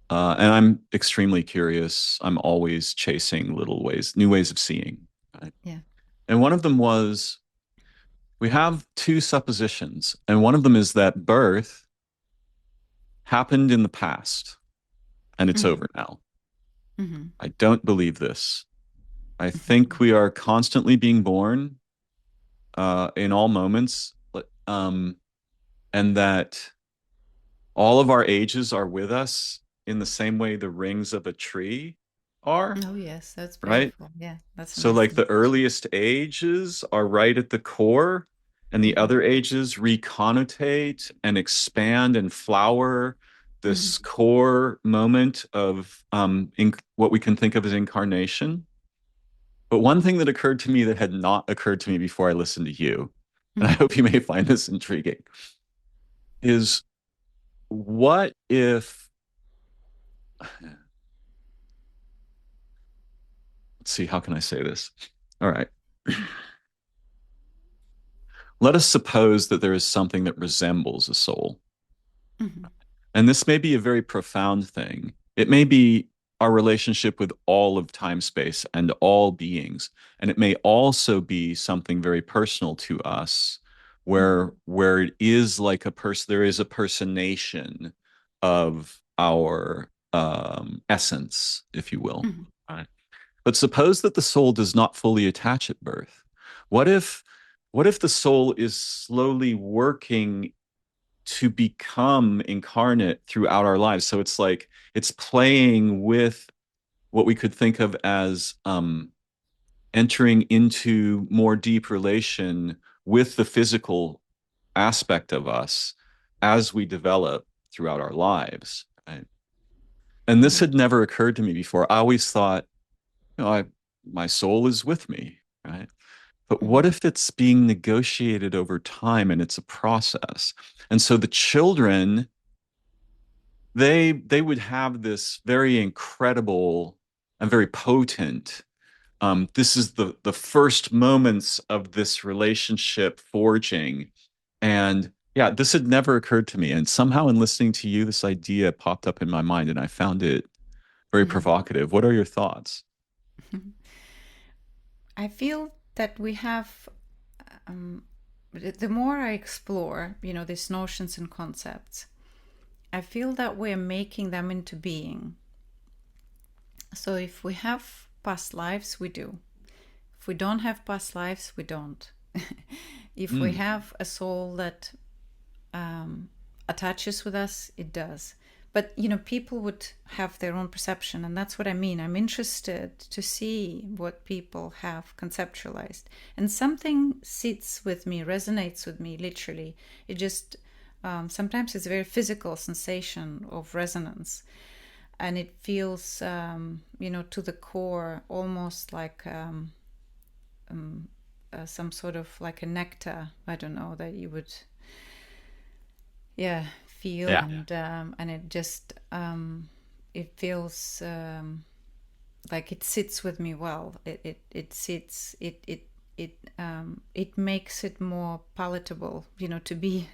And I'm extremely curious. I'm always chasing little ways, new ways of seeing. Right? Yeah. And one of them was we have two suppositions. And one of them is that birth happened in the past and it's Mm-hmm. over now. Mm-hmm. I don't believe this. I Mm-hmm. think we are constantly being born in all moments, and that all of our ages are with us in the same way the rings of a tree are, Oh, yes, that's right? beautiful. Yeah, that's a So, nice like the image. earliest ages are right at the core, and the Mm-hmm. other ages reconnotate and expand and flower Mm-hmm. this core moment of what we can think of as incarnation. But one thing that occurred to me that had not occurred to me before I listened to you, and I Mm-hmm. hope you may find this intriguing, is what if, let's see, how can I say this? All right. Let us suppose that there is something that resembles a soul. Mm-hmm. And this may be a very profound thing. It may be our relationship with all of time space and all beings. And it may also be something very personal to us Mm-hmm. where it is like a person, there is a personation of our essence, if you will. Mm-hmm. Right? But suppose that the soul does not fully attach at birth. What if what if the soul is slowly working to become incarnate throughout our lives? So it's like it's playing with what we could think of as entering into more deep relation with the physical aspect of us as we develop throughout our lives. Right? And this Mm-hmm. had never occurred to me before. I always thought, my soul is with me, right? But what Mm-hmm. if it's being negotiated over time and it's a process? And so the children, they would have this very incredible and very potent. This is the first moments of this relationship forging, and Yeah, this had never occurred to me. And somehow in listening to you, this idea popped up in my mind and I found it very provocative. What are your thoughts? I feel that we have, the more I explore, these notions and concepts, I feel that we're making them into being. So if we have past lives, we do. If we don't have past lives, we don't. If we Mm. have a soul that attaches with us, it does. But people would have their own perception, and that's what I mean. I'm interested to see what people have conceptualized, and something sits with me, resonates with me, literally. It just sometimes it's a very physical sensation of resonance, and it feels, to the core, almost like some sort of like a nectar. I don't know, that you would, yeah, feel. Yeah. And it just it feels like it sits with me well. It sits, it makes it more palatable, to be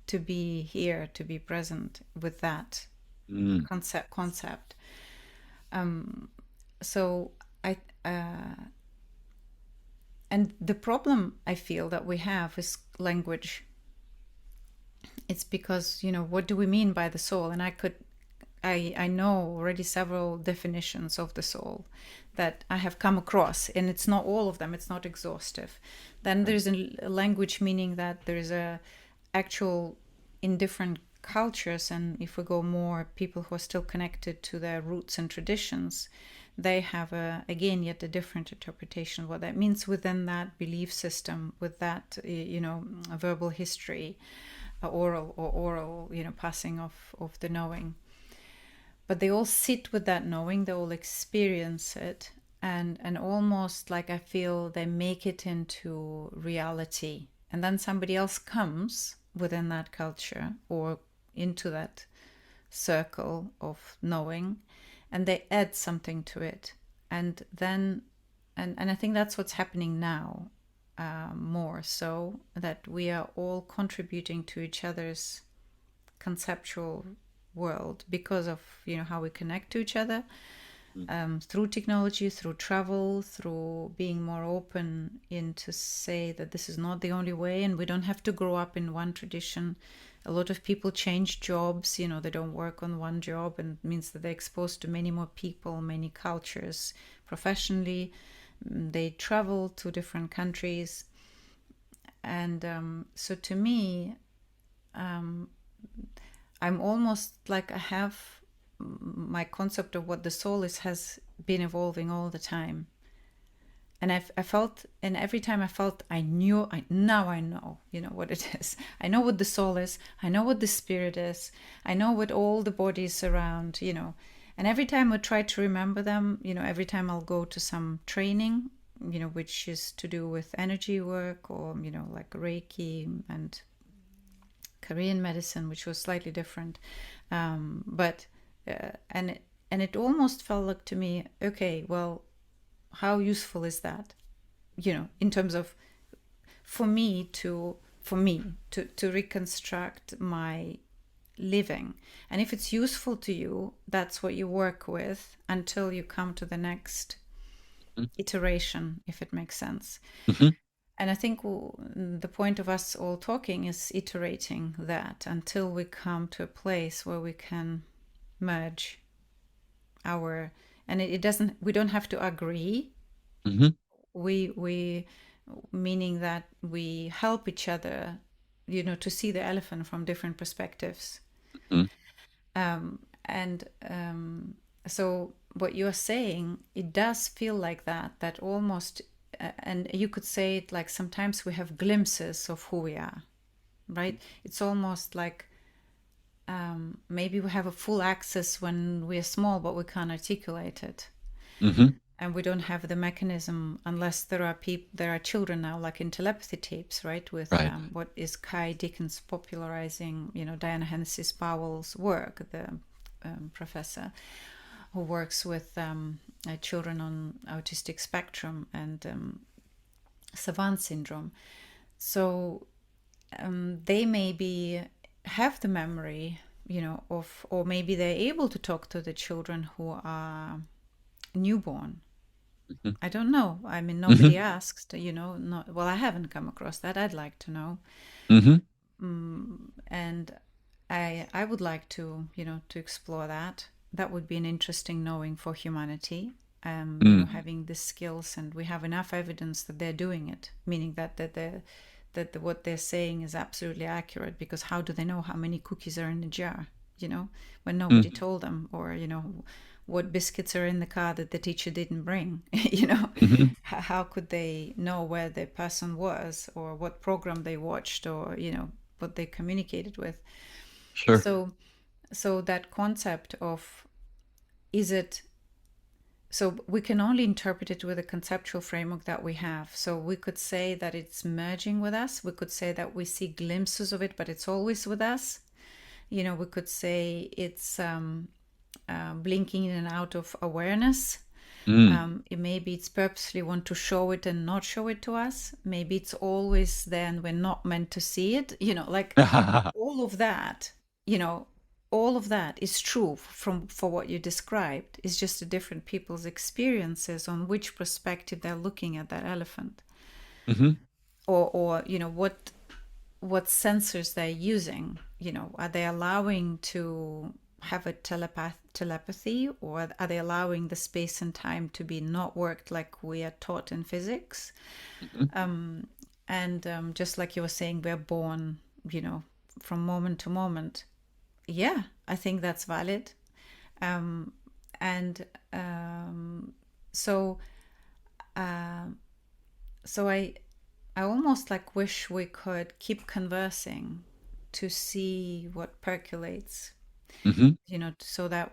to be here, to be present with that Mm. concept. So I and the problem I feel that we have is language. It's because, what do we mean by the soul? And I know already several definitions of the soul that I have come across, and it's not all of them, it's not exhaustive. Then there's a language, meaning that there's a actual, in different cultures, and if we go more, people who are still connected to their roots and traditions, they have again yet a different interpretation of what that means within that belief system, with that verbal history, oral passing of the knowing. But they all sit with that knowing, they all experience it, and almost like I feel they make it into reality, and then somebody else comes within that culture or into that circle of knowing, and they add something to it, and then and I think that's what's happening now, more so, that we are all contributing to each other's conceptual world because of how we connect to each other, through technology, through travel, through being more open in to say that this is not the only way, and we don't have to grow up in one tradition. A lot of people change jobs, they don't work on one job, and it means that they're exposed to many more people, many cultures professionally. They travel to different countries. And so to me, I'm almost like I have my concept of what the soul is has been evolving all the time. And I felt, and every time I felt, now I know, what it is. I know what the soul is. I know what the spirit is. I know what all the bodies around, And every time I try to remember them, every time I'll go to some training, which is to do with energy work, or, like Reiki and Korean medicine, which was slightly different. But and it almost felt like to me, okay, well, how useful is that? In terms of for me to reconstruct my living. And if it's useful to you, that's what you work with until you come to the next iteration, if it makes sense. Mm-hmm. And I think the point of us all talking is iterating that until we come to a place where we can merge our, and it doesn't, we don't have to agree. Mm-hmm. We meaning that we help each other, to see the elephant from different perspectives. Mm-hmm. And so what you're saying, it does feel like that almost, and you could say it like sometimes we have glimpses of who we are, right? It's almost like maybe we have a full access when we're small, but we can't articulate it. Mm-hmm. And we don't have the mechanism unless there are children now, like in telepathy tapes, right? With Right. what is Kai Dickens popularizing, Diana Hennessy's Powell's work, the professor who works with children on autistic spectrum and savant syndrome. So they maybe have the memory, of, or maybe they're able to talk to the children who are newborn. Mhm. I don't know. I mean, nobody Mhm. asked, not, well, I haven't come across that. I'd like to know. Mhm. And I would like to, to explore that. That would be an interesting knowing for humanity. Mm. Having the skills, and we have enough evidence that they're doing it, meaning what they're saying is absolutely accurate. Because how do they know how many cookies are in the jar? When nobody Mm. told them, or what biscuits are in the car that the teacher didn't bring. Mhm. How could they know where the person was, or what program they watched, or what they communicated with. Sure. So so that concept of, is it, so we can only interpret it with a conceptual framework that we have. So we could say that it's merging with us, we could say that we see glimpses of it, but it's always with us. We could say it's blinking in and out of awareness. Mm. Maybe it's purposely want to show it and not show it to us. Maybe it's always there and we're not meant to see it. Like all of that, you know, all of that is true for what you described. It's just a different people's experiences on which perspective they're looking at that elephant, Mhm. or what sensors they're using. Are they allowing to have a telepathy, or are they allowing the space and time to be not worked like we are taught in physics? Mhm. And just like you were saying, we're born, from moment to moment. Yeah, I think that's valid. Um, and so, so I almost like wish we could keep conversing to see what percolates, Mhm. so that,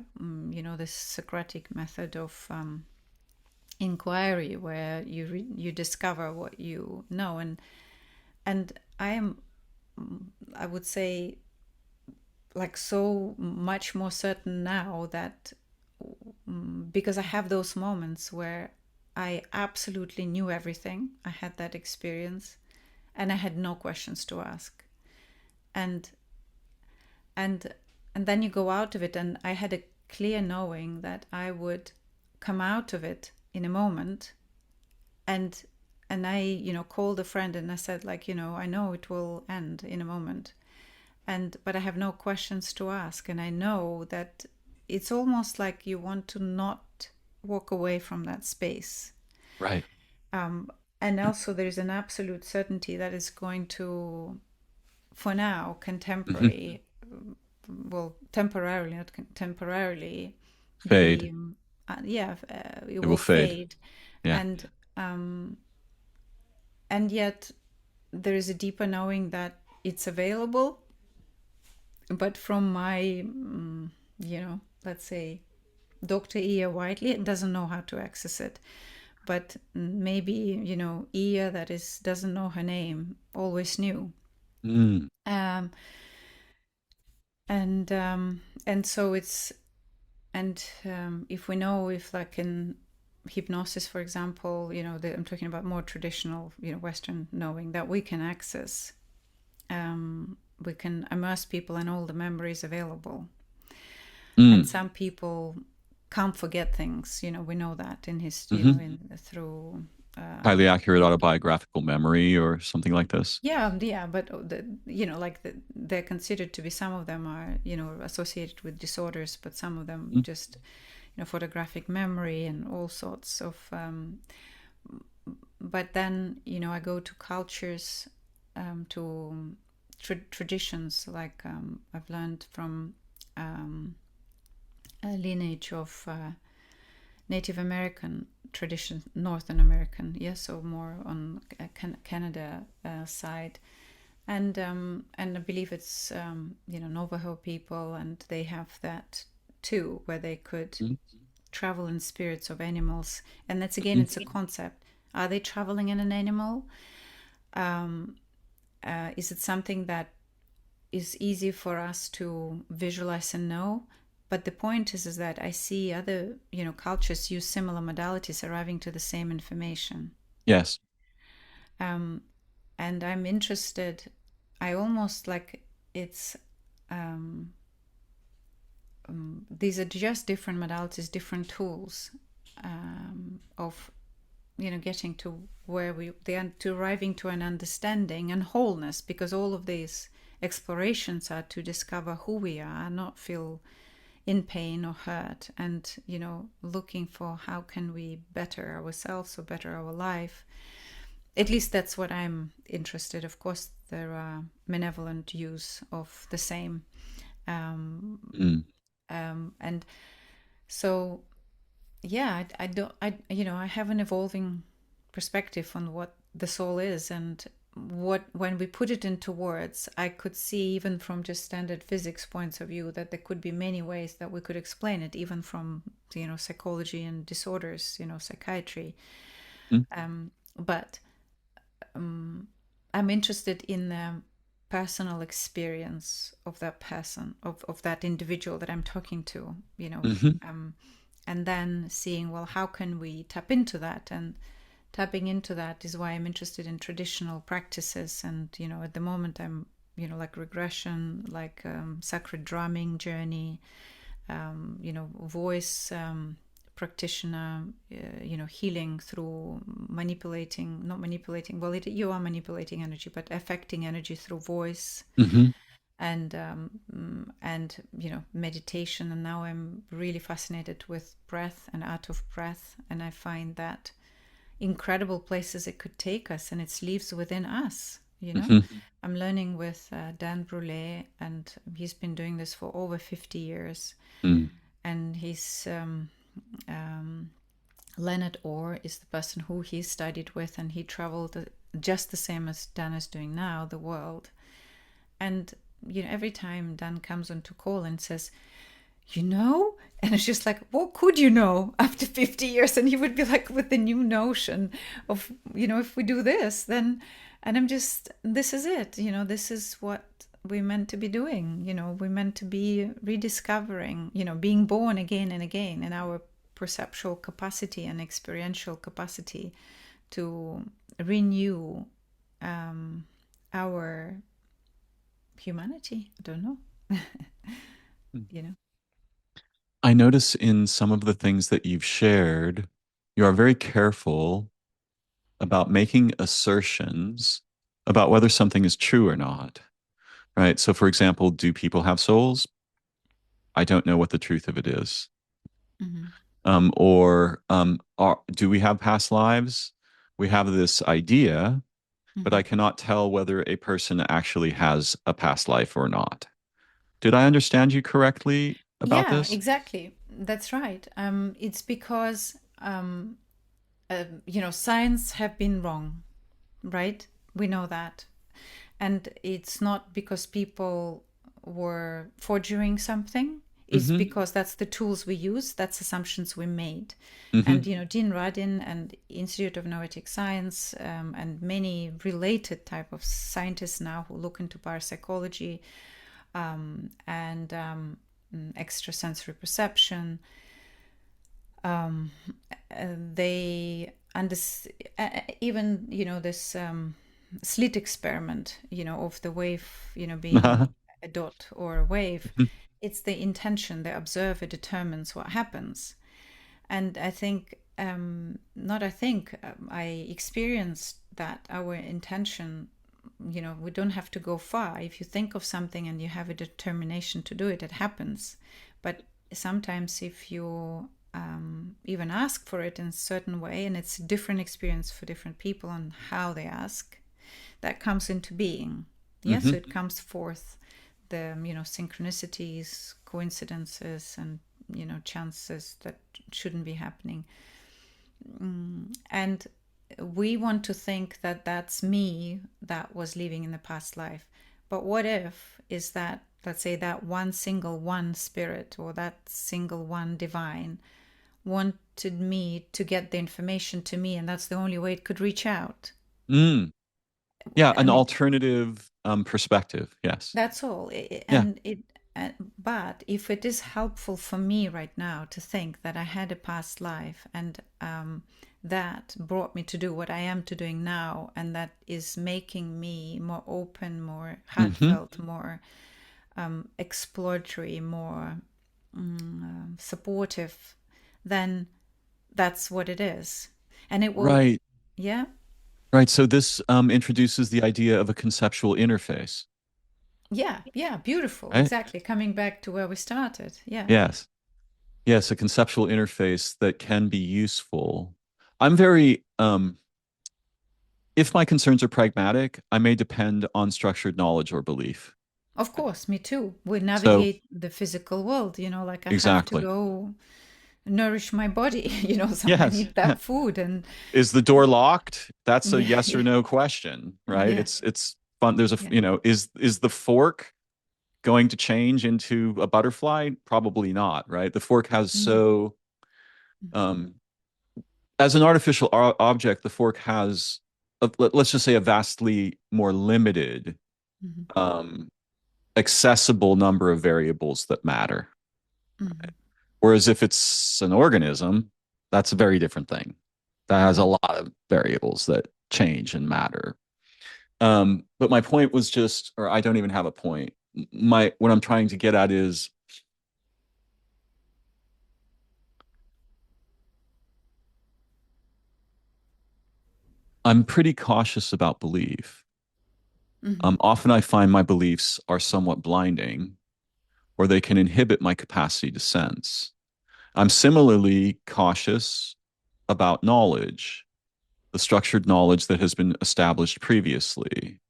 this Socratic method of inquiry, where you discover what you know. And I would say, like, so much more certain now that, because I have those moments where I absolutely knew everything. I had that experience, and I had no questions to ask. And and and then you go out of it, and I had a clear knowing that I would come out of it in a moment. And I, called a friend and I said, like, I know it will end in a moment, but I have no questions to ask. And I know that it's almost like you want to not walk away from that space. Right. um, and also there's an absolute certainty that is going to, for now, Mhm. contemporary, well, temporarily, not temporarily, Fade. be, yeah, it It will will fade. fade. Yeah. and and yet there is a deeper knowing that it's available. But from my, let's say, Dr. Iya Whiteley doesn't know how to access it. But maybe, Iya, that is, doesn't know her name, always knew. Mm. um, and so it's, and if we know, if, like, in hypnosis, for example, I'm talking about more traditional, Western knowing, that we can access, we can immerse people in all the memories available. And Mm. some people can't forget things. We know that in his, Mhm. in through. Highly accurate autobiographical memory or something like this. Yeah, but like, they're considered to be, some of them are, associated with disorders, but some of them Mm. just, photographic memory and all sorts of. But then, I go to cultures, to traditions, like, I've learned from, a lineage of Native American tradition, Northern American, yes, so more on Canada side. And I believe it's, Navajo people, and they have that too, where they could Mm. travel in spirits of animals. And that's, again, Mhm. it's a concept. Are they traveling in an animal? Is it something that is easy for us to visualize and know? But the point is that I see other, cultures use similar modalities, arriving to the same information. Yes. Um, and I'm interested. I almost like it's these are just different modalities, different tools of getting to where to arriving to an understanding and wholeness, because all of these explorations are to discover who we are, not feel in pain or hurt, and looking for how can we better ourselves or better our life. At least that's what I'm interested. Of course, there are malevolent use of the same, Mm. and so yeah, I don't, I have an evolving perspective on what the soul is, and what when we put it into words, I could see even from just standard physics points of view that there could be many ways that we could explain it, even from psychology and disorders, psychiatry. Mm. But I'm interested in the personal experience of that person, of that individual that I'm talking to, Hmm. and then seeing, well, how can we tap into that? And tapping into that is why I'm interested in traditional practices. And at the moment I'm like regression, like sacred drumming journey, voice practitioner, healing through manipulating, not manipulating, well, you are manipulating energy, but affecting energy through voice, Hmm. and meditation. And now I'm really fascinated with breath and art of breath, and I find that incredible places it could take us, and it lives within us. Hmm. I'm learning with Dan Brule, and he's been doing this for over 50 years. Mm. And he's um, Leonard Orr is the person who he studied with, and he traveled just the same as Dan is doing now, the world. And every time Dan comes on to call and says, and it's just like, what could you know after 50 years? And he would be like, with the new notion of, if we do this, then, and I'm just, this is it, this is what we're meant to be doing. We're meant to be rediscovering, being born again and again in our perceptual capacity and experiential capacity to renew our humanity. I don't know. you know I notice in some of the things that you've shared, you are very careful about making assertions about whether something is true or not, right? So, for example, do people have souls? I don't know what the truth of it is. mm-hmm. Do we have past lives? We have this idea, but Mm-hmm. I cannot tell whether a person actually has a past life or not. Did I understand you correctly about Yeah, this? exactly. That's right. It's because science have been wrong, right? We know that, and it's not because people were forging something. It's Mm-hmm. because that's the tools we use. That's assumptions we made, and Mm-hmm. Dean Radin and Institute of Noetic Science, and many related type of scientists now who look into parapsychology, and extrasensory perception. They under even this slit experiment, of the wave, being a dot or a wave. It's the intention. The observer determines what happens. And I think, not I think, I experienced that our intention, we don't have to go far. If you think of something and you have a determination to do it, it happens. But sometimes if you even ask for it in a certain way, and it's a different experience for different people on how they ask, that comes into being. Yeah, Mm-hmm. so it comes forth, the synchronicities, coincidences, and chances that shouldn't be happening. And we want to think that that's me that was living in the past life. But what if is that, let's say, that one single one spirit, or that single one divine wanted me to get the information to me, and that's the only way it could reach out. Mm. Yeah, I an mean, alternative perspective. Yes. that's all. Yeah. And it, But if it is helpful for me right now to think that I had a past life and that brought me to do what I am to doing now, and that is making me more open, more Hmm. heartfelt, more exploratory, more supportive, then that's what it is. And it will, Right. yeah, Right. So this introduces the idea of a conceptual interface, yeah, beautiful. right? Exactly. Coming back to where we started. Yeah. Yes. Yes, a conceptual interface that can be useful. I'm very, if my concerns are pragmatic, I may depend on structured knowledge or belief. Of course, me too. We So, navigate the physical world, like I have to exactly. go nourish my body, so I Yes. need that food and Is the door locked? That's a yeah, yes or yeah, no question, right? yeah, It's fun. There's a, yeah. is the fork going to change into a butterfly? Probably not, right? The fork has Mm, so um as an artificial object, the fork has let's just say a vastly more limited mhm, um accessible number of variables that matter. mhm, Whereas if it's an organism, that's a very different thing. That has a mhm. lot of variables that change and matter. But my point was just, or I don't even have a point. What I'm trying to get at is I'm pretty cautious about belief. Mhm. Often I find my beliefs are somewhat blinding, or they can inhibit my capacity to sense. I'm similarly cautious about knowledge, the structured knowledge that has been established previously.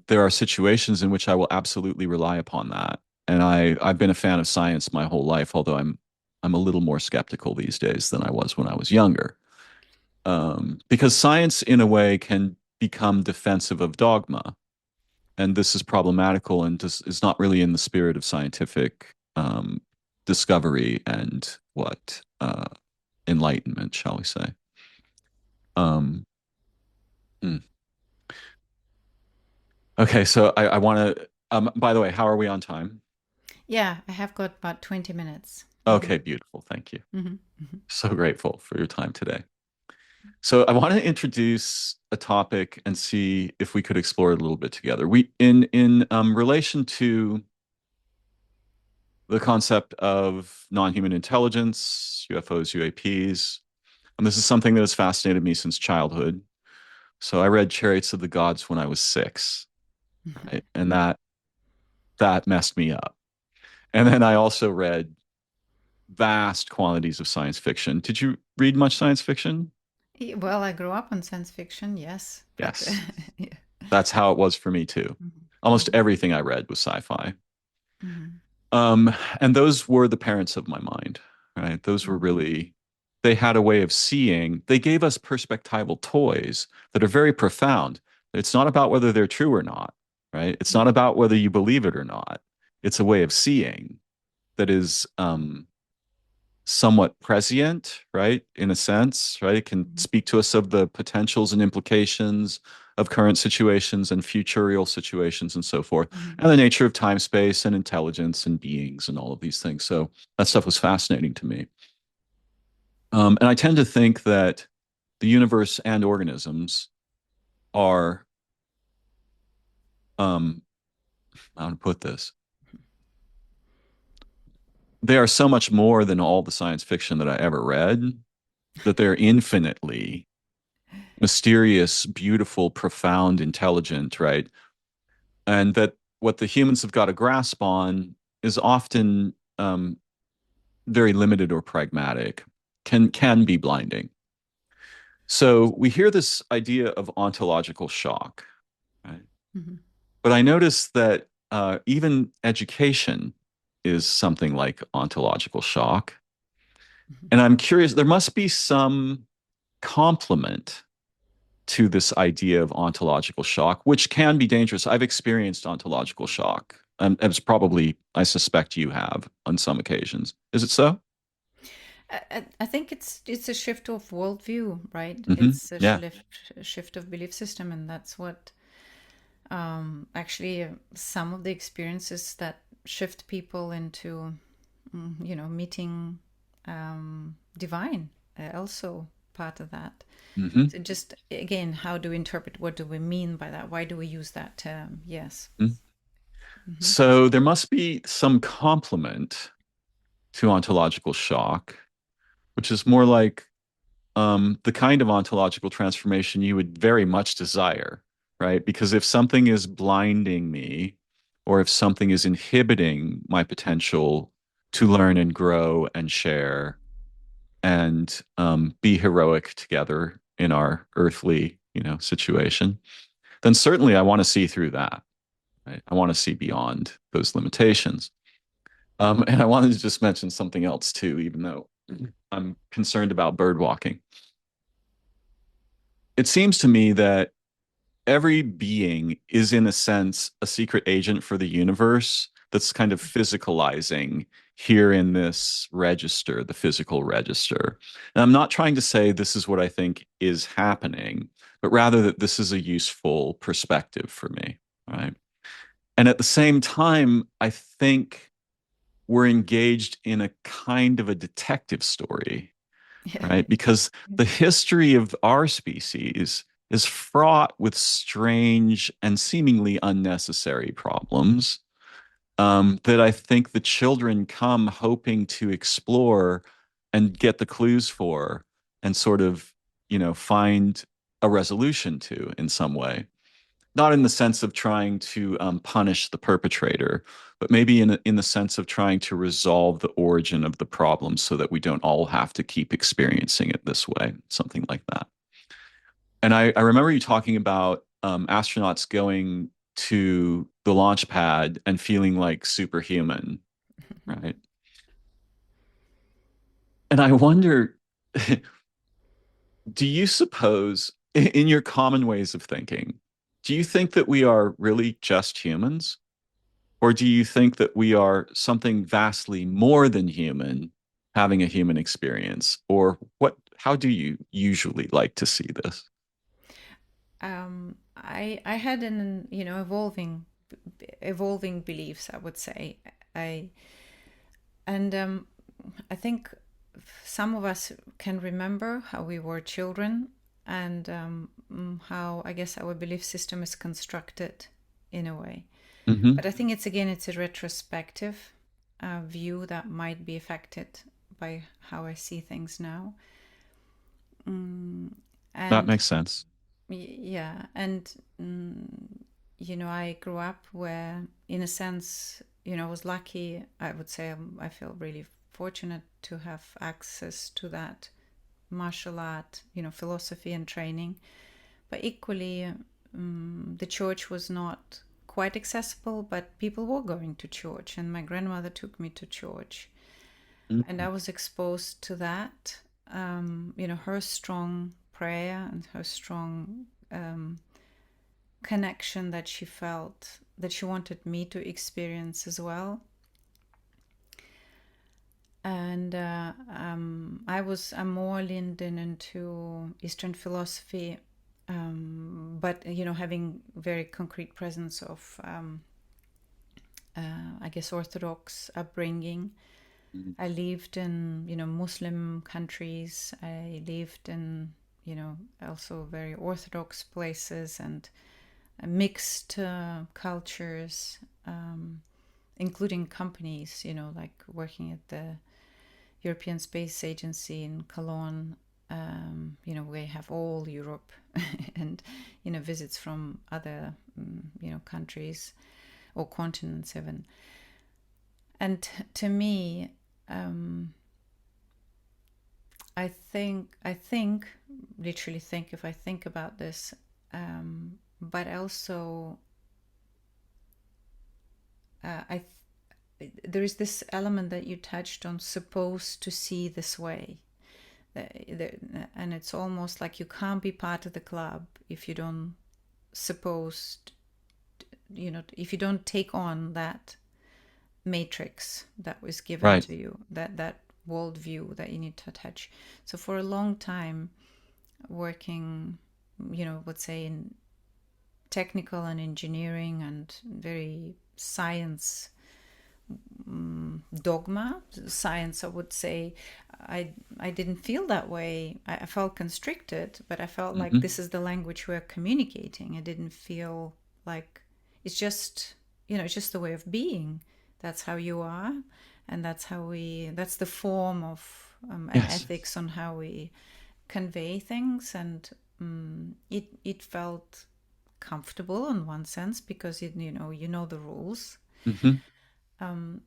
There are situations in which I will absolutely rely upon that. And I've been a fan of science my whole life, although I'm a little more skeptical these days than I was when I was younger. Because science, in a way, can become defensive of dogma, and this is problematical and just is not really in the spirit of scientific discovery and what enlightenment, shall we say? Um, hmm. Okay, so I want to. By the way, how are we on time? Yeah, I have got about 20 minutes. Hmm. Okay, beautiful. Thank you. Hmm. Hmm. So grateful for your time today. So I want to introduce a topic and see if we could explore it a little bit together. We in relation to the concept of non-human intelligence, UFOs, UAPs, and this is something that has fascinated me since childhood. So I read Chariots of the Gods when I was 6, right? And that messed me up. And then I also read vast quantities of science fiction. Did you read much science fiction? Well, I grew up on science fiction, yes, but Yes. yeah. That's how it was for me too. Mhm, Almost mhm, everything I read was sci-fi. mhm, And those were the parents of my mind, right? Those were mhm, really, they had a way of seeing. They gave us perspectival toys that are very profound. It's not about whether they're true or not, right? It's not about whether you believe it or not. It's a way of seeing that is somewhat prescient, right? In a sense, right? It can mhm, speak to us of the potentials and implications of current situations and futurial situations and so forth, mhm, and the nature of time, space, and intelligence and beings and all of these things. So that stuff was fascinating to me. And I tend to think that the universe and organisms are, um, how to put this, they are so much more than all the science fiction that I ever read, that they're infinitely mysterious, beautiful, profound, intelligent, right? And that what the humans have got a grasp on is often very limited or pragmatic, can be blinding. So we hear this idea of ontological shock, right? mhm, But I notice that even education is something like ontological shock. mhm. And I'm curious, there must be some complement to this idea of ontological shock, which can be dangerous. I've experienced ontological shock. As probably, I suspect you have on some occasions. Is it so? I think it's a shift of worldview, right? It's a Yeah. shift of belief system, and that's what actually some of the experiences that shift people into, meeting divine, also part of that. Hmm. So just again, how do we interpret? What do we mean by that? Why do we use that term? Yes. Mm-hmm. So there must be some complement to ontological shock, which is more like the kind of ontological transformation you would very much desire, right? Because if something is blinding me, or if something is inhibiting my potential to learn and grow and share and be heroic together in our earthly, situation, then certainly I want to see through that. Right? I want to see beyond those limitations. And I wanted to just mention something else too, even though I'm concerned about bird walking. It seems to me that every being is, in a sense, a secret agent for the universe that's kind of physicalizing here in this register, the physical register. And I'm not trying to say this is what I think is happening, but rather that this is a useful perspective for me, right? And at the same time, I think we're engaged in a kind of a detective story, right? Because the history of our species is fraught with strange and seemingly unnecessary problems that I think the children come hoping to explore and get the clues for and sort of, find a resolution to in some way. Not in the sense of trying to punish the perpetrator, but maybe in the sense of trying to resolve the origin of the problem so that we don't all have to keep experiencing it this way, something like that. And I remember you talking about astronauts going to the launch pad and feeling like superhuman, right? And I wonder, do you suppose, in your common ways of thinking, do you think that we are really just humans? Or do you think that we are something vastly more than human, having a human experience? Or how do you usually like to see this? I had an evolving beliefs, I would say. I and I think some of us can remember how we were children, and how I guess our belief system is constructed in a way. Hmm. But I think it's a retrospective view that might be affected by how I see things now. That And makes sense. yeah, and I grew up where, in a sense, I was lucky. I would say I feel really fortunate to have access to that martial art, philosophy and training. But equally, the church was not quite accessible, but people were going to church, and my grandmother took me to church, and I Mhm. was exposed to that. Her strong prayer and her strong connection that she felt that she wanted me to experience as well. And I'm more leaned into Eastern philosophy, but having very concrete presence of I guess Orthodox upbringing. Mhm. I lived in Muslim countries. I lived in also very Orthodox places and mixed cultures, including companies. Like working at the European Space Agency in Cologne. We have all Europe and visits from other countries or continents even. And to me, I think, literally think, if I think about this, but also I there is this element that you touched on, supposed to see this way. And it's almost like you can't be part of the club if you don't supposed, if you don't take on that matrix that was given Right. to you, that worldview that you need to attach. So for a long time, working, let's say in technical and engineering and very science dogma, science, I would say. I didn't feel that way. I felt constricted, but I felt like Hmm. this is the language we're communicating. I didn't feel like it's just, it's just the way of being. That's how you are, and that's the form of an Yes. ethics on how we convey things. And it felt comfortable in one sense because you know the rules. Hmm.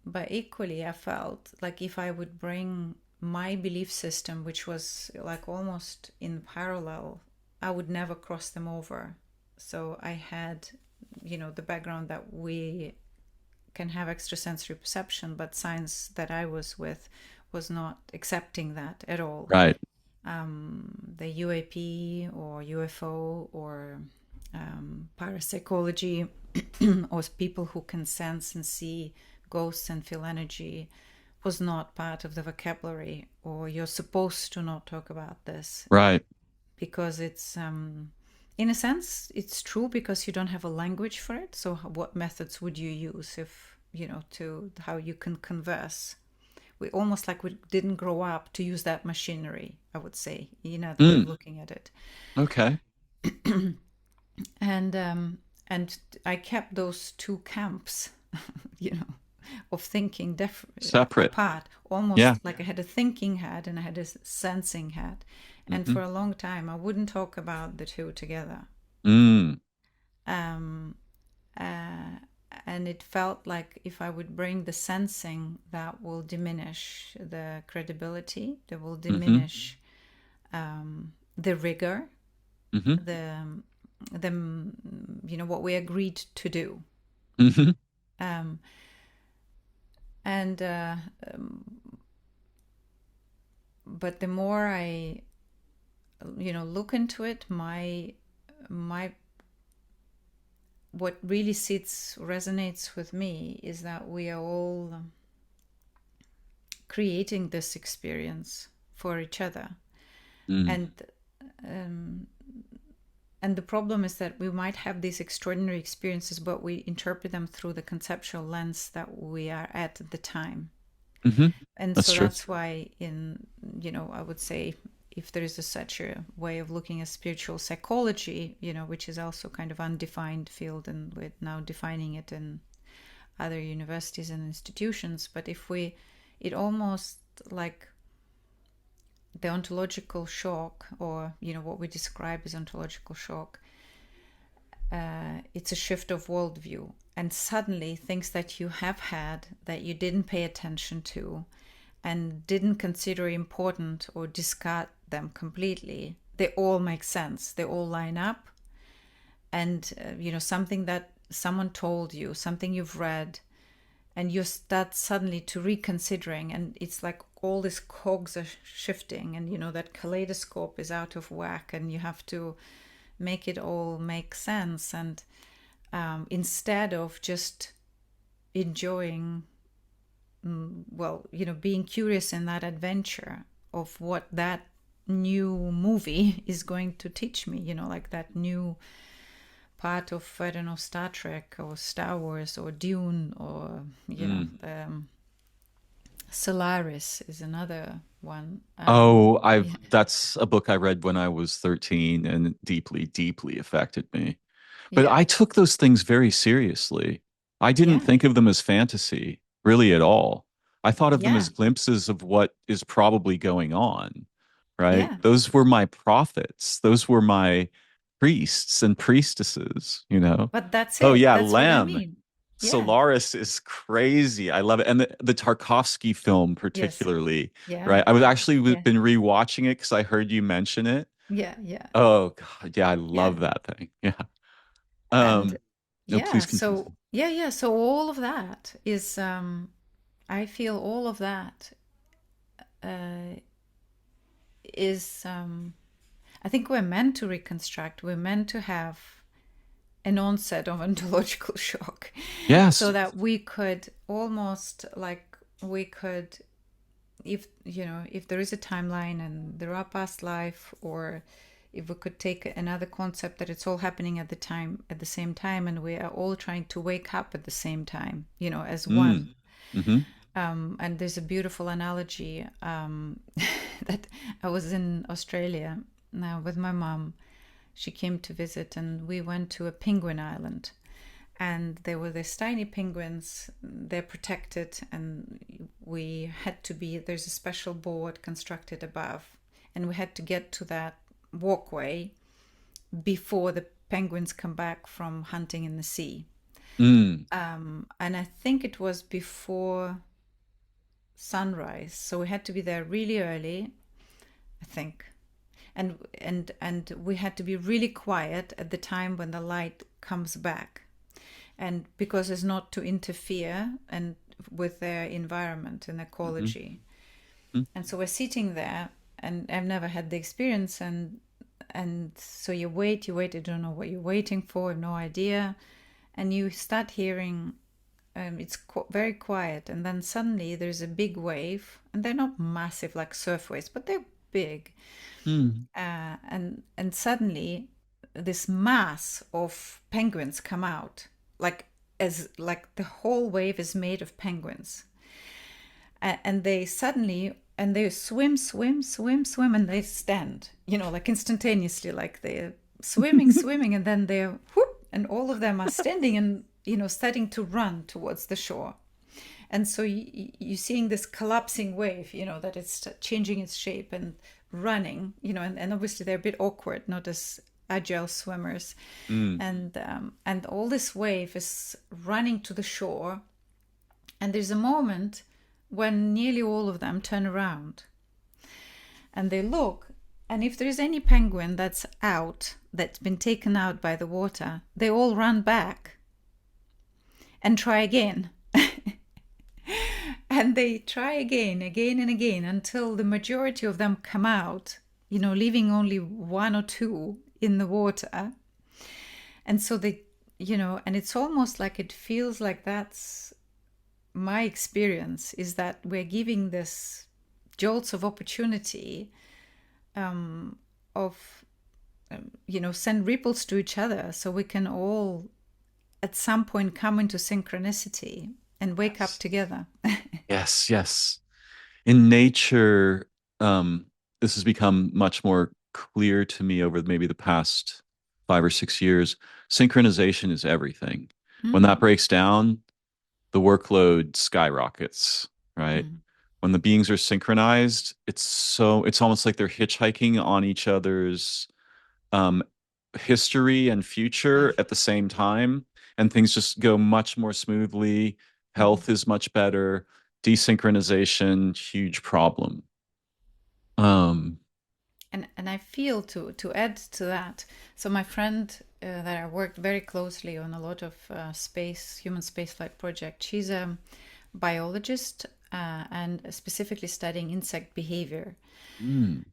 But equally, I felt like if I would bring my belief system, which was like almost in parallel, I would never cross them over. So I had, the background that we can have extrasensory perception, but science that I was with was not accepting that at all. Right. The UAP or UFO or parapsychology or people who can sense and see ghosts and feel energy was not part of the vocabulary, or you're supposed to not talk about this Right. because it's in a sense it's true because you don't have a language for it. So what methods would you use if to how you can converse? We almost like we didn't grow up to use that machinery, I would say, the way of Mm. looking at it. Okay. And I kept those two camps, you know, of thinking Separate. apart, Yeah. almost like I had a thinking hat and I had a sensing hat. And Hmm. for a long time, I wouldn't talk about the two together. Mm. Um, uh, and it felt like if I would bring the sensing, that will diminish the credibility, that will Hmm. diminish the rigor, Hmm. the what we agreed to do. Hmm. Um, and But the more I look into it, my what really resonates with me is that we are all creating this experience for each other. Mm. And um, and the problem is that we might have these extraordinary experiences, but we interpret them through the conceptual lens that we are at the time. Hmm. And That's so true. that's why I would say, if there is such a way of looking at spiritual psychology, which is also kind of undefined field, and we're now defining it in other universities and institutions. But it almost like the ontological shock, or what we describe as ontological shock, it's a shift of worldview, and suddenly things that you have had that you didn't pay attention to and didn't consider important or discard them completely, they all make sense, they all line up. And something that someone told you, something you've read, and you start suddenly to reconsidering, and it's like all these cogs are shifting, and that kaleidoscope is out of whack, and you have to make it all make sense. And instead of just enjoying, being curious in that adventure of what that new movie is going to teach me, like that new part of, I don't know, Star Trek or Star Wars or Dune, or Mm. Solaris is another one. Oh, I've Yeah, that's a book I read when I was 13 and it deeply, deeply affected me. But yeah, I took those things very seriously. I didn't yeah, think of them as fantasy, really at all. I thought of them yeah, as glimpses of what is probably going on, right? yeah. Those were my prophets. Those were my priests and priestesses, you know? But that's Oh it. yeah, That's what I Lamb. mean. Yeah. Solaris is crazy. I love it. And the Tarkovsky film Yes. particularly, Yeah. right? I was actually Yeah. been rewatching it because I heard you mention it. Yeah. Yeah. Oh God, yeah, I Yeah. love that thing. Yeah. And No, yeah, please continue. so yeah. So all of that is, I feel all of that uh, is, I think we're meant to reconstruct. We're meant to have an onset of ontological shock, so Yes. that we could almost like we could, if there is a timeline and there are past life, or if we could take another concept that it's all happening at the same time, and we are all trying to wake up at the same time, as Mm. one. Mm-hmm. And there's a beautiful analogy that I was in Australia now with my mom. She came to visit, and we went to a penguin island. And there were these tiny penguins. They're protected, and we had to be. There's a special board constructed above, and we had to get to that walkway before the penguins come back from hunting in the sea. Mm. And I think it was before sunrise, so we had to be there really early, I think. And we had to be really quiet at the time when the light comes back, and because it's not to interfere and with their environment and Mm-hmm. ecology. And so we're sitting there, and I've never had the experience, and so you wait, you don't know what you're waiting for, no idea, and you start hearing, it's very quiet, and then suddenly there's a big wave, and they're not massive like surf waves, but they're big, Mm. and suddenly this mass of penguins come out, like as like the whole wave is made of penguins, and they suddenly, and they swim, swim, swim, swim, and they stand, like instantaneously, like they're swimming, swimming, and then they're whoop, and all of them are standing and starting to run towards the shore. And so you're seeing this collapsing wave, that it's changing its shape and running, and obviously they're a bit awkward, not as agile swimmers, Mm. and all this wave is running to the shore, and there's a moment when nearly all of them turn around and they look, and if there's any penguin that's been taken out by the water, they all run back and try again. And they try again and again until the majority of them come out, leaving only one or two in the water. And so they, and it's almost like, it feels like that's my experience, is that we're giving this jolts of opportunity, of send ripples to each other, so we can all at some point come into synchronicity and wake up Yes. together. Yes, yes. In nature, this has become much more clear to me over maybe the past 5 or 6 years. Synchronization is everything. When Mm, that breaks down, the workload skyrockets, right? mm, When the beings are synchronized, it's almost like they're hitchhiking on each other's um, history and future at the same time, and things just go much more smoothly. mm. Health is much better. Desynchronization, huge problem. Um, And I feel, to add to that, so my friend, that I worked very closely on a lot of human spaceflight project, she's a biologist, and specifically studying insect behavior, mm,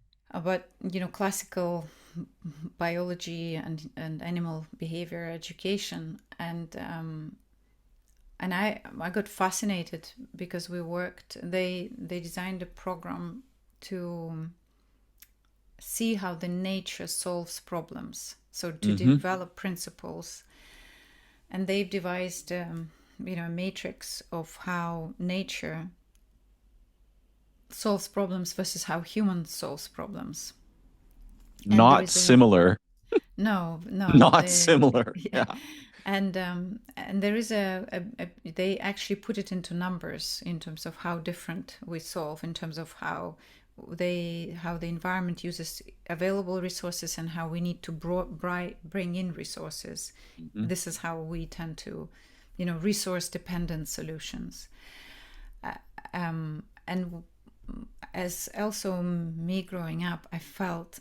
but classical biology and animal behavior education, and I got fascinated because we worked. They designed a program to see how the nature solves problems. So to hmm develop principles, and they've devised, a matrix of how nature solves problems versus how humans solves problems. And there not is a similar. no, no, Not similar. yeah, Yeah. and there is they actually put it into numbers in terms of how different we solve, in terms of how the environment uses available resources and how we need to bring in resources. hmm This is how we tend to, resource dependent solutions. And as also me growing up, I felt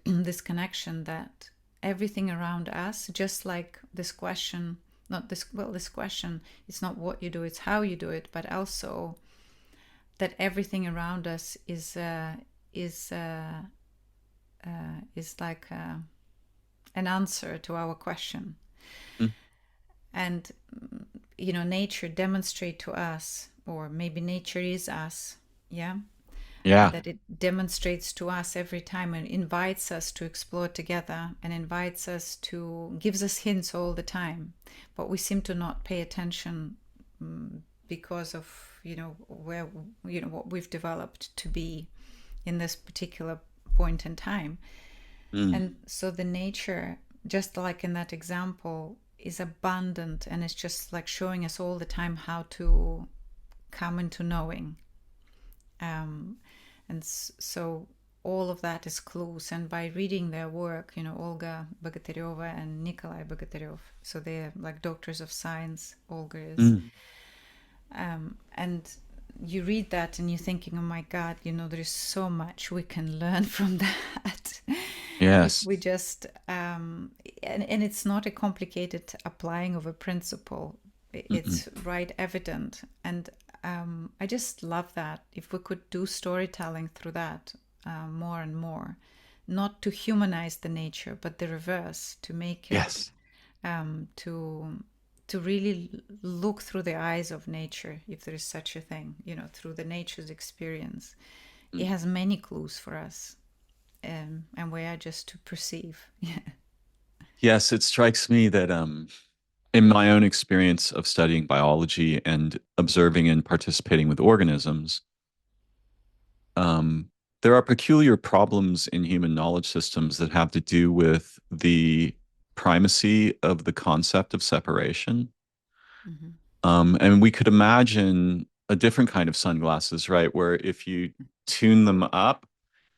this connection that everything around us, just like this question, not this, well, this question, it's not what you do, it's how you do it, but also that everything around us is like an answer to our question. And nature demonstrate to us, or maybe nature is us, yeah, and Yeah. that it demonstrates to us every time and invites us to explore together, and gives us hints all the time, but we seem to not pay attention, because of, where, what we've developed to be in this particular point in time. Mm. And so the nature, just like in that example, is abundant, and it's just like showing us all the time how to come into knowing. And so all of that is clues. And by reading their work, Olga Bogotyryova and Nikolai Bogotyryov, so they're like doctors of science, Olga is. Mm. And you read that and you're thinking, oh my God, there is so much we can learn from that. If Yes. we just, and it's not a complicated applying of a principle, Mm-mm. it's right evident. And I just love that. If we could do storytelling through that more and more, not to humanize the nature, but the reverse, to make it Yes. to really look through the eyes of nature, if there is such a thing, through the nature's experience. It Mm. has many clues for us, and we are just to perceive. Yeah. Yes, it strikes me that in my own experience of studying biology and observing and participating with organisms, um, there are peculiar problems in human knowledge systems that have to do with the primacy of the concept of separation. Mm-hmm. And we could imagine a different kind of sunglasses, right? Where if you tune them up,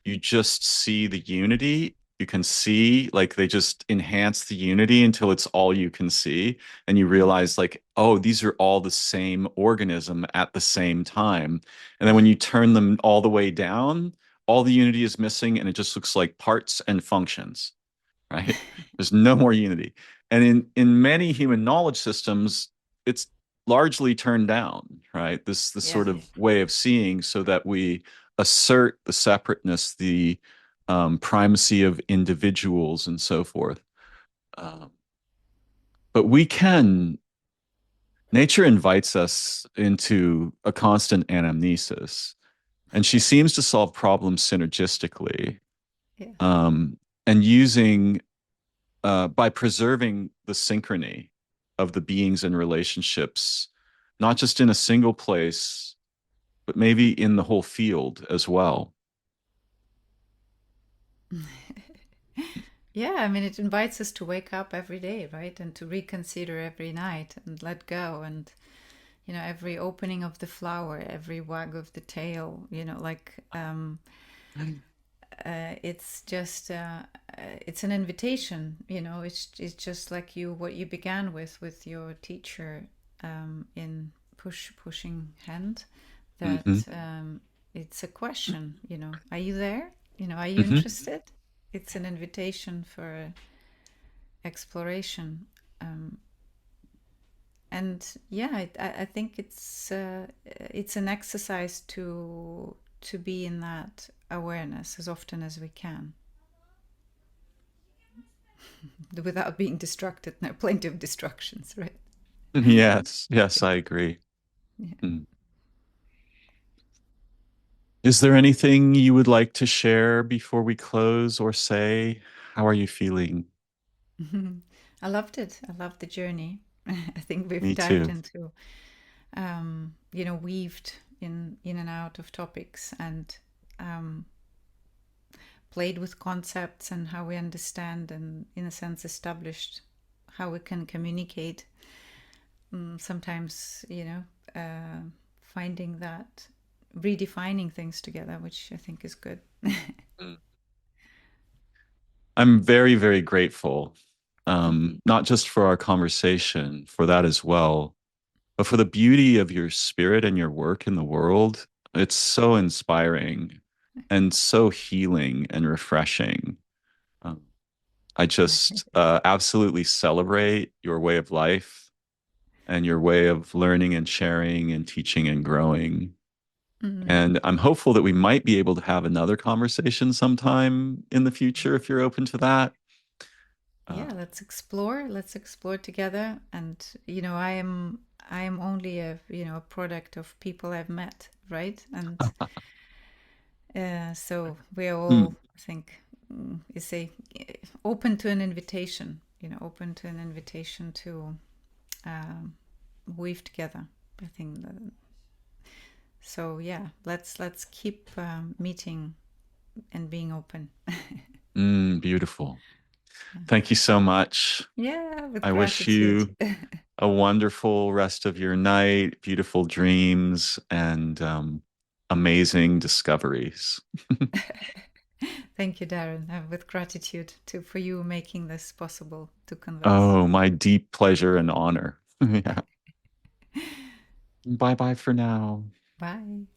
you just see the unity. You can see like they just enhance the unity until it's all you can see. And you realize, like, oh, these are all the same organism at the same time. And then when you turn them all the way down, all the unity is missing and it just looks like parts and functions, right? There's no more unity. And in many human knowledge systems, it's largely turned down, right? This Yeah. sort of way of seeing, so that we assert the separateness, the primacy of individuals, and so forth. Um, but we can. Nature invites us into a constant anamnesis, and she seems to solve problems synergistically, Yeah. um, and using by preserving the synchrony of the beings and relationships, not just in a single place, but maybe in the whole field as well. Yeah, I mean, it invites us to wake up every day, right? And to reconsider every night and let go. And, every opening of the flower, every wag of the tail, like, it's just, it's an invitation, it's just like what you began with your teacher, in pushing hand, Mm-hmm. that, it's a question, are you there? Are you Mm-hmm. interested? It's an invitation for exploration. Um, and yeah, I think it's an exercise to be in that awareness as often as we can, without being distracted. There are plenty of distractions, right? Yes, yes, I agree. Yeah. Mm. Is there anything you would like to share before we close or say? How are you feeling? I loved it. I loved the journey. I think we've Me dived too. into, weaved in and out of topics, and um, played with concepts and how we understand, and in a sense established how we can communicate. Sometimes, finding that, redefining things together, which I think is good. Mm. I'm very, very grateful, not just for our conversation, for that as well, but for the beauty of your spirit and your work in the world. It's so inspiring and so healing and refreshing. Um, I just absolutely celebrate your way of life and your way of learning and sharing and teaching and growing. Mm. And I'm hopeful that we might be able to have another conversation sometime in the future if you're open to that. Uh, Yeah, let's explore together. And I am only a product of people I've met, right? And so we are all, mm, I think, you say, open to an invitation, open to an invitation to, weave together I think that, so yeah, let's keep meeting and being open. Beautiful. Thank you so much. Yeah, with I wish gratitude. you a wonderful rest of your night, beautiful dreams, and amazing discoveries. Thank you, Darren, with gratitude to for you making this possible to converse. Oh, my deep pleasure and honor. Yeah. Bye bye for now. Bye.